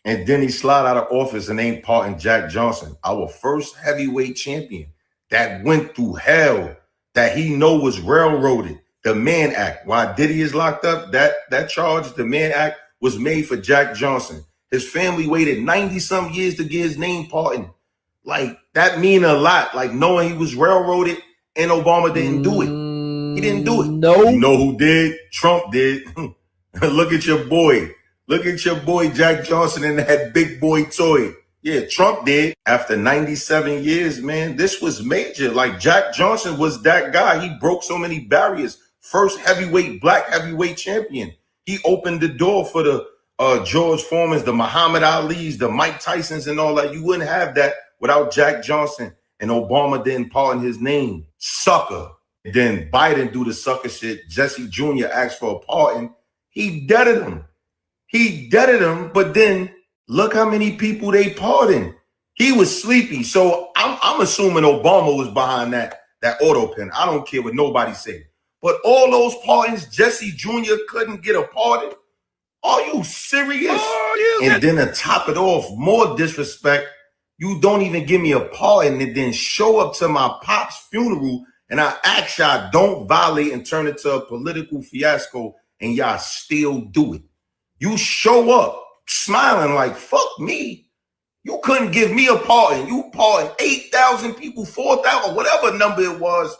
And then he slid out of office and ain't pardoned Jack Johnson, our first heavyweight champion that went through hell, that he know was railroaded. The Mann Act. Why Diddy is locked up, that charge, the Mann Act, was made for Jack Johnson. His family waited 90-some years to get his name pardoned. Like, that mean a lot. Like, knowing he was railroaded and Obama didn't do it. He didn't do it. No. You know who did? Trump did. Look at your boy. Look at your boy Jack Johnson and that big boy toy. Yeah, Trump did. After 97 years, man, this was major. Like, Jack Johnson was that guy. He broke so many barriers. First black heavyweight champion. He opened the door for the George Foremans, the Muhammad Ali's, the Mike Tysons and all that. You wouldn't have that without Jack Johnson. And Obama didn't pardon his name. Sucker. Then Biden do the sucker shit. Jesse Jr. asked for a pardon. He deaded him. But then look how many people they pardoned. He was sleepy. So I'm assuming Obama was behind that auto pen. I don't care what nobody say. But all those pardons, Jesse Jr. couldn't get a pardon. Are you serious? And then to top it off, more disrespect, you don't even give me a pardon and then show up to my pop's funeral and I ask y'all don't violate and turn it to a political fiasco and y'all still do it. You show up smiling like, fuck me. You couldn't give me a pardon. You pardoned 8,000 people, 4,000, whatever number it was,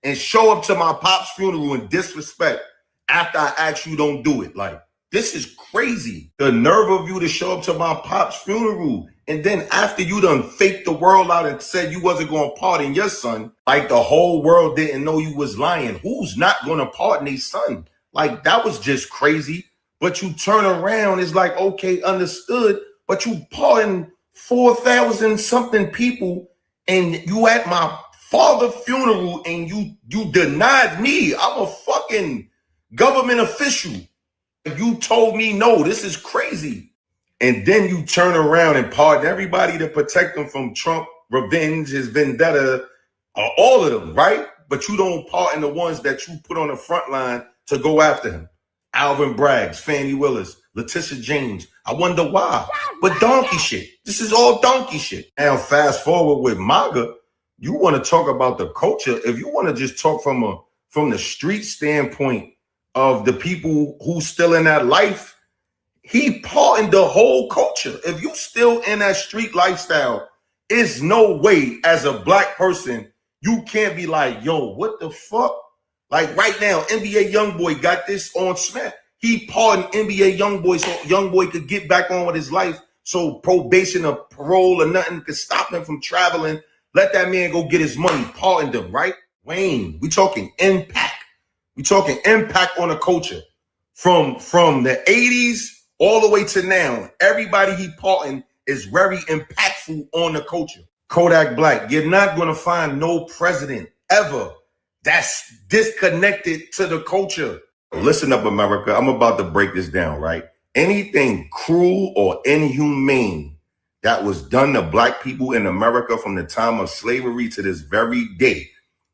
and show up to my pop's funeral in disrespect after I asked you don't do it. Like, this is crazy. The nerve of you to show up to my pop's funeral. And then after you done faked the world out and said you wasn't going to pardon your son, like the whole world didn't know you was lying. Who's not going to pardon his son? Like, that was just crazy. But you turn around, it's like, okay, understood. But you pardon 4,000 something people and you at my father's funeral and you denied me. I'm a fucking government official. You told me no, this is crazy. And then you turn around and pardon everybody to protect them from Trump, revenge, his vendetta, all of them, right? But you don't pardon the ones that you put on the front line to go after him. Alvin Braggs, Fannie Willis, Letitia James. I wonder why. But donkey shit. This is all donkey shit. Now fast forward with MAGA, you want to talk about the culture. If you want to just talk from the street standpoint of the people who's still in that life, he pardoned the whole culture. If you still in that street lifestyle, it's no way as a black person, you can't be like, yo, what the fuck? Like right now, NBA YoungBoy got this on Smack. He pardoned NBA YoungBoy so YoungBoy could get back on with his life. So probation or parole or nothing could stop him from traveling. Let that man go get his money. Pardoned him, right? Wayne, we talking impact. We talking impact on the culture. From the 80s all the way to now, everybody he pardoned is very impactful on the culture. Kodak Black, you're not going to find no president ever that's disconnected to the culture. Listen up, America. I'm about to break this down, right? Anything cruel or inhumane that was done to black people in America from the time of slavery to this very day,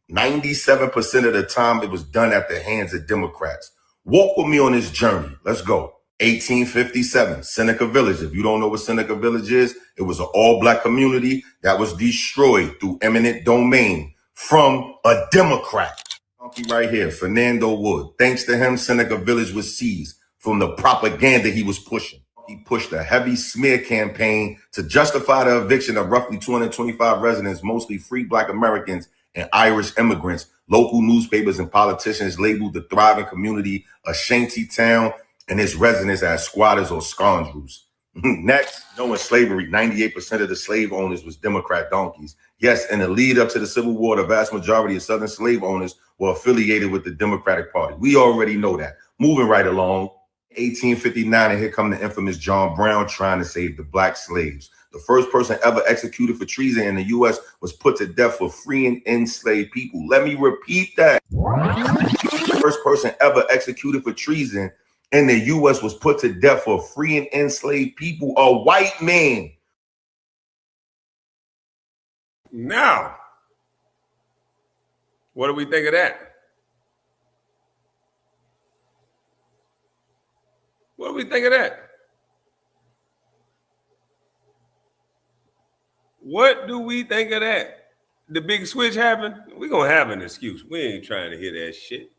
97% of the time it was done at the hands of Democrats. Walk with me on this journey. Let's go. 1857, Seneca Village. If you don't know what Seneca Village is, it was an all-black community that was destroyed through eminent domain from a Democrat. Right here, Fernando Wood. Thanks to him, Seneca Village was seized from the propaganda he was pushing. He pushed a heavy smear campaign to justify the eviction of roughly 225 residents, mostly free black Americans and Irish immigrants. Local newspapers and politicians labeled the thriving community a shanty town and its residents as squatters or scoundrels. Next, knowing slavery, 98% of the slave owners was Democrat donkeys. Yes, in the lead up to the Civil War, the vast majority of Southern slave owners were affiliated with the Democratic Party. We already know that. Moving right along, 1859, and here come the infamous John Brown trying to save the black slaves. The first person ever executed for treason in the U.S. was put to death for freeing enslaved people. Let me repeat that. The first person ever executed for treason in the U.S. was put to death for freeing enslaved people, a white man. Now, what do we think of that? What do we think of that? What do we think of that? The big switch happened? We're going to have an excuse. We ain't trying to hear that shit.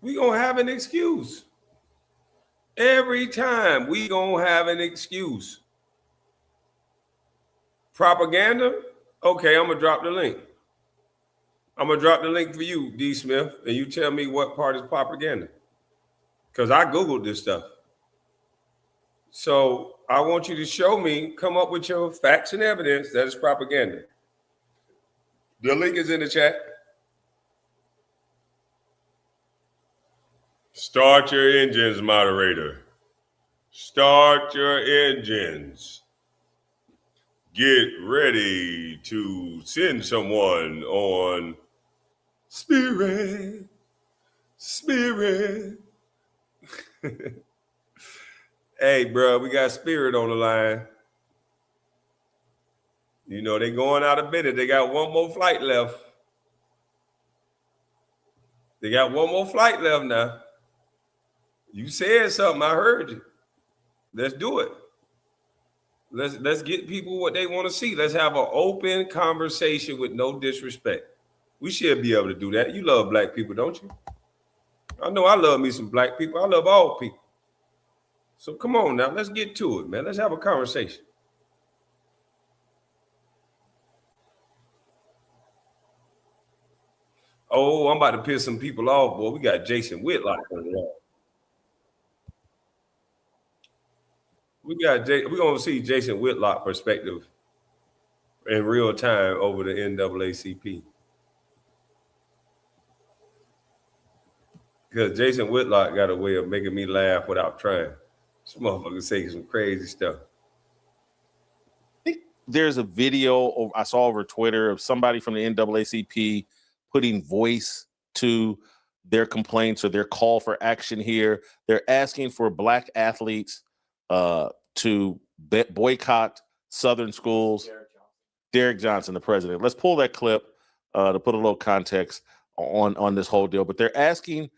We're going to have an excuse. Every time we going to have an excuse. Propaganda? Okay, I'm going to drop the link. I'm going to drop the link for you, D. Smith, and you tell me what part is propaganda. Because I Googled this stuff. So I want you to show me, come up with your facts and evidence that is propaganda. The link is in the chat. Start your engines, moderator. Start your engines. Get ready to send someone on Spirit. Hey, bro, we got Spirit on the line. You know, they going out of business. They got one more flight left. They got one more flight left now. You said something. I heard you. Let's do it. Let's get people what they want to see. Let's have an open conversation with no disrespect. We should be able to do that. You love black people, don't you? I know I love me some black people. I love all people. So come on now. Let's get to it, man. Let's have a conversation. Oh, I'm about to piss some people off, boy. We got Jason Whitlock on the line. We're gonna see Jason Whitlock perspective in real time over the NAACP. Because Jason Whitlock got a way of making me laugh without trying. This motherfucker saying some crazy stuff. There's a video I saw over Twitter of somebody from the NAACP putting voice to their complaints or their call for action here. They're asking for black athletes to boycott Southern schools. Derek Johnson, the president. Let's pull that clip to put a little context on this whole deal. But they're asking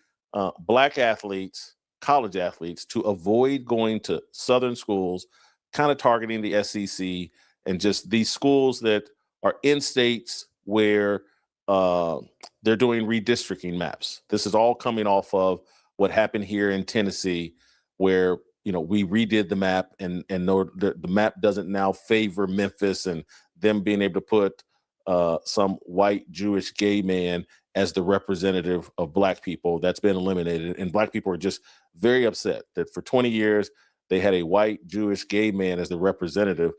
black athletes, college athletes, to avoid going to Southern schools, kind of targeting the SEC and just these schools that are in states where they're doing redistricting maps. This is all coming off of what happened here in Tennessee, where we redid the map and the map doesn't now favor Memphis and them being able to put some white Jewish gay man as the representative of black people. That's been eliminated. And black people are just very upset that for 20 years, they had a white Jewish gay man as the representative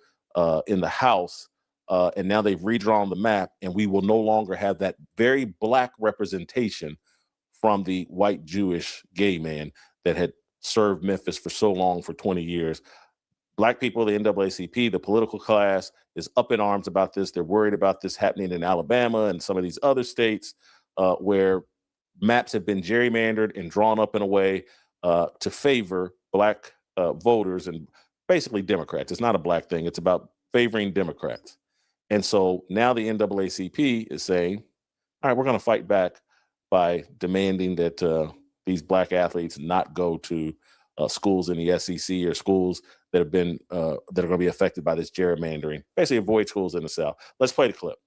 in the House. And now they've redrawn the map, and we will no longer have that very black representation from the white Jewish gay man that had served Memphis for so long, for 20 years. Black people, the NAACP, the political class is up in arms about this. They're worried about this happening in Alabama and some of these other states where maps have been gerrymandered and drawn up in a way to favor black voters and basically Democrats. It's not a black thing. It's about favoring Democrats. And so now the NAACP is saying, all right, we're going to fight back by demanding that these black athletes not go to schools in the SEC or schools that have been that are going to be affected by this gerrymandering. Basically, avoid schools in the South. Let's play the clip.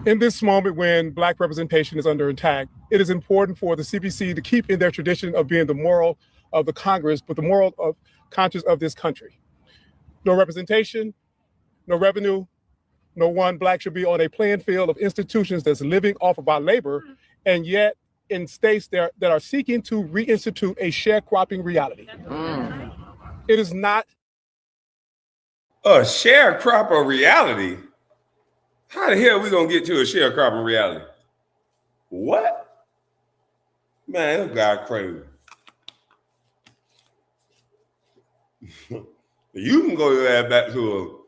In this moment when black representation is under attack, it is important for the CBC to keep in their tradition of being the moral of the Congress, but the moral of conscience of this country. No representation, no revenue. No one black should be on a playing field of institutions that's living off of our labor, and yet in states that are seeking to reinstitute a sharecropping reality. It is not a sharecropper reality. How the hell are we gonna get to a sharecropping reality? What? Man, this guy crazy. You can go your ass back to a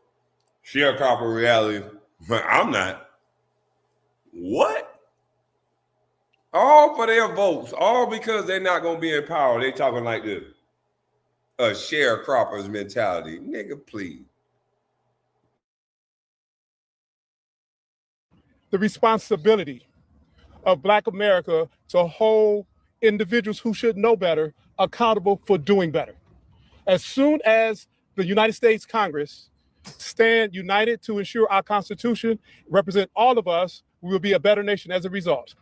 sharecropper reality, but I'm not. What? All for their votes, all because they're not gonna be in power. They talking like this. A sharecropper's mentality. Nigga, please. the responsibility of Black America to hold individuals who should know better accountable for doing better. As soon as the United States Congress stand united to ensure our Constitution represent all of us, we will be a better nation as a result.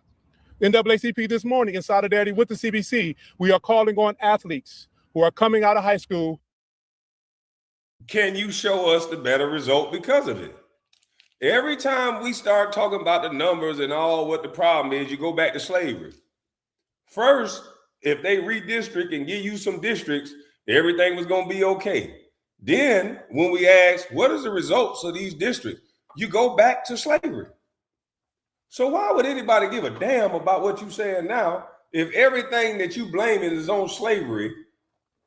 NAACP this morning, in solidarity with the CBC, we are calling on athletes who are coming out of high school. Can you show us the better result because of it? Every time we start talking about the numbers and all what the problem is, you go back to slavery. First, if they redistrict and give you some districts, everything was going to be okay. Then when we ask, what is the results of these districts? You go back to slavery. So why would anybody give a damn about what you're saying now if everything that you blaming is on slavery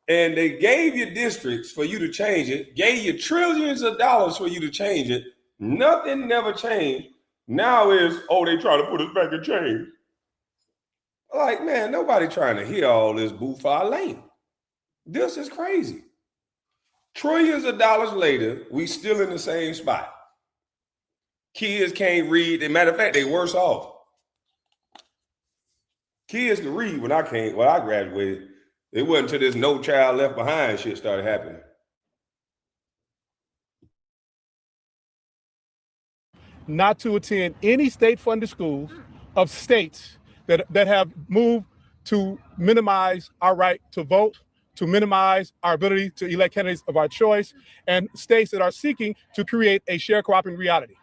and they gave you districts for you to change it, gave you trillions of dollars for you to change it, nothing never changed. Now is, oh, they try to put us back in change. Like, man, nobody trying to hear all this bouffa lane. This is crazy. Trillions of dollars later, we still in the same spot. Kids can't read. As a matter of fact, they worse off. Kids can read when I can't. When I graduated, it wasn't until this No Child Left Behind shit started happening. Not to attend any state-funded schools of states that have moved to minimize our right to vote, to minimize our ability to elect candidates of our choice, and states that are seeking to create a sharecropping reality.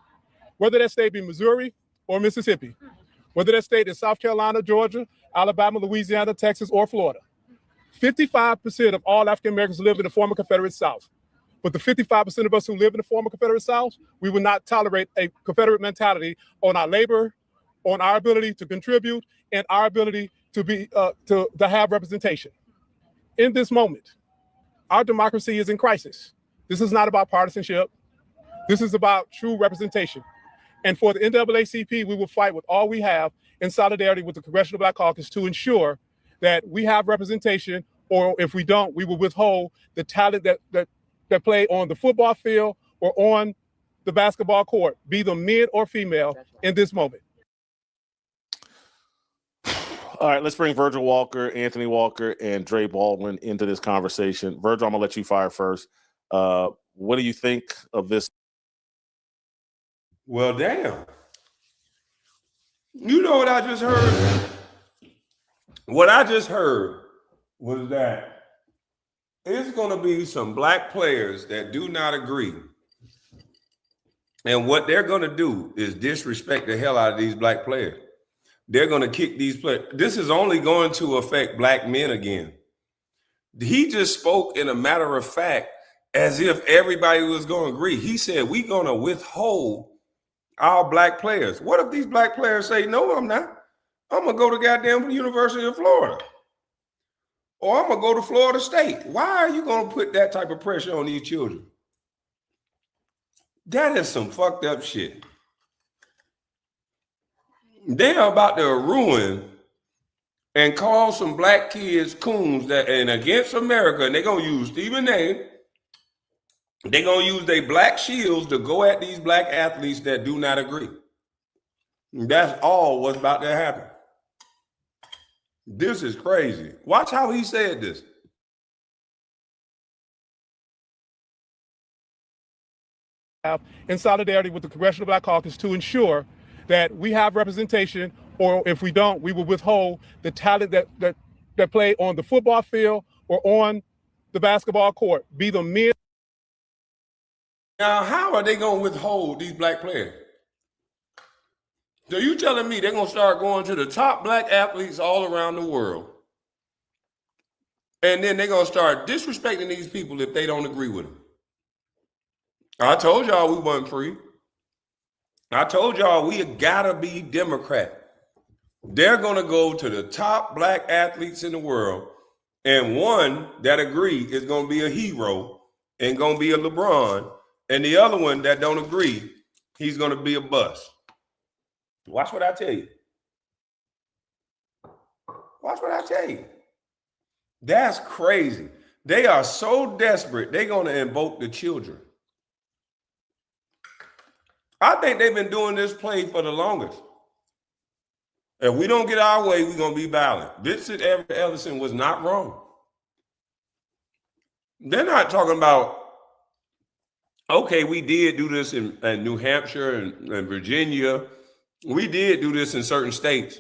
Whether that state be Missouri or Mississippi, whether that state is South Carolina, Georgia, Alabama, Louisiana, Texas, or Florida. 55% of all African Americans live in the former Confederate South. But the 55% of us who live in the former Confederate South, we will not tolerate a Confederate mentality on our labor, on our ability to contribute, and our ability to be to have representation. In this moment, our democracy is in crisis. This is not about partisanship. This is about true representation. And for the NAACP, we will fight with all we have in solidarity with the Congressional Black Caucus to ensure that we have representation, or if we don't, we will withhold the talent that play on the football field or on the basketball court, be them men or female, in this moment. All right, let's bring Virgil Walker, Anthony Walker, and Dre Baldwin into this conversation. Virgil, I'm going to let you fire first. What do you think of this? Well, damn. You know what I just heard? What I just heard was that it's going to be some black players that do not agree. And what they're going to do is disrespect the hell out of these black players. They're going to kick these players. This is only going to affect black men again. He just spoke in a matter of fact as if everybody was going to agree. He said, we're going to withhold our black players. What if these black players say, no, I'm not. I'm going to go to goddamn University of Florida. Or I'm going to go to Florida State. Why are you going to put that type of pressure on these children? That is some fucked up shit. They are about to ruin and call some black kids coons that and against America, and they're going to use Stephen A. They're going to use their black shields to go at these black athletes that do not agree. That's all what's about to happen. This is crazy. Watch how he said this. In solidarity with the Congressional Black Caucus to ensure that we have representation, or if we don't, we will withhold the talent that play on the football field or on the basketball court, be them men. Now, how are they going to withhold these black players? So you telling me they're going to start going to the top black athletes all around the world, and then they're going to start disrespecting these people if they don't agree with them? I told y'all we wasn't free. I told y'all we gotta be Democrat. They're gonna go to the top black athletes in the world, and one that agree is gonna be a hero and gonna be a LeBron, and the other one that don't agree, he's gonna be a bust. Watch what I tell you. Watch what I tell you. That's crazy. They are so desperate, they're gonna invoke the children. I think they've been doing this play for the longest. If we don't get our way, we're going to be violent. Vincent Everett Ellison was not wrong. They're not talking about, okay, we did do this in New Hampshire and Virginia. We did do this in certain states.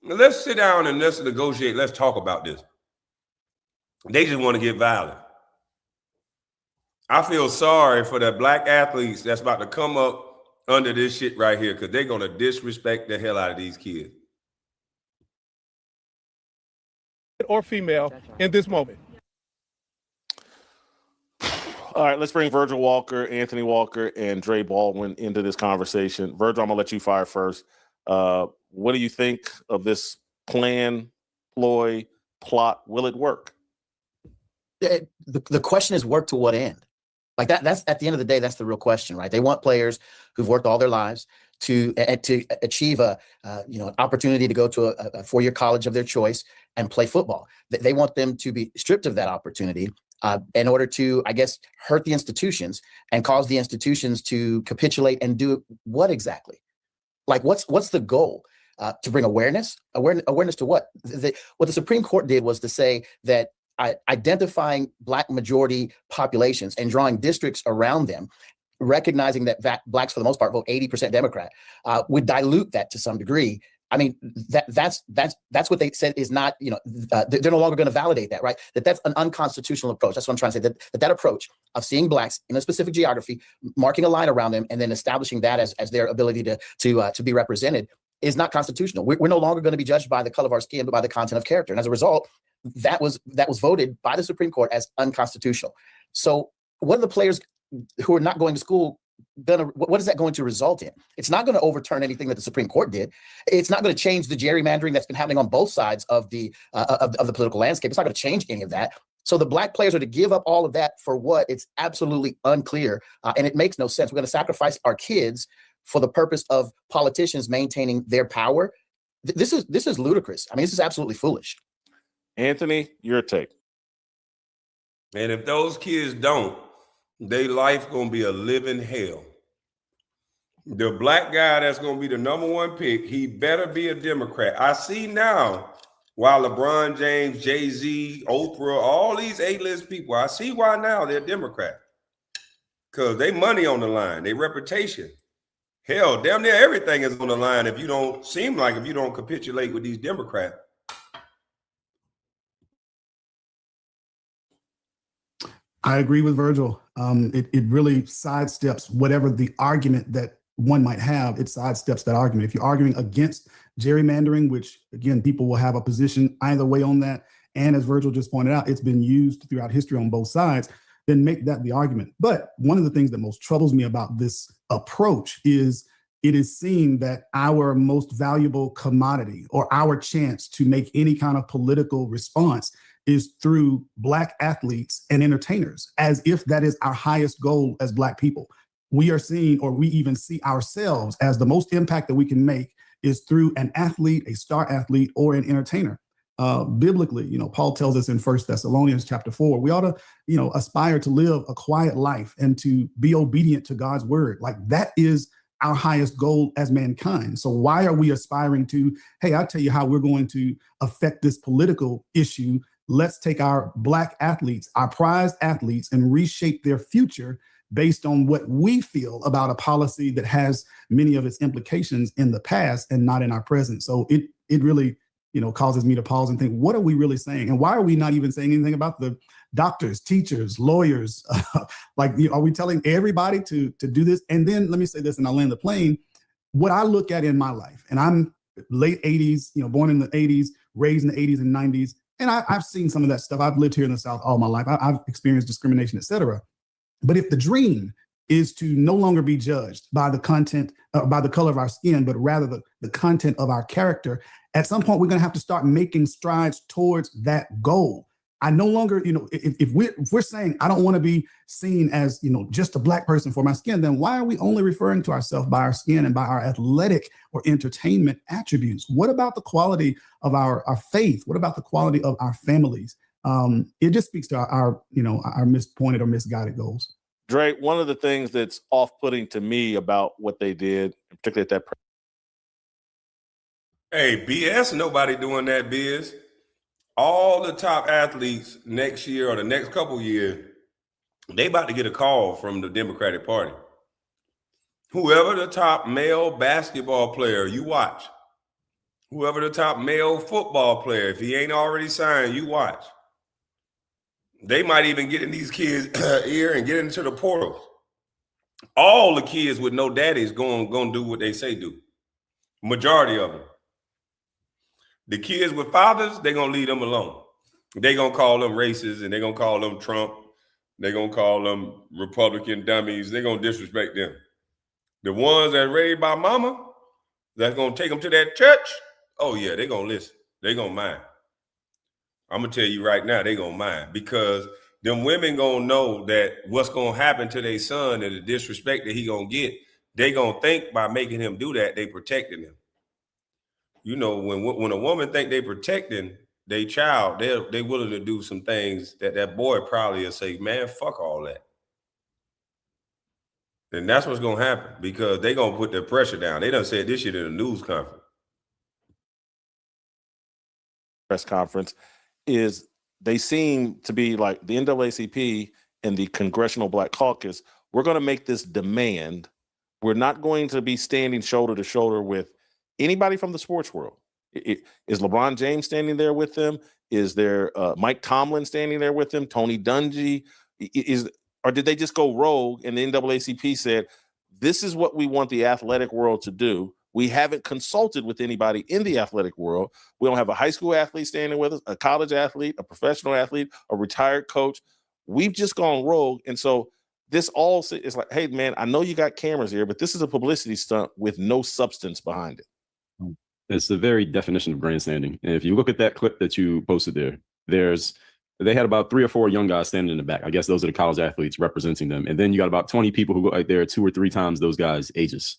Let's sit down and let's negotiate. Let's talk about this. They just want to get violent. I feel sorry for the black athletes that's about to come up under this shit right here because they're going to disrespect the hell out of these kids. Or female in this moment. All right, let's bring Virgil Walker, Anthony Walker, and Dre Baldwin into this conversation. Virgil, I'm going to let you fire first. What do you think of this plan, ploy, plot? Will it work? The question is, work to what end? Like that's at the end of the day, that's the real question, right? They want players who've worked all their lives to achieve an opportunity to go to a 4-year college of their choice and play football. They want them to be stripped of that opportunity in order to, I guess, hurt the institutions and cause the institutions to capitulate and do what exactly? Like, what's the goal? To bring awareness to what? What the Supreme Court did was to say that identifying Black majority populations and drawing districts around them, recognizing that Blacks for the most part vote 80% Democrat, would dilute that to some degree. I mean, that's what they said is not, they're no longer going to validate that, right? That's an unconstitutional approach. That's what I'm trying to say, that approach of seeing Blacks in a specific geography, marking a line around them, and then establishing that as their ability to be represented is not constitutional. We're no longer going to be judged by the color of our skin, but by the content of character. And as a result, that was voted by the Supreme Court as unconstitutional. So what are the players who are not going to school what is that going to result in? It's not going to overturn anything that the Supreme Court did. It's not going to change the gerrymandering that's been happening on both sides of the political landscape. It's not going to change any of that. So the Black players are to give up all of that for what? It's absolutely unclear, and it makes no sense. We're going to sacrifice our kids for the purpose of politicians maintaining their power. This is ludicrous. I mean, this is absolutely foolish. Anthony, your take. And if those kids don't, their life gonna be a living hell. The Black guy that's gonna be the #1 pick, he better be a Democrat. I see now why LeBron James, Jay-Z, Oprah, all these A-list people, I see why now they're Democrat. Because they money on the line, their reputation. Hell, damn near everything is on the line if you don't capitulate with these Democrats. I agree with Virgil. It really sidesteps whatever the argument that one might have. It sidesteps that argument. If you're arguing against gerrymandering, which again, people will have a position either way on that. And as Virgil just pointed out, it's been used throughout history on both sides, then make that the argument. But one of the things that most troubles me about this approach is it is seen that our most valuable commodity or our chance to make any kind of political response is through Black athletes and entertainers, as if that is our highest goal as Black people. We are seeing, or we even see ourselves as the most impact that we can make is through an athlete, a star athlete, or an entertainer. Biblically, Paul tells us in 1 Thessalonians chapter 4, we ought to, aspire to live a quiet life and to be obedient to God's word. Like that is our highest goal as mankind. So why are we aspiring to, hey, I'll tell you how we're going to affect this political issue. Let's take our Black athletes, our prized athletes, and reshape their future based on what we feel about a policy that has many of its implications in the past and not in our present. So it really, causes me to pause and think, what are we really saying? And why are we not even saying anything about the doctors, teachers, lawyers? Are we telling everybody to do this? And then let me say this, and I'll land the plane. What I look at in my life, and I'm late 80s, born in the 80s, raised in the 80s and 90s. And I've seen some of that stuff. I've lived here in the South all my life. I've experienced discrimination, et cetera. But if the dream is to no longer be judged by the content, by the color of our skin, but rather the content of our character, at some point, we're going to have to start making strides towards that goal. I no longer, if we're saying I don't want to be seen as, just a Black person for my skin, then why are we only referring to ourselves by our skin and by our athletic or entertainment attributes? What about the quality of our faith? What about the quality of our families? It just speaks to our mispointed or misguided goals. Dre, one of the things that's off-putting to me about what they did, particularly at that. Hey, BS, nobody doing that, biz. All the top athletes next year or the next couple years, they about to get a call from the Democratic Party. Whoever the top male basketball player, you watch. Whoever the top male football player, if he ain't already signed, you watch. They might even get in these kids' ear and get into the portals. All the kids with no daddies gonna do what they say do. Majority of them. The kids with fathers, they're gonna leave them alone. They're gonna call them racist, and they're gonna call them Trump. They're gonna call them Republican dummies. They're gonna disrespect them. The ones that raised by mama, that's gonna take them to that church. Oh yeah, they're gonna listen. They're gonna mind. I'm gonna tell you right now, they're gonna mind, because them women gonna know that what's gonna happen to their son and the disrespect that he gonna get. They gonna think by making him do that, they protecting him. You know, when a woman think they protecting their child, they willing to do some things that boy probably will say, man, fuck all that. And that's what's gonna happen, because they gonna put their pressure down. They done said this shit in a news conference. Press conference is they seem to be like the NAACP and the Congressional Black Caucus. We're going to make this demand. We're not going to be standing shoulder to shoulder with anybody from the sports world. Is LeBron James standing there with them? Is there Mike Tomlin standing there with them? Tony Dungy? Or did they just go rogue and the NAACP said, this is what we want the athletic world to do? We haven't consulted with anybody in the athletic world. We don't have a high school athlete standing with us, a college athlete, a professional athlete, a retired coach. We've just gone rogue. And so this all is like, hey, man, I know you got cameras here, but this is a publicity stunt with no substance behind it. It's the very definition of grandstanding. And if you look at that clip that you posted there, they had about 3 or 4 young guys standing in the back. I guess those are the college athletes representing them. And then you got about 20 people who look like they're 2 or 3 times those guys' ages.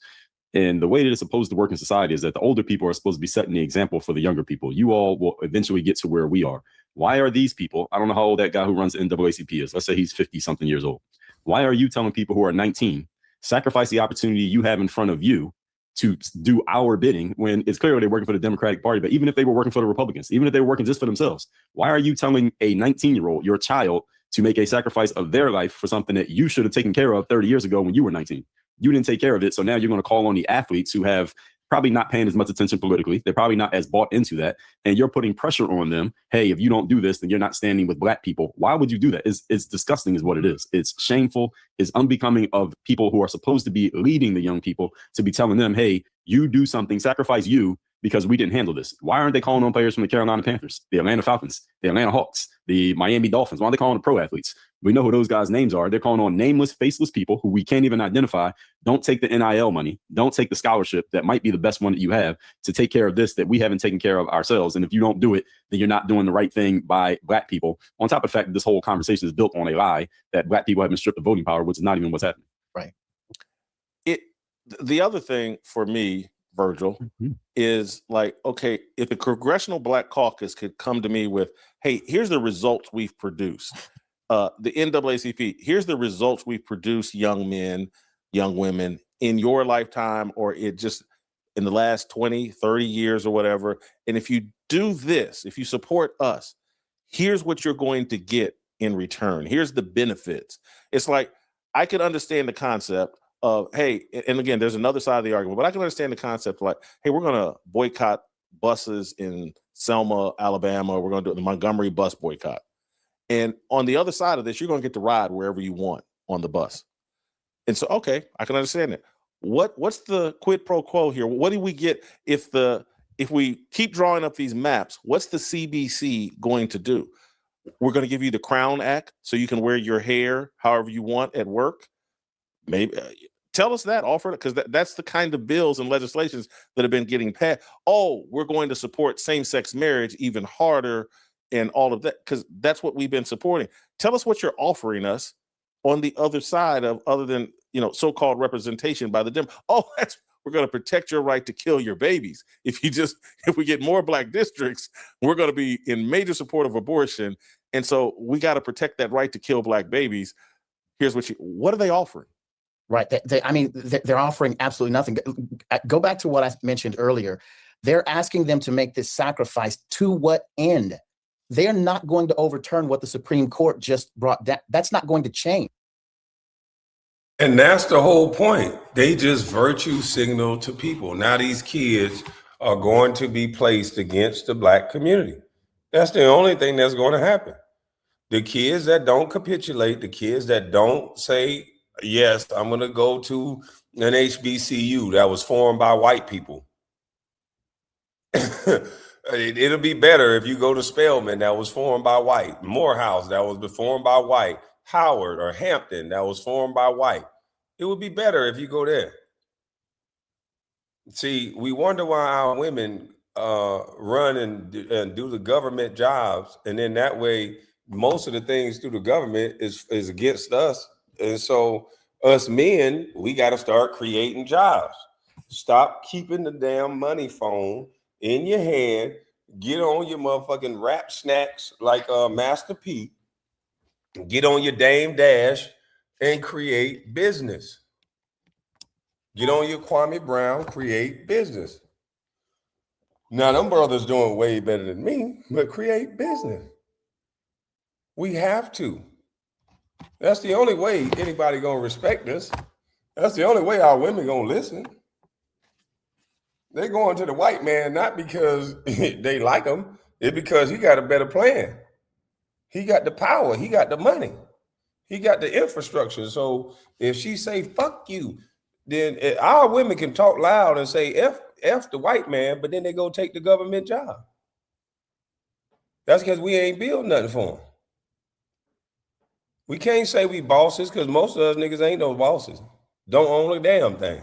And the way that it's supposed to work in society is that the older people are supposed to be setting the example for the younger people. You all will eventually get to where we are. Why are these people, I don't know how old that guy who runs the NAACP is. Let's say he's 50-something years old. Why are you telling people who are 19, sacrifice the opportunity you have in front of you to do our bidding, when it's clear they're working for the Democratic Party? But even if they were working for the Republicans, even if they were working just for themselves, why are you telling a 19-year-old, your child, to make a sacrifice of their life for something that you should have taken care of 30 years ago when you were 19? You didn't take care of it. So now you're going to call on the athletes who have probably not paying as much attention politically. They're probably not as bought into that. And you're putting pressure on them. Hey, if you don't do this, then you're not standing with Black people. Why would you do that? It's disgusting is what it is. It's shameful. It's unbecoming of people who are supposed to be leading the young people to be telling them, hey, you do something, sacrifice you, because we didn't handle this. Why aren't they calling on players from the Carolina Panthers, the Atlanta Falcons, the Atlanta Hawks, the Miami Dolphins? Why are they calling the pro athletes? We know who those guys' names are. They're calling on nameless, faceless people who we can't even identify. Don't take the NIL money. Don't take the scholarship that might be the best one that you have to take care of this that we haven't taken care of ourselves. And if you don't do it, then you're not doing the right thing by Black people. On top of the fact that this whole conversation is built on a lie that Black people have been stripped of voting power, which is not even what's happening. Right. The other thing for me, Virgil, is like, okay, if the Congressional Black Caucus could come to me with, hey, here's the results we've produced. The NAACP, here's the results we've produced, young men, young women, in your lifetime, or it just in the last 20, 30 years or whatever. And if you do this, if you support us, here's what you're going to get in return. Here's the benefits. It's like, I could understand the concept of, hey, and again, there's another side of the argument, but I can understand the concept like, hey, we're going to boycott buses in Selma, Alabama. We're going to do the Montgomery bus boycott. And on the other side of this, you're going to get to ride wherever you want on the bus. And so, okay, I can understand it. What's the quid pro quo here? What do we get if we keep drawing up these maps? What's the CBC going to do? We're going to give you the Crown Act so you can wear your hair however you want at work. Maybe tell us that, offer it, because that's the kind of bills and legislations that have been getting passed. Oh, we're going to support same-sex marriage even harder and all of that, because that's what we've been supporting. Tell us what you're offering us on the other side of, other than, so-called representation by the Dem. Oh, we're going to protect your right to kill your babies. If we get more Black districts, we're going to be in major support of abortion. And so we got to protect that right to kill Black babies. Here's what are they offering? Right. They're offering absolutely nothing. Go back to what I mentioned earlier. They're asking them to make this sacrifice. To what end? They're not going to overturn what the Supreme Court just brought down. That's not going to change. And that's the whole point. They just virtue signal to people. Now these kids are going to be placed against the Black community. That's the only thing that's going to happen. The kids that don't capitulate, the kids that don't say Yes, I'm going to go to an HBCU that was formed by white people. It'll be better if you go to Spelman that was formed by white, Morehouse that was formed by white, Howard or Hampton that was formed by white. It would be better if you go there. See, we wonder why our women run and do the government jobs, and then that way most of the things through the government is against us. And so us men, we got to start creating jobs. Stop keeping the damn money phone in your hand. Get on your motherfucking rap snacks like Master P. Get on your Dame Dash and create business. Get on your Kwame Brown, create business. Now, them brothers doing way better than me, but create business. We have to. That's the only way anybody gonna respect us. That's the only way our women gonna listen. They going to the white man not because they like him, it's because he got a better plan. He got the power, he got the money, he got the infrastructure. So if she say fuck you, then our women can talk loud and say F the white man, but then they go take the government job. That's because we ain't build nothing for them. We can't say we bosses because most of us niggas ain't no bosses. Don't own a damn thing.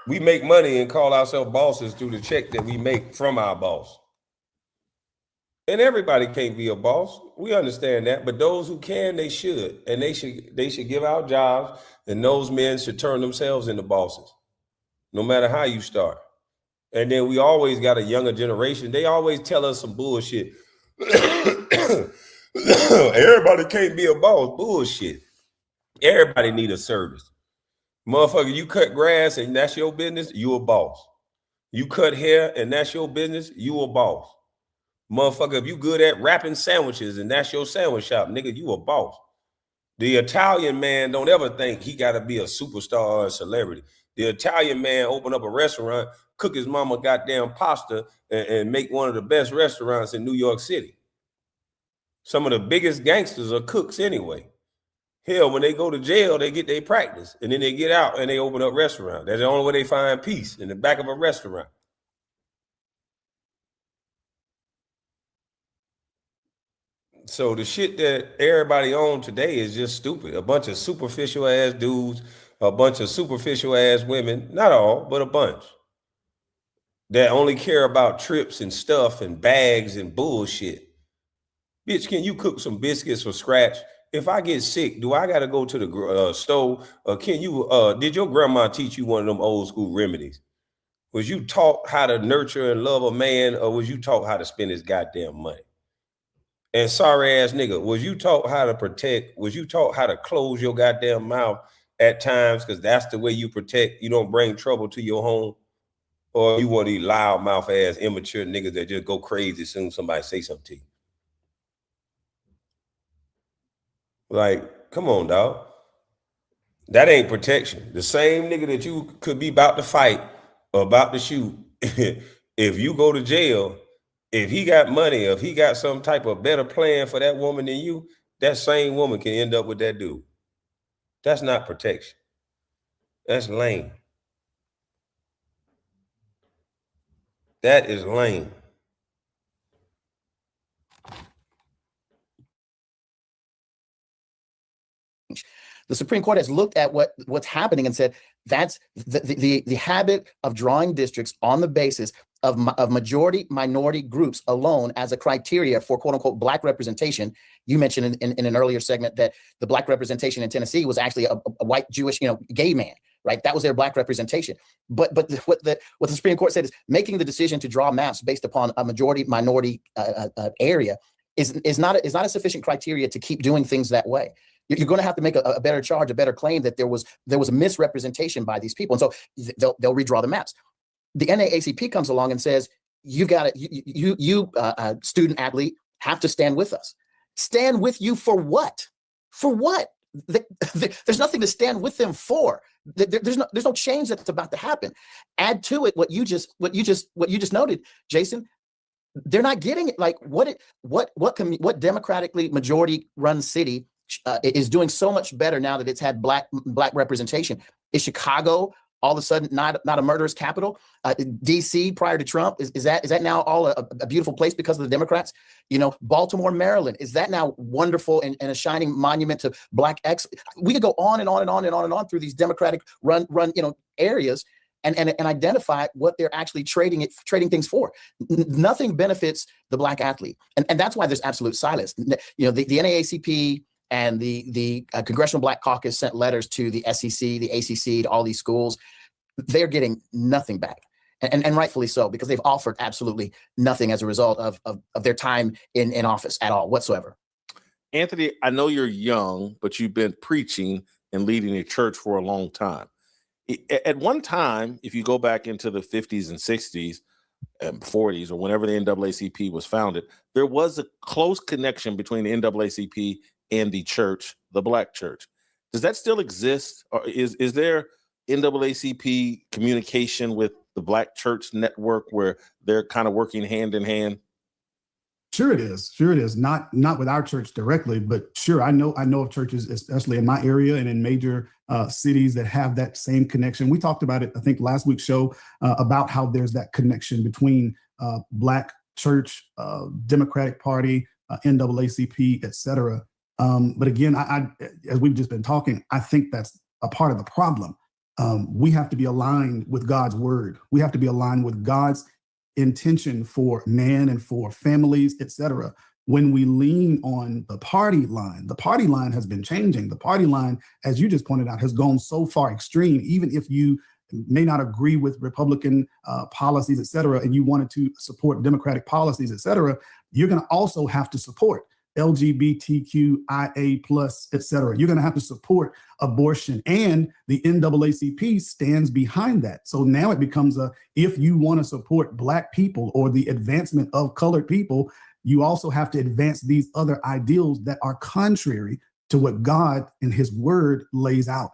We make money and call ourselves bosses through the check that we make from our boss. And everybody can't be a boss. We understand that, but those who can, they should. And they should give out jobs, and those men should turn themselves into bosses, no matter how you start. And then we always got a younger generation. They always tell us some bullshit. Everybody can't be a boss. Bullshit. Everybody need a service. Motherfucker, you cut grass and that's your business, you a boss. You cut hair and that's your business, you a boss. Motherfucker, if you good at wrapping sandwiches and that's your sandwich shop, nigga, you a boss. The Italian man don't ever think he got to be a superstar or a celebrity. The Italian man open up a restaurant, cook his mama goddamn pasta, and make one of the best restaurants in New York City. Some of the biggest gangsters are cooks anyway. Hell, when they go to jail, they get their practice, and then they get out and they open up restaurants. That's the only way they find peace, in the back of a restaurant. So the shit that everybody on today is just stupid. A bunch of superficial ass dudes, a bunch of superficial ass women, not all, but a bunch, that only care about trips and stuff and bags and bullshit. Bitch, can you cook some biscuits from scratch? If I get sick, do I got to go to the stove? Can you, did your grandma teach you one of them old school remedies? Was you taught how to nurture and love a man, or was you taught how to spend his goddamn money? And sorry ass nigga, was you taught how to protect? Was you taught how to close your goddamn mouth at times? Because that's the way you protect. You don't bring trouble to your home. Or you want these loud mouth ass immature niggas that just go crazy as soon as somebody say something to you. Like, come on, dog. That ain't protection. The same nigga that you could be about to fight or about to shoot, if you go to jail, if he got money, if he got some type of better plan for that woman than you, that same woman can end up with that dude. That's not protection. That's lame. That is lame. The Supreme Court has looked at what's happening and said that's the habit of drawing districts on the basis of majority minority groups alone as a criteria for quote unquote black representation. You mentioned in an earlier segment that the black representation in Tennessee was actually a white Jewish, gay man, right? That was their black representation. But what the Supreme Court said is making the decision to draw maps based upon a majority minority area is not a sufficient criteria to keep doing things that way. You're going to have to make a better charge, a better claim that there was a misrepresentation by these people, and so they'll redraw the maps. The NAACP comes along and says, "You got it. You student athlete have to stand with us. Stand with you for what? For what? There's nothing to stand with them for. There's no change that's about to happen. Add to it what you just noted, Jason. They're not getting it. Like what democratically majority run city is doing so much better now that it's had black representation. Is Chicago all of a sudden not a murderous capital? DC prior to Trump, is that now all a beautiful place because of the Democrats? You know, Baltimore, Maryland, is that now wonderful and a shining monument to black we could go on and on and on and on and on through these Democratic run areas and identify what they're actually trading things for. Nothing benefits the black athlete, and that's why there's absolute silence. You know, the NAACP and the Congressional Black Caucus sent letters to the SEC, the ACC, to all these schools. They're getting nothing back. And rightfully so, because they've offered absolutely nothing as a result of their time in office at all whatsoever. Anthony, I know you're young, but you've been preaching and leading a church for a long time. At one time, if you go back into the 50s and 60s and 40s, or whenever the NAACP was founded, there was a close connection between the NAACP and the church, the black church. Does that still exist? Or is there NAACP communication with the black church network where they're kind of working hand in hand? Sure it is. Sure it is. Not with our church directly, but sure, I know of churches, especially in my area and in major cities, that have that same connection. We talked about it, I think, last week's show about how there's that connection between black church, Democratic Party, NAACP, et cetera. But again, I as we've just been talking, I think that's a part of the problem. We have to be aligned with God's word. We have to be aligned with God's intention for man and for families, et cetera. When we lean on the party line has been changing. The party line, as you just pointed out, has gone so far extreme. Even if you may not agree with Republican policies, et cetera, and you wanted to support Democratic policies, et cetera, you're going to also have to support LGBTQIA+, et cetera. You're going to have to support abortion, and the NAACP stands behind that. So now it becomes if you want to support black people or the advancement of colored people, you also have to advance these other ideals that are contrary to what God and his word lays out.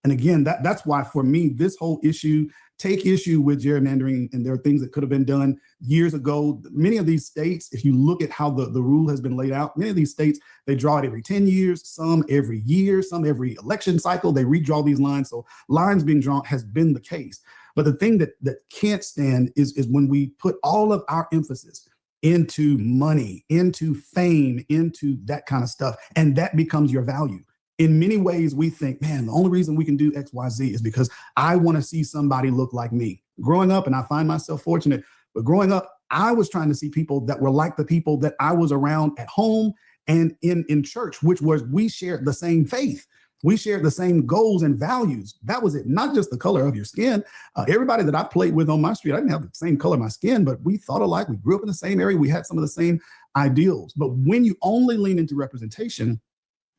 And again, that's why for me, this whole issue, take issue with gerrymandering, and there are things that could have been done years ago. Many of these states, if you look at how the rule has been laid out, many of these states, they draw it every 10 years, some every year, some every election cycle, they redraw these lines. So lines being drawn has been the case. But the thing that can't stand is when we put all of our emphasis into money, into fame, into that kind of stuff, and that becomes your value. In many ways, we think, man, the only reason we can do X, Y, Z is because I want to see somebody look like me. Growing up, and I find myself fortunate, but growing up, I was trying to see people that were like the people that I was around at home and in church, which was we shared the same faith. We shared the same goals and values. That was it, not just the color of your skin. Everybody that I played with on my street, I didn't have the same color of my skin, but we thought alike. We grew up in the same area. We had some of the same ideals. But when you only lean into representation,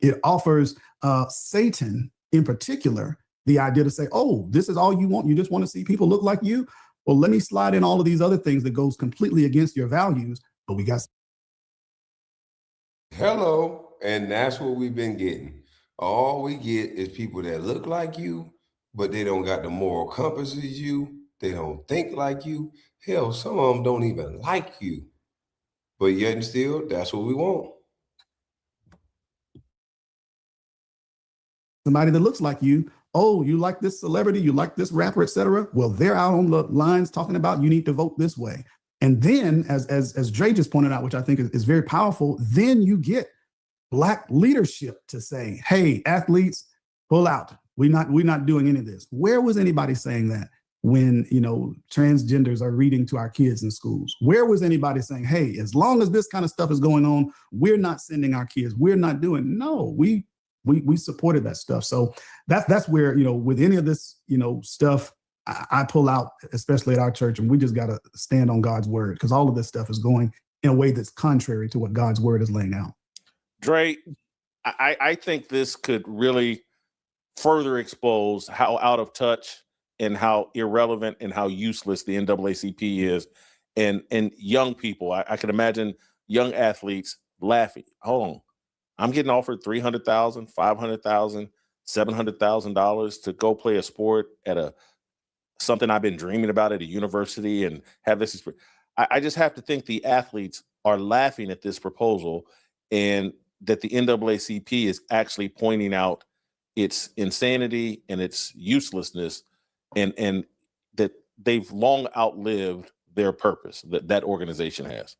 it offers Satan in particular the idea to say, oh, this is all you want. You just want to see people look like you. Well, let me slide in all of these other things that goes completely against your values. But we got. Hello. And that's what we've been getting. All we get is people that look like you, but they don't got the moral compass as you. They don't think like you. Hell, some of them don't even like you. But yet and still, that's what we want. Somebody that looks like you. Oh, you like this celebrity, you like this rapper, et cetera. Well, they're out on the lines talking about you need to vote this way. And then, as Dre just pointed out, which I think is very powerful, then you get Black leadership to say, hey, athletes, pull out. We're not doing any of this. Where was anybody saying that when, transgenders are reading to our kids in schools? Where was anybody saying, hey, as long as this kind of stuff is going on, we're not sending our kids, we're not doing? No, we supported that stuff. So that's where, with any of this, stuff, I pull out, especially at our church, and we just got to stand on God's word, because all of this stuff is going in a way that's contrary to what God's word is laying out. Dre, I think this could really further expose how out of touch and how irrelevant and how useless the NAACP is. And young people, I can imagine young athletes laughing. Hold on. I'm getting offered $300,000, $500,000, $700,000 to go play a sport at something I've been dreaming about at a university and have this. I just have to think the athletes are laughing at this proposal, and that the NAACP is actually pointing out its insanity and its uselessness, and that they've long outlived their purpose, that organization has.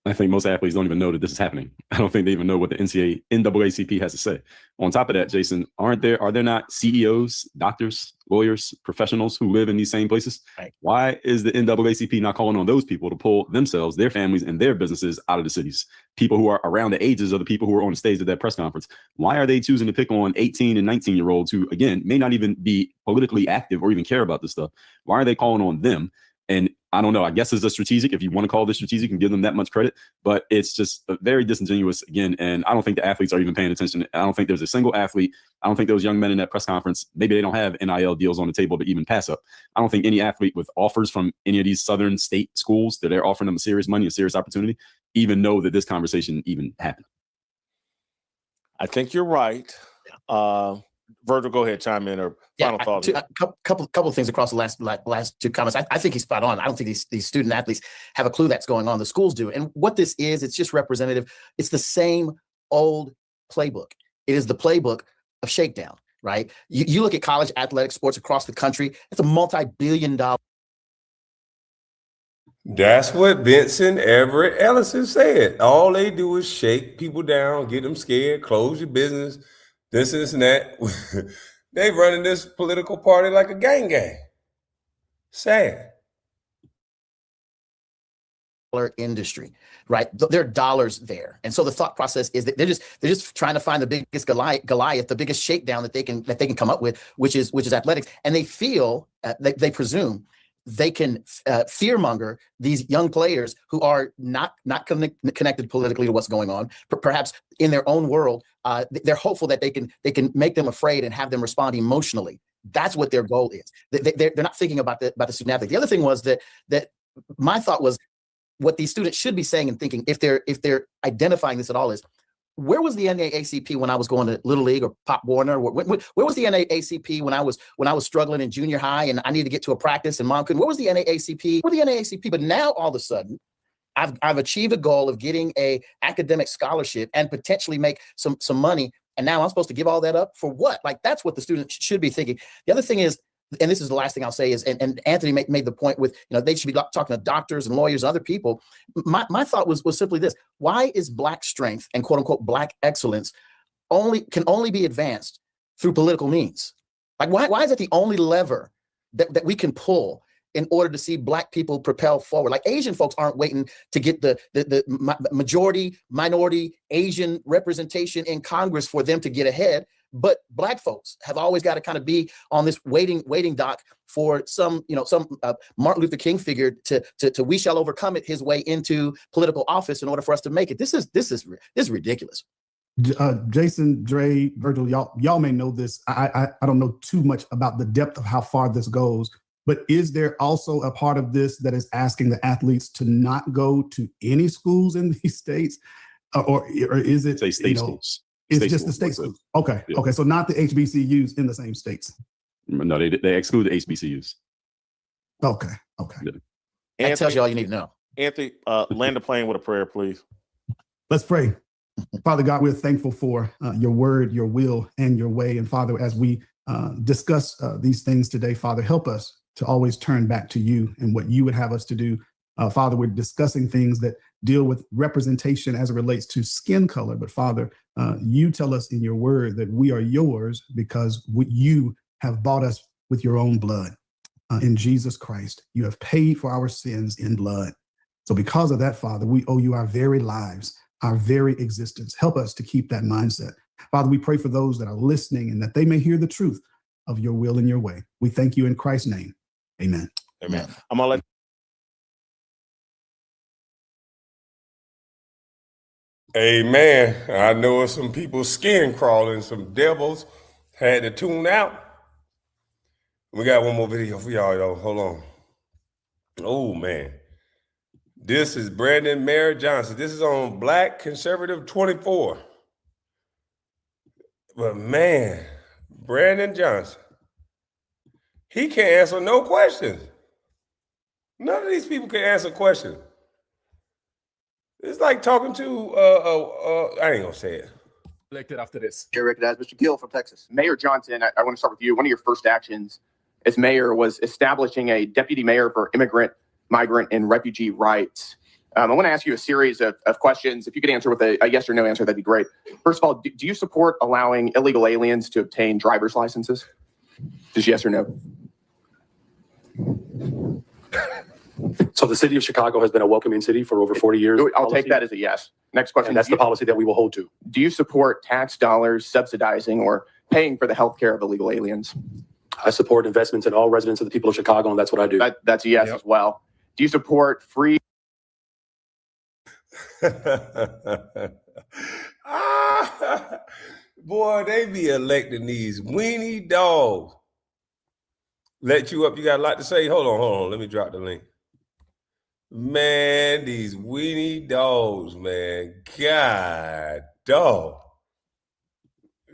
I think most athletes don't even know that this is happening. I don't think they even know what the NAACP has to say. On top of that, Jason, are there not CEOs, doctors, lawyers, professionals who live in these same places? Right. Why is the NAACP not calling on those people to pull themselves, their families, and their businesses out of the cities? People who are around the ages of the people who are on the stage at that press conference. Why are they choosing to pick on 18 and 19-year-olds who, again, may not even be politically active or even care about this stuff? Why are they calling on them? And I don't know, I guess it's a strategic, if you want to call this strategic and give them that much credit, but it's just very disingenuous again. And I don't think the athletes are even paying attention. I don't think there's a single athlete. I don't think those young men in that press conference, maybe they don't have NIL deals on the table to even pass up. I don't think any athlete with offers from any of these southern state schools that they're offering them serious money, a serious opportunity, even know that this conversation even happened. I think you're right. Virgil, go ahead, chime in, or final thoughts. A couple of things across the last two comments. I think he's spot on. I don't think these student athletes have a clue that's going on. The schools do. And what this is, it's just representative. It's the same old playbook. It is the playbook of shakedown, right? You look at college athletic sports across the country, it's a multi-billion-dollar. That's what Vincent Everett Ellison said. All they do is shake people down, get them scared, close your business, this and that. They running this political party like a gang. Sad. Industry, right? There are dollars there, and so the thought process is that they're just trying to find the biggest Goliath, the biggest shakedown that they can come up with, which is athletics, and they feel they presume they can fearmonger these young players who are not connected politically to what's going on. Perhaps in their own world, they're hopeful that they can make them afraid and have them respond emotionally. That's what their goal is. They're not thinking about the student athlete. The other thing was that my thought was what these students should be saying and thinking, if they're identifying this at all, is where was the NAACP when I was going to Little League or Pop Warner? Where was the NAACP when I was struggling in junior high and I needed to get to a practice and mom couldn't? Where was the NAACP? Where the NAACP? But now all of a sudden, I've achieved a goal of getting a academic scholarship and potentially make some money. And now I'm supposed to give all that up for what? Like, that's what the student should be thinking. The other thing is, and this is the last thing I'll say, is, and Anthony made the point with, they should be talking to doctors and lawyers and other people. My thought was simply this: why is Black strength and quote unquote Black excellence can only be advanced through political means? Like, why is that the only lever that we can pull in order to see Black people propel forward? Like, Asian folks aren't waiting to get the majority, minority Asian representation in Congress for them to get ahead. But Black folks have always got to kind of be on this waiting dock for some Martin Luther King figure to we shall overcome it his way into political office in order for us to make it. This is ridiculous. Jason, Dre, Virgil, y'all may know this. I don't know too much about the depth of how far this goes, but is there also a part of this that is asking the athletes to not go to any schools in these states, or is it state schools? It's just the state schools. Okay. Yeah. Okay. So not the HBCUs in the same states. No, they exclude the HBCUs. Okay. Yeah. That tells you all you need to know. Anthony, land the plane with a prayer, please. Let's pray. Father God, we're thankful for your word, your will, and your way. And Father, as we discuss these things today, Father, help us to always turn back to you and what you would have us to do. Father, we're discussing things that deal with representation as it relates to skin color. But Father, you tell us in your word that we are yours because you have bought us with your own blood. In Jesus Christ, you have paid for our sins in blood. So because of that, Father, we owe you our very lives, our very existence. Help us to keep that mindset. Father, we pray for those that are listening and that they may hear the truth of your will and your way. We thank you in Christ's name. Amen. Amen. I'm going to let Amen. I know some people's skin crawling, some devils had to tune out. We got one more video for y'all, though. Hold on. Oh, man. This is Brandon Merritt Johnson. This is on Black Conservative 24. But, man, Brandon Johnson, he can't answer no questions. None of these people can answer questions. It's like talking to I ain't gonna say it. Elected after this. You're recognized, Mr. Gill from Texas. Mayor Johnson, I want to start with you. One of your first actions as mayor was establishing a deputy mayor for immigrant, migrant, and refugee rights. I want to ask you a series of questions. If you could answer with a yes or no answer, that'd be great. First of all, do you support allowing illegal aliens to obtain driver's licenses? Just yes or no? So the city of Chicago has been a welcoming city for over 40 years. I'll take that as a yes. Next question. And that's the policy that we will hold to. Do you support tax dollars subsidizing or paying for the health care of illegal aliens? I support investments in all residents of the people of Chicago, and that's what I do. That's a yes as well. Do you support free? Boy, they be electing these weenie dogs. Let you up. You got a lot to say. Hold on. Let me drop the link. Man, these weenie dogs, man. God, dog.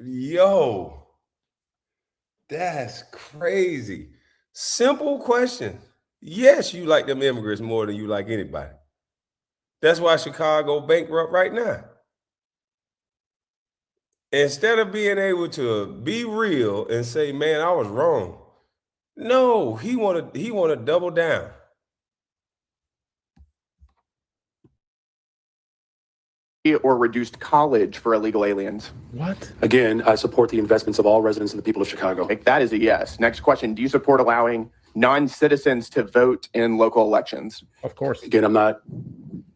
Yo, that's crazy. Simple question. Yes, you like them immigrants more than you like anybody. That's why Chicago bankrupt right now. Instead of being able to be real and say, man, I was wrong. No, he want to double down. Or reduced college for illegal aliens? What? Again, I support the investments of all residents of the people of Chicago. That is a yes. Next question. Do you support allowing non-citizens to vote in local elections? Of course. Again, I'm not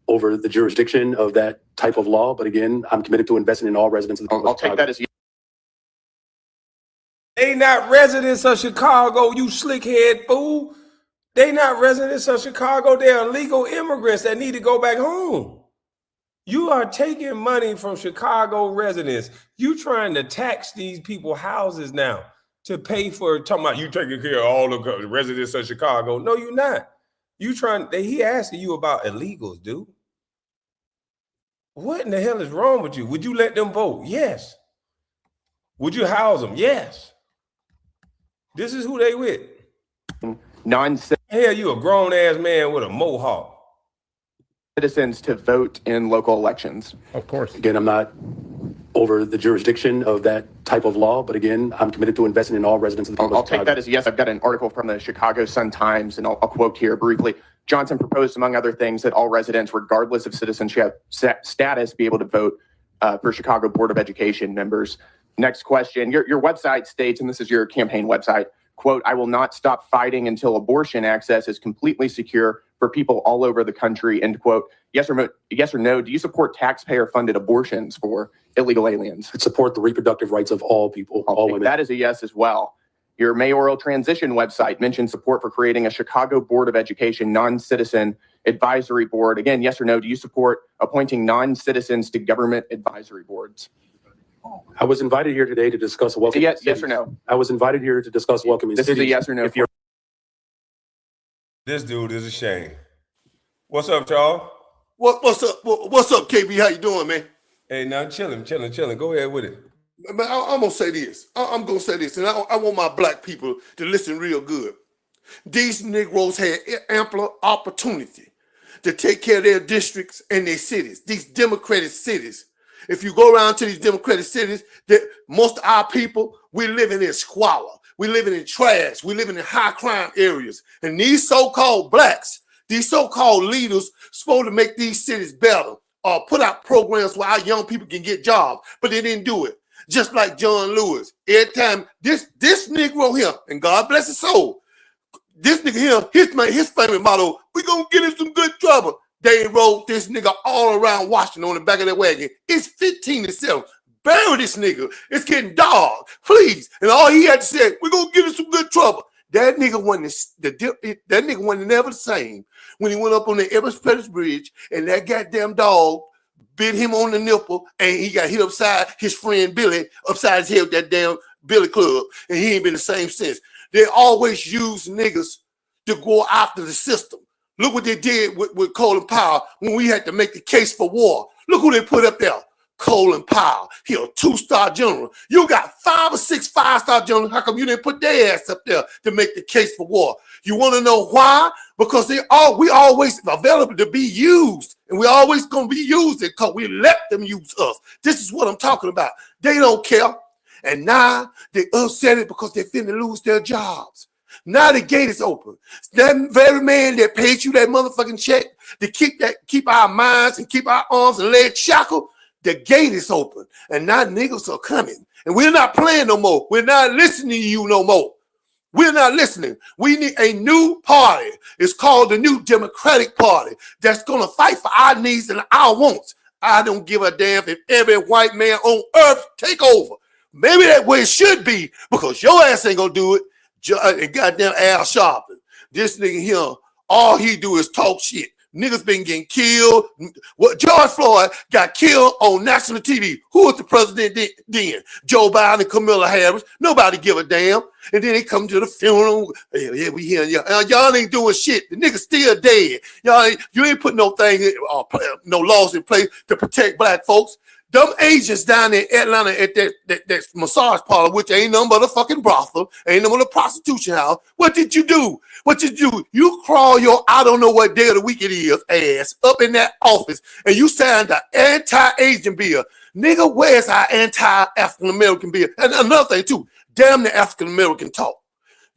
over the jurisdiction of that type of law, but again, I'm committed to investing in all residents of the people of Chicago. I'll take that as yes. They not residents of Chicago, you slickhead fool. They not residents of Chicago. They're illegal immigrants that need to go back home. You are taking money from Chicago residents. You trying to tax these people houses now to pay for, talking about you taking care of all the residents of Chicago. No, you're not. You trying, he asking you about illegals, dude. What in the hell is wrong with you? Would you let them vote? Yes. Would you house them? Yes. This is who they with. Hell, you a grown-ass man with a mohawk. Citizens to vote in local elections. Of course. Again, I'm not over the jurisdiction of that type of law, but again, I'm committed to investing in all residents of the people I'll of Chicago. take that as a yes. I've got an article from the Chicago Sun-Times, and I'll quote here briefly. Johnson proposed, among other things, that all residents, regardless of citizenship status, be able to vote for Chicago Board of Education members. Next question. Your website states, and this is your campaign website, quote, I will not stop fighting until abortion access is completely secure for people all over the country, end quote. Yes or no, do you support taxpayer-funded abortions for illegal aliens? I support the reproductive rights of all people, all women. That is a yes as well. Your mayoral transition website mentioned support for creating a Chicago Board of Education non-citizen advisory board. Again, yes or no, do you support appointing non-citizens to government advisory boards? I was invited here today to discuss welcoming cities. Yes or no? I was invited here to discuss welcoming cities. This is a yes or no. This dude is a shame. What's up, y'all? What's up? What's up, KB? How you doing, man? Hey, now chilling. Go ahead with it. Man, I'm gonna say this. I'm gonna say this, and I want my black people to listen real good. These Negroes had ample opportunity to take care of their districts and their cities. These democratic cities. If you go around to these democratic cities, most of our people, we're living in squalor. We're living in trash. We're living in high crime areas. And these so-called blacks, these so-called leaders, supposed to make these cities better or put out programs where our young people can get jobs, but they didn't do it. Just like John Lewis. Every time this Negro here, and God bless his soul, this nigga here, his famous motto, we gonna get in some good trouble. They rode this nigga all around Washington on the back of that wagon. It's 15-7. Bury this nigga. It's getting dark. Please. And all he had to say, we're gonna get in some good trouble. That nigga wasn't never the same when he went up on the Everett Bridge and that goddamn dog bit him on the nipple and he got hit upside his friend Billy, upside his head with that damn Billy Club. And he ain't been the same since. They always use niggas to go after the system. Look what they did with Colin Powell when we had to make the case for war. Look who they put up there. Colin Powell. He a 2-star general. You got 5 or 6 5-star generals. How come you didn't put their ass up there to make the case for war? You want to know why? Because we always available to be used. And we always going to be used because we let them use us. This is what I'm talking about. They don't care. And now they upset it because they're finna lose their jobs. Now the gate is open. That very man that paid you that motherfucking check to keep our minds and keep our arms and legs shackled, the gate is open. And now niggas are coming. And we're not playing no more. We're not listening to you no more. We're not listening. We need a new party. It's called the New Democratic Party that's going to fight for our needs and our wants. I don't give a damn if every white man on earth take over. Maybe that's where it should be, because your ass ain't going to do it. Goddamn H0nking. This nigga here, all he do is talk shit. Niggas been getting killed. What George Floyd got killed on national TV. Who was the president then? Joe Biden and Kamala Harris. Nobody give a damn. And then they come to the funeral. Yeah, we hearing y'all. Y'all ain't doing shit. The nigga's still dead. You ain't put no laws in place to protect black folks. Them agents down in Atlanta at that massage parlor, which ain't nothing but a fucking brothel, ain't nothing but a prostitution house. What did you do? You crawl your I don't know what day of the week it is ass up in that office and you signed the anti-Asian bill. Nigga, where's our anti-African American bill? And another thing too, damn the African American talk.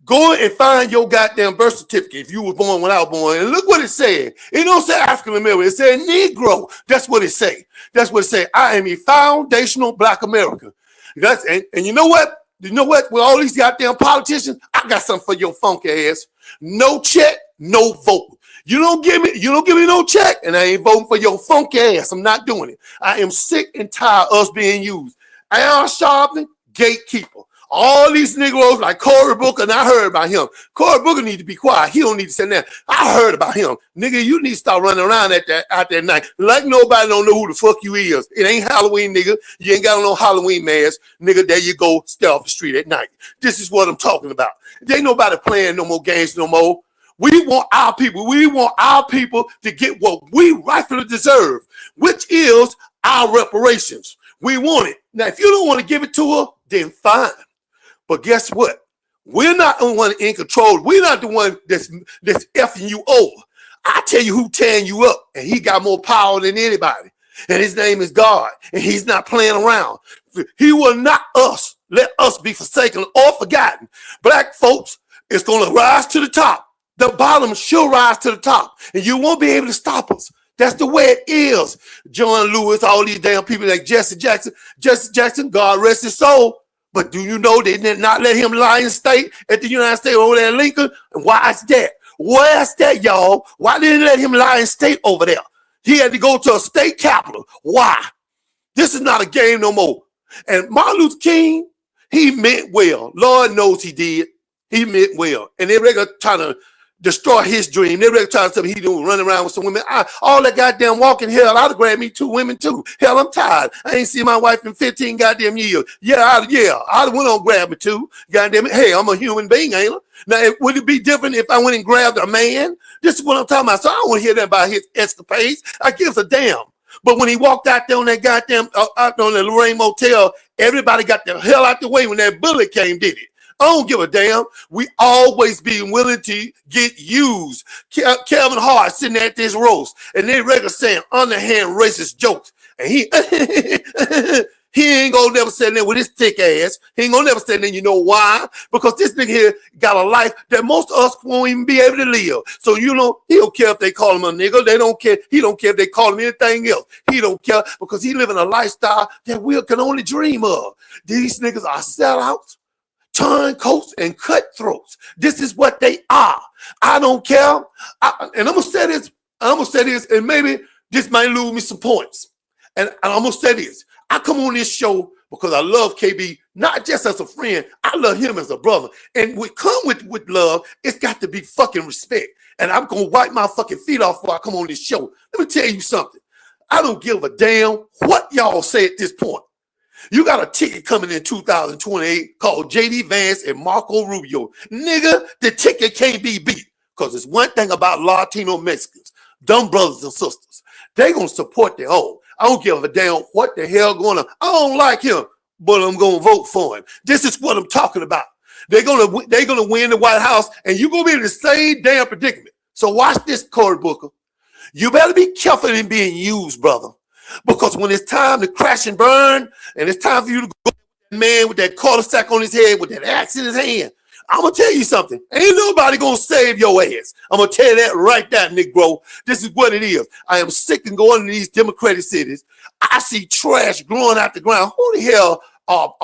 Go and find your goddamn birth certificate if you were born when I was born. And look what it said. It don't say African American. It said Negro. That's what it say. That's what it say. I am a foundational black American. And you know what? You know what? With all these goddamn politicians, I got something for your funky ass. No check, no vote. You don't give me no check, and I ain't voting for your funky ass. I'm not doing it. I am sick and tired of us being used. H0nking, gatekeeper. All these Negroes like Cory Booker, and I heard about him. Cory Booker need to be quiet. He don't need to say that. I heard about him. Nigga, you need to start running around out that night like nobody don't know who the fuck you is. It ain't Halloween, nigga. You ain't got no Halloween mask. Nigga, there you go, stay off the street at night. This is what I'm talking about. There ain't nobody playing no more games no more. We want our people. We want our people to get what we rightfully deserve, which is our reparations. We want it. Now, if you don't want to give it to her, then fine. But guess what? We're not the one in control. We're not the one that's effing you over. I tell you who tearing you up, and he got more power than anybody. And his name is God, and he's not playing around. He will not let us be forsaken or forgotten. Black folks is going to rise to the top. The bottom should rise to the top, and you won't be able to stop us. That's the way it is. John Lewis, all these damn people like Jesse Jackson, God rest his soul. But do you know they did not let him lie in state at the United States over there in Lincoln? And why is that? Where's that, y'all? Why didn't they let him lie in state over there? He had to go to a state capital. Why? This is not a game no more. And Martin Luther King, he meant well. Lord knows he did. He meant well. And they were trying to destroy his dream. They were trying to tell me he doing running around with some women. All that goddamn walking, hell, I'd have grabbed me 2 women too. Hell, I'm tired. I ain't seen my wife in 15 goddamn years. I'd have went on grab me 2. Goddamn it. Hey, I'm a human being, ain't I? Now, would it be different if I went and grabbed a man? This is what I'm talking about. So I don't want to hear that about his escapades. I give a damn. But when he walked out there on that goddamn, out on the Lorraine Motel, everybody got the hell out the way when that bullet came, did it? I don't give a damn. We always be willing to get used. Kevin Hart sitting at this roast, and they regular saying underhand racist jokes. And he ain't gonna never say that with his thick ass. He ain't gonna never say that. You know why? Because this nigga here got a life that most of us won't even be able to live. So he don't care if they call him a nigga. They don't care. He don't care if they call him anything else. He don't care because he living a lifestyle that we can only dream of. These niggas are sellouts, turncoats, and cutthroats. This is what they are. I don't care. And I'm gonna say this, and maybe this might lose me some points. And I'm gonna say this. I come on this show because I love KB, not just as a friend. I love him as a brother. And we come with love, it's got to be fucking respect. And I'm gonna wipe my fucking feet off before I come on this show. Let me tell you something. I don't give a damn what y'all say at this point. You got a ticket coming in 2028 called J.D. Vance and Marco Rubio. Nigga, the ticket can't be beat. Because there's one thing about Latino Mexicans, dumb brothers and sisters. They going to support their own. I don't give a damn what the hell going on. I don't like him, but I'm gonna vote for him. This is what I'm talking about. They're gonna win the White House, and you're gonna be in the same damn predicament. So watch this, Cory Booker. You better be careful in being used, brother. Because when it's time to crash and burn, and it's time for you to go with that man with that cul-de-sac on his head, with that axe in his hand, I'm going to tell you something. Ain't nobody going to save your ass. I'm going to tell you that right there, Negro. This is what it is. I am sick of going to these Democratic cities. I see trash growing out the ground. Who the hell are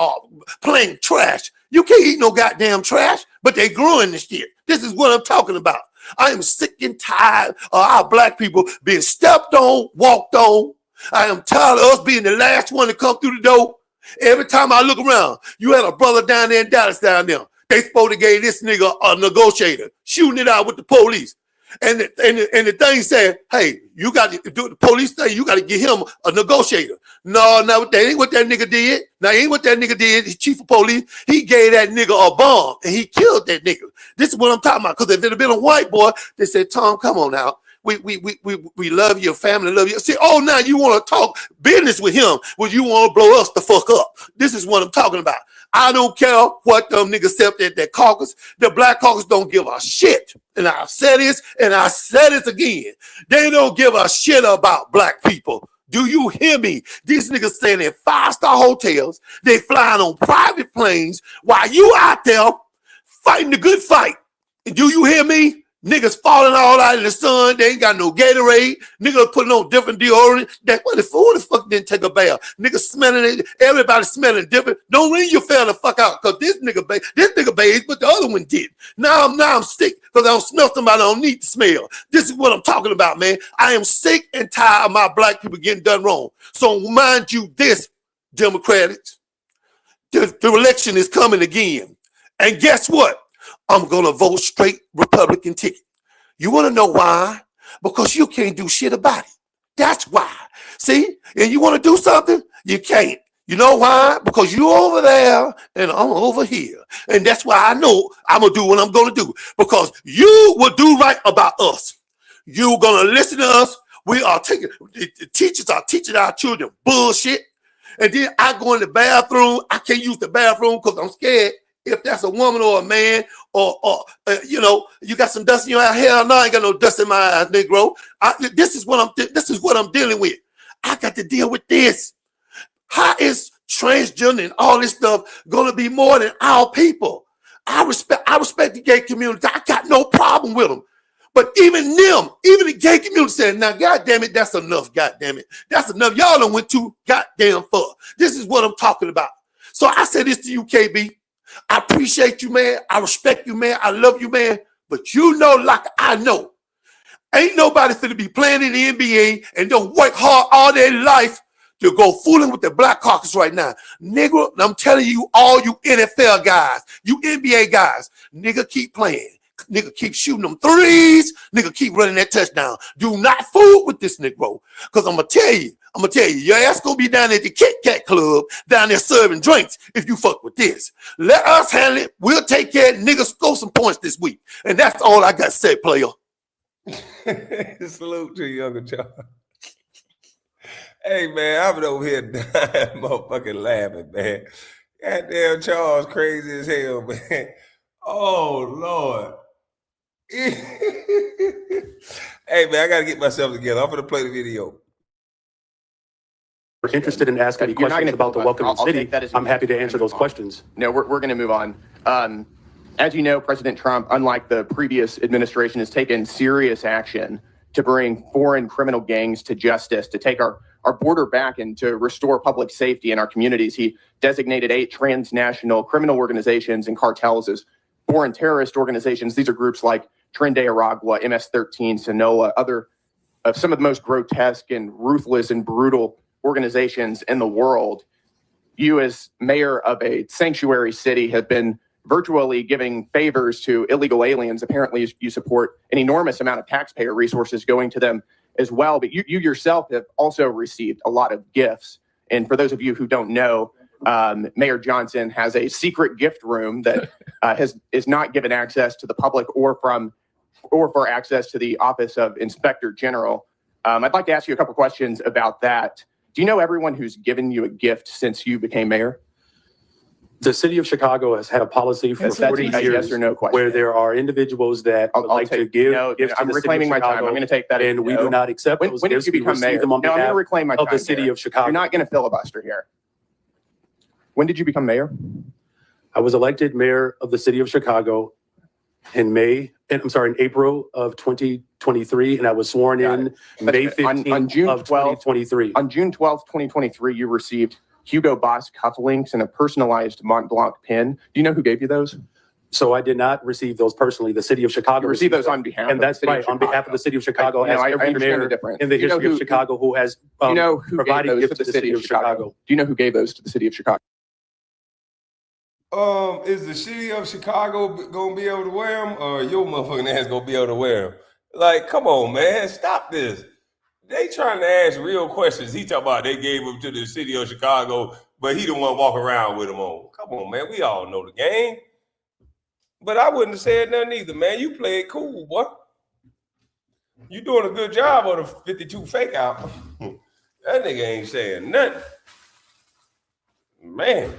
playing trash? You can't eat no goddamn trash, but they growing this shit. This is what I'm talking about. I am sick and tired of our black people being stepped on, walked on. I am tired of us being the last one to come through the door. Every time I look around, you had a brother down there in Dallas down there. They supposed to give this nigga a negotiator, shooting it out with the police. And the thing said, hey, you got to do the police thing. You got to get him a negotiator. No, that ain't what that nigga did. Now, ain't what that nigga did. The chief of police, he gave that nigga a bomb and he killed that nigga. This is what I'm talking about. Because if it had been a white boy, they said, Tom, come on now. We love your family, love you. See, oh, now you want to talk business with him. Well, you want to blow us the fuck up. This is what I'm talking about. I don't care what them niggas said at that caucus. The black caucus don't give a shit. And I said this and I said it again. They don't give a shit about black people. Do you hear me? These niggas staying in 5-star hotels. They flying on private planes while you out there fighting the good fight. And do you hear me? Niggas falling all out in the sun. They ain't got no Gatorade. Niggas putting on different deodorant. Who the fuck didn't take a bath? Niggas smelling it. Everybody smelling different. Don't ring your fella the fuck out because this nigga bathed, but the other one did. Now I'm sick because I don't smell somebody I don't need to smell. This is what I'm talking about, man. I am sick and tired of my black people getting done wrong. So mind you this, Democrats, the election is coming again. And guess what? I'm going to vote straight Republican ticket. You want to know why? Because you can't do shit about it. That's why. See? And you want to do something? You can't. You know why? Because you're over there and I'm over here. And that's why I know I'm going to do what I'm going to do. Because you will do right about us. You're going to listen to us. We are taking, the teachers are teaching our children bullshit. And then I go in the bathroom. I can't use the bathroom because I'm scared. If that's a woman or a man, or you got some dust in your eye. Hell no, I ain't got no dust in my eyes, Negro. This is what I'm dealing with. I got to deal with this. How is transgender and all this stuff gonna be more than our people? I respect the gay community. I got no problem with them. But even the gay community said, now, goddamn it, that's enough, goddamn it. That's enough. Y'all done went too goddamn far. This is what I'm talking about. So I say this to you, KB. I appreciate you, man. I respect you, man. I love you, man. But you know, like I know, ain't nobody finna be playing in the NBA and don't work hard all their life to go fooling with the black caucus right now. Nigga, I'm telling you, all you NFL guys, you NBA guys, nigga, keep playing. Nigga, keep shooting them threes. Nigga, keep running that touchdown. Do not fool with this Negro. Because I'm going to tell you, your ass going to be down at the Kit Kat Club, down there serving drinks if you fuck with this. Let us handle it. We'll take care of niggas, score some points this week. And that's all I got to say, player. Salute to you, Uncle Charles. Hey, man, I've been over here dying, motherfucking laughing, man. Goddamn Charles crazy as hell, man. Oh, Lord. Hey, man, I got to get myself together. I'm going to play the video. We're interested in asking questions about the welcoming city. I'm happy to answer those questions. No, we're going to move on. As you know, President Trump, unlike the previous administration, has taken serious action to bring foreign criminal gangs to justice, to take our border back and to restore public safety in our communities. He designated 8 transnational criminal organizations and cartels as foreign terrorist organizations. These are groups like Tren de Aragua, MS-13, Sinaloa, other of some of the most grotesque and ruthless and brutal organizations in the world. You, as mayor of a sanctuary city, have been virtually giving favors to illegal aliens. Apparently, you support an enormous amount of taxpayer resources going to them as well. But you yourself have also received a lot of gifts. And for those of you who don't know, Mayor Johnson has a secret gift room that is not given access to the public or for access to the Office of Inspector General. I'd like to ask you a couple questions about that. Do you know everyone who's given you a gift since you became mayor? The city of Chicago has had a policy for 40 years yes or no question. where there are individuals that would like to give gifts to I'm the reclaiming city of my Chicago, time. I'm going to take that. and we do not accept those when did gifts. you We become receive mayor? them on No, I'm going to behalf reclaim my time of the city here. of Chicago. You're not going to filibuster here. When did you become mayor? I was elected mayor of the city of Chicago in April of 2023, and I was sworn in May 15th on June of 12th, 2023. On June 12th, 2023, you received Hugo Boss cufflinks and a personalized Mont Blanc pin. Do you know who gave you those? So I did not receive those personally. The city of Chicago received those on behalf, and that's right, on behalf of the city of Chicago. As every mayor in the history of Chicago who has provided gifts to the city of Chicago. Do you know who gave those to the city of Chicago? Is the city of Chicago gonna be able to wear them, or your motherfucking ass gonna be able to wear them? Like, come on, man, stop this. They trying to ask real questions. He talking about they gave them to the city of Chicago, but he the one walk around with them on. Come on, man, we all know the game. But I wouldn't have said nothing either, man. You played cool, boy. You doing a good job on the 52 fake out. That nigga ain't saying nothing. Man.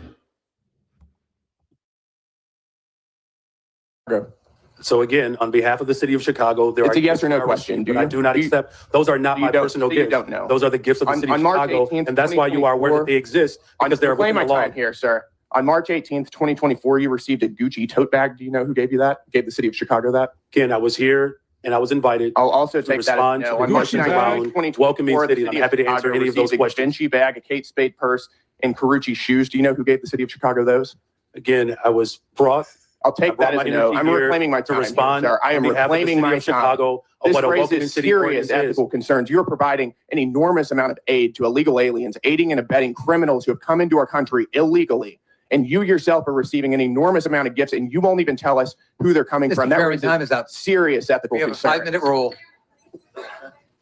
So again, on behalf of the city of Chicago, It's a yes or no question. I do not accept. Those are not my personal gifts. You don't know. Those are the gifts of the city of Chicago, and that's why you are aware that they exist, because they're within the law. Here, sir. On March 18th, 2024, you received a Gucci tote bag. Do you know who gave you that? Gave the city of Chicago that? Again, I was here and I was invited. I'll also take that as no. on March 19th, 2024, welcoming city. I'm happy to answer any of those questions. A Vinci bag, a Kate Spade purse, and Carucci shoes. Do you know who gave the city of Chicago those? Again, I was brought. I'll take that as no. I'm reclaiming my time to respond. Here, sir. I am reclaiming my time. Chicago. This raises serious ethical concerns. You're providing an enormous amount of aid to illegal aliens, aiding and abetting criminals who have come into our country illegally. And you yourself are receiving an enormous amount of gifts, and you won't even tell us who they're coming from. That raises time is up. Serious ethical concerns. We have a 5-minute rule.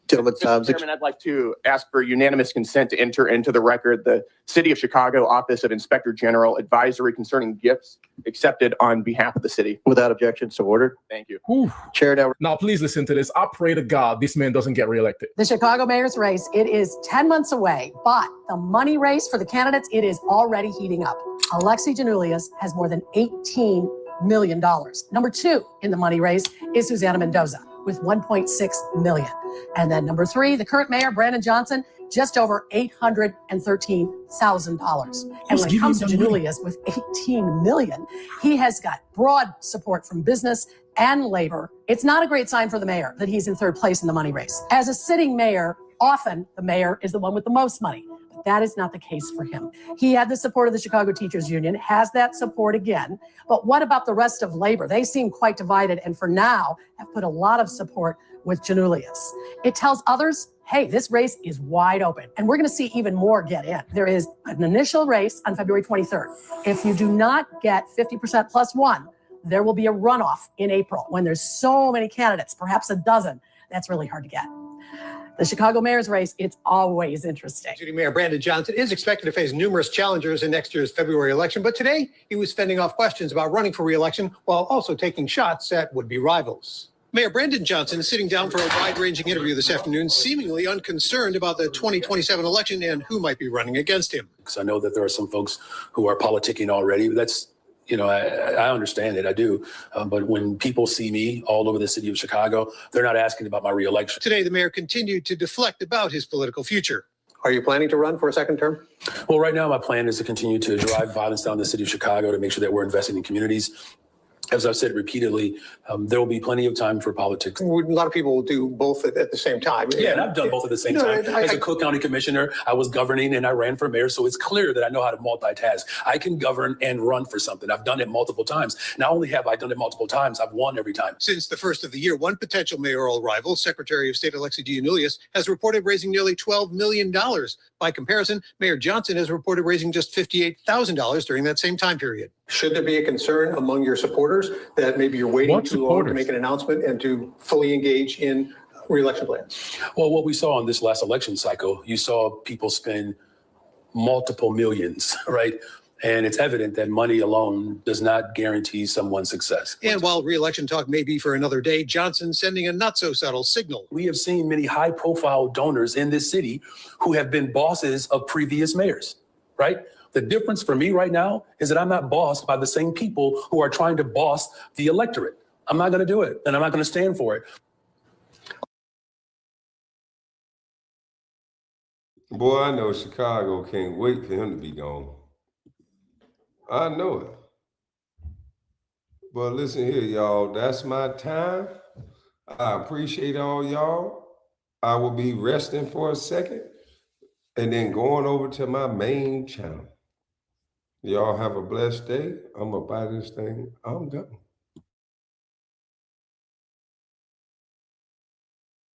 Gentleman's time's Chairman, I'd like to ask for unanimous consent to enter into the record the City of Chicago Office of Inspector General advisory concerning gifts accepted on behalf of the city. Without objection, so ordered. Thank you. Chair, now please listen to this. I pray to God this man doesn't get reelected. The Chicago mayor's race, it is 10 months away, but the money race for the candidates, it is already heating up. Alexi Janulius has more than $18 million. Number 2 in the money race is Susana Mendoza with $1.6 million. And then number 3, the current mayor, Brandon Johnson, just over $813,000. And when it comes to Janulius with $18 million, he has got broad support from business and labor. It's not a great sign for the mayor that he's in 3rd place in the money race. As a sitting mayor, often the mayor is the one with the most money. But that is not the case for him. He had the support of the Chicago Teachers Union, has that support again. But what about the rest of labor? They seem quite divided, and for now have put a lot of support with Janulius. It tells others, hey, this race is wide open, and we're going to see even more get in. There is an initial race on February 23rd. If you do not get 50% plus 1, there will be a runoff in April when there's so many candidates, perhaps a dozen. That's really hard to get. The Chicago mayor's race, it's always interesting. Deputy Mayor Brandon Johnson is expected to face numerous challengers in next year's February election, but today he was fending off questions about running for re-election while also taking shots at would-be rivals. Mayor Brandon Johnson is sitting down for a wide-ranging interview this afternoon, seemingly unconcerned about the 2027 election and who might be running against him. Because I know that there are some folks who are politicking already. That's, I understand it. I do. But when people see me all over the city of Chicago, they're not asking about my reelection. Today, the mayor continued to deflect about his political future. Are you planning to run for a second term? Well, right now, my plan is to continue to drive violence down the city of Chicago to make sure that we're investing in communities. As I've said repeatedly, there will be plenty of time for politics. A lot of people will do both at the same time. Yeah, and I've done both at the same time. As a Cook County commissioner, I was governing and I ran for mayor, so it's clear that I know how to multitask. I can govern and run for something. I've done it multiple times. Not only have I done it multiple times, I've won every time. Since the first of the year, one potential mayoral rival, Secretary of State Alexi Giannoulias, has reported raising nearly $12 million. By comparison, Mayor Johnson has reported raising just $58,000 during that same time period. Should there be a concern among your supporters that maybe you're waiting too long to make an announcement and to fully engage in re-election plans? Well, what we saw in this last election cycle, you saw people spend multiple millions, right? And it's evident that money alone does not guarantee someone's success. And while re-election talk may be for another day, Johnson sending a not so subtle signal. We have seen many high profile donors in this city who have been bosses of previous mayors, right? The difference for me right now is that I'm not bossed by the same people who are trying to boss the electorate. I'm not going to do it, and I'm not going to stand for it. Boy, I know Chicago can't wait for him to be gone. I know it. But listen here, y'all, that's my time. I appreciate all y'all. I will be resting for a second and then going over to my main channel. Y'all have a blessed day. I'm gonna buy this thing. I'm done.